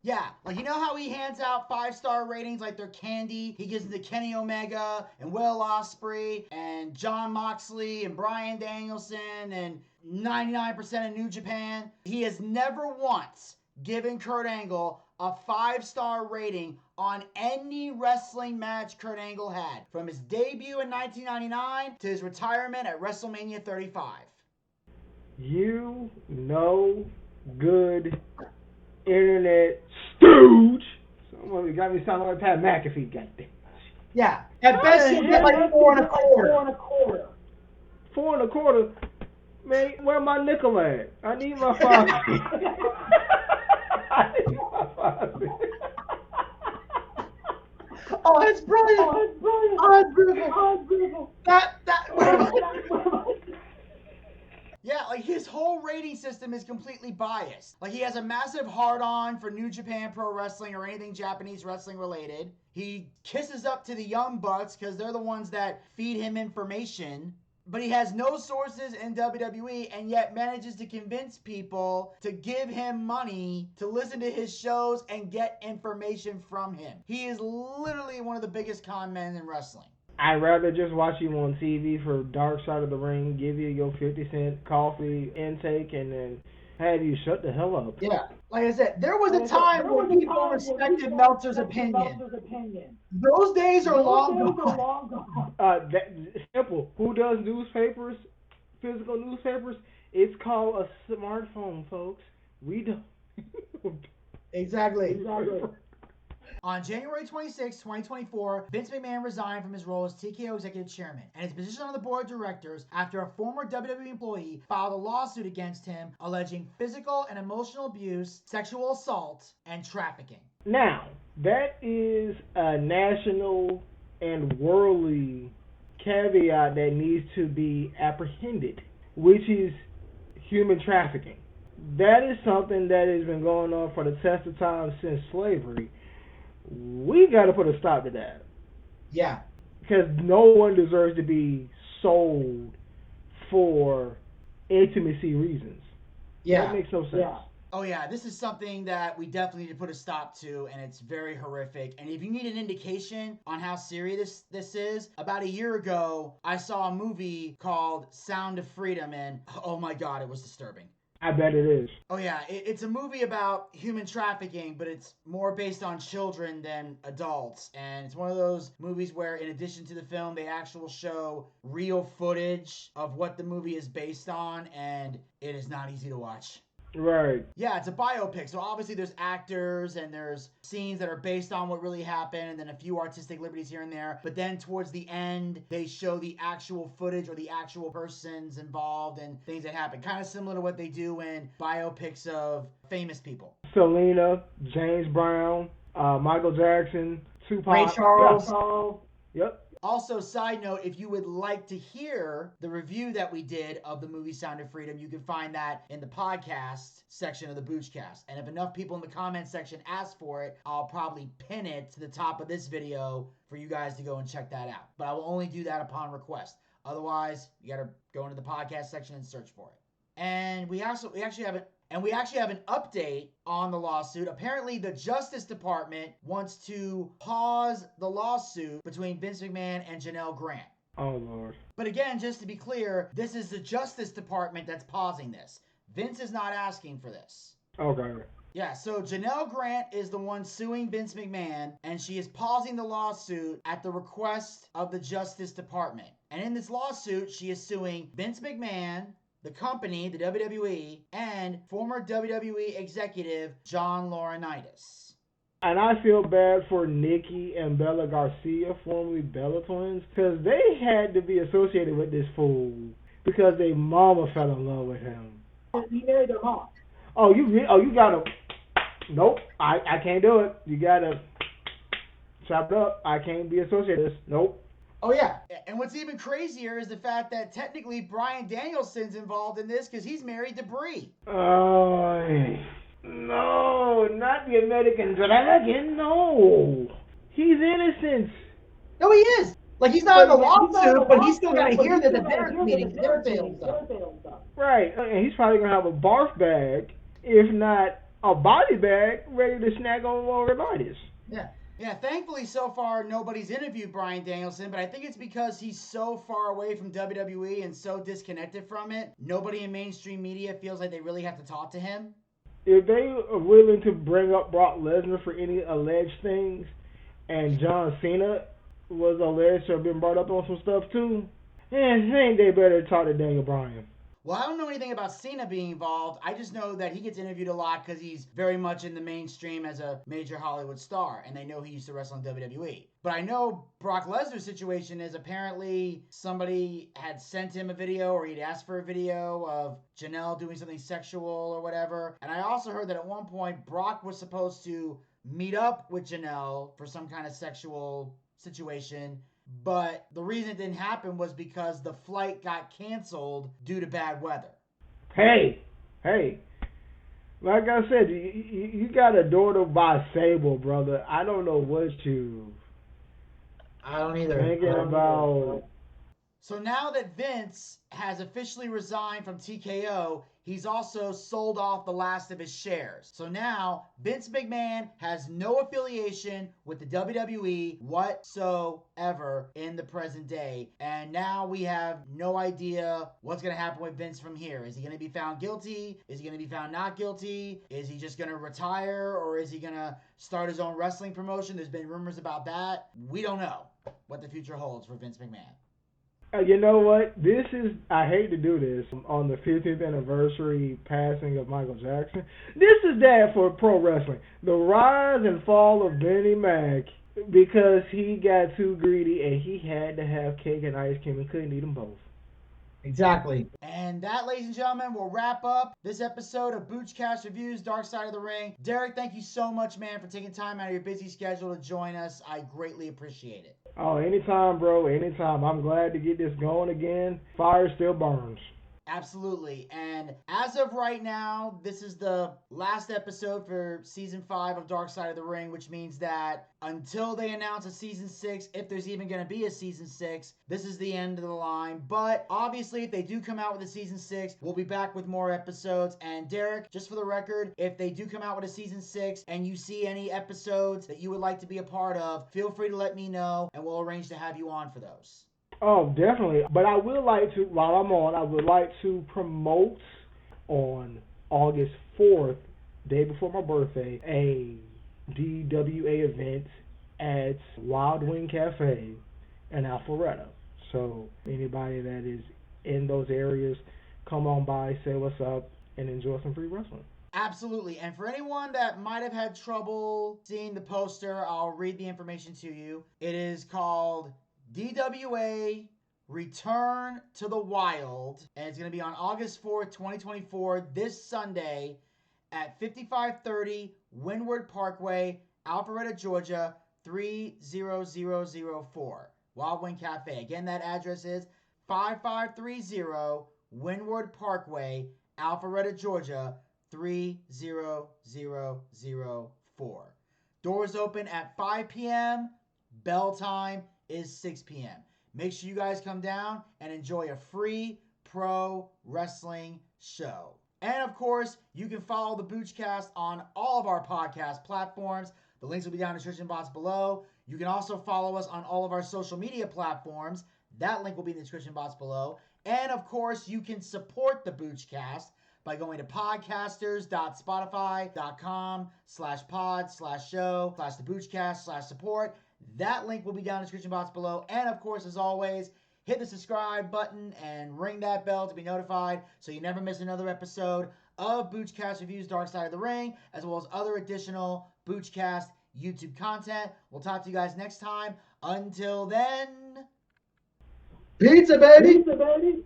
Yeah, like you know how he hands out 5-star ratings like they're candy? He gives them to Kenny Omega and Will Ospreay and Jon Moxley and Bryan Danielson and 99% of New Japan. He has never once given Kurt Angle a 5-star rating on any wrestling match Kurt Angle had, from his debut in 1999 to his retirement at WrestleMania 35. You know good internet stooge. Someone got me sounding like Pat McAfee, goddamn. Yeah, at best you get like 4.25. 4.25? Man, where my nickel at? I need my 5. I need my 5. Oh, it's brilliant. Oh, it's beautiful. Yeah, like his whole rating system is completely biased. Like he has a massive hard-on for New Japan Pro Wrestling or anything Japanese wrestling related. He kisses up to the Young Bucks because they're the ones that feed him information. But he has no sources in WWE and yet manages to convince people to give him money to listen to his shows and get information from him. He is literally one of the biggest con men in wrestling. I'd rather just watch you on TV for Darkside of the Ring, give you your 50-cent coffee intake, and then have you shut the hell up. Yeah. Like I said, there was a time where people respected Meltzer's opinion. Those days are long gone. That simple. Who does newspapers, physical newspapers? It's called a smartphone, folks. We don't. Exactly. On January 26, 2024, Vince McMahon resigned from his role as TKO Executive Chairman and his position on the board of directors after a former WWE employee filed a lawsuit against him alleging physical and emotional abuse, sexual assault, and trafficking. Now, that is a national and worldly caveat that needs to be apprehended, which is human trafficking. That is something that has been going on for the test of time since slavery. We got to put a stop to that. Yeah. Because no one deserves to be sold for intimacy reasons. Yeah. That makes no sense. Yeah. Oh, yeah. This is something that we definitely need to put a stop to, and it's very horrific. And if you need an indication on how serious this is, about a year ago, I saw a movie called Sound of Freedom, and oh my God, it was disturbing. I bet it is. Oh, yeah. It's a movie about human trafficking, but it's more based on children than adults. And it's one of those movies where, in addition to the film, they actually show real footage of what the movie is based on, and it is not easy to watch. Right. Yeah, it's a biopic. So obviously there's actors and there's scenes that are based on what really happened and then a few artistic liberties here and there. But then towards the end, they show the actual footage or the actual persons involved and things that happen. Kind of similar to what they do in biopics of famous people. Selena, James Brown, Michael Jackson, Tupac. Ray Charles. Yep. Also, side note, if you would like to hear the review that we did of the movie Sound of Freedom, you can find that in the podcast section of the Boochcast. And if enough people in the comment section ask for it, I'll probably pin it to the top of this video for you guys to go and check that out. But I will only do that upon request. Otherwise, you got to go into the podcast section and search for it. And we actually have an update on the lawsuit. Apparently, the Justice Department wants to pause the lawsuit between Vince McMahon and Janelle Grant. Oh, Lord. But again, just to be clear, this is the Justice Department that's pausing this. Vince is not asking for this. Okay. Yeah, so Janelle Grant is the one suing Vince McMahon, and she is pausing the lawsuit at the request of the Justice Department. And in this lawsuit, she is suing Vince McMahon, the company, the WWE, and former WWE executive John Laurinaitis. And I feel bad for Nikki and Bella Garcia, formerly Bella Twins, because they had to be associated with this fool because their mama fell in love with him. He married their mom. Oh, you gotta. Nope, I can't do it. You gotta chop it up. I can't be associated with this. Nope. Oh, yeah. And what's even crazier is the fact that technically Bryan Danielson's involved in this because he's married to Brie. Oh, no, not the American Dragon, no. He's innocent. No, he is. Like, he's not in the lawsuit, but he's still got to hear that the Derrick meeting, Derrick failed stuff. Right, and he's probably going to have a barf bag, if not a body bag, ready to snack on Laurinaitis. Yeah. Yeah, thankfully so far nobody's interviewed Bryan Danielson, but I think it's because he's so far away from WWE and so disconnected from it, nobody in mainstream media feels like they really have to talk to him. If they are willing to bring up Brock Lesnar for any alleged things, and John Cena was alleged to have been brought up on some stuff too, I think they better talk to Daniel Bryan. Well, I don't know anything about Cena being involved. I just know that he gets interviewed a lot because he's very much in the mainstream as a major Hollywood star, and they know he used to wrestle in WWE. But I know Brock Lesnar's situation is apparently somebody had sent him a video or he'd asked for a video of Janelle doing something sexual or whatever. And I also heard that at one point Brock was supposed to meet up with Janelle for some kind of sexual situation. But the reason it didn't happen was because the flight got canceled due to bad weather. Hey, like I said, you got a daughter by Sable, brother. I don't know what you. I don't either. Thinking about. So now that Vince has officially resigned from TKO, he's also sold off the last of his shares. So now Vince McMahon has no affiliation with the WWE whatsoever in the present day. And now we have no idea what's going to happen with Vince from here. Is he going to be found guilty? Is he going to be found not guilty? Is he just going to retire? Or is he going to start his own wrestling promotion? There's been rumors about that. We don't know what the future holds for Vince McMahon. You know what? This is, I hate to do this, on the 50th anniversary passing of Michael Jackson. This is bad for pro wrestling. The rise and fall of Benny Mac because he got too greedy and he had to have cake and ice cream and couldn't eat them both. Exactly. And that, ladies and gentlemen, will wrap up this episode of Boochcast Reviews, Darkside of the Ring. Derrick, thank you so much, man, for taking time out of your busy schedule to join us. I greatly appreciate it. Oh, anytime, bro, anytime. I'm glad to get this going again. Fire still burns. Absolutely. And as of right now, this is the last episode for Season 5 of Darkside of the Ring, which means that until they announce a Season 6, if there's even going to be a Season 6, this is the end of the line. But obviously, if they do come out with a Season 6, we'll be back with more episodes. And Derrick, just for the record, if they do come out with a Season 6 and you see any episodes that you would like to be a part of, feel free to let me know, and we'll arrange to have you on for those. Oh, definitely. But I would like to, while I'm on, I would like to promote on August 4th, day before my birthday, a DWA event at Wild Wing Cafe in Alpharetta. So anybody that is in those areas, come on by, say what's up. and enjoy some free wrestling. Absolutely. And for anyone that might have had trouble seeing the poster, I'll read the information to you. It is called DWA Return to the Wild, and it's going to be on August 4th, 2024, this Sunday at 5530 Windward Parkway, Alpharetta, Georgia, 30004. Wild Wind Cafe. Again, that address is 5530 Windward Parkway, Alpharetta, Georgia, 30004. Doors open at 5 p.m. Bell time is 6 p.m. Make sure you guys come down and enjoy a free pro wrestling show. And of course, you can follow the Boochcast on all of our podcast platforms. The links will be down in the description box below. You can also follow us on all of our social media platforms. That link will be in the description box below. And of course, you can support the Boochcast by going to podcasters.spotify.com/pod/show/the Boochcast/support. That link will be down in the description box below. And of course, as always, hit the subscribe button and ring that bell to be notified so you never miss another episode of Boochcast Reviews Darkside of the Ring, as well as other additional Boochcast YouTube content. We'll talk to you guys next time. Until then, pizza, baby! Pizza, baby!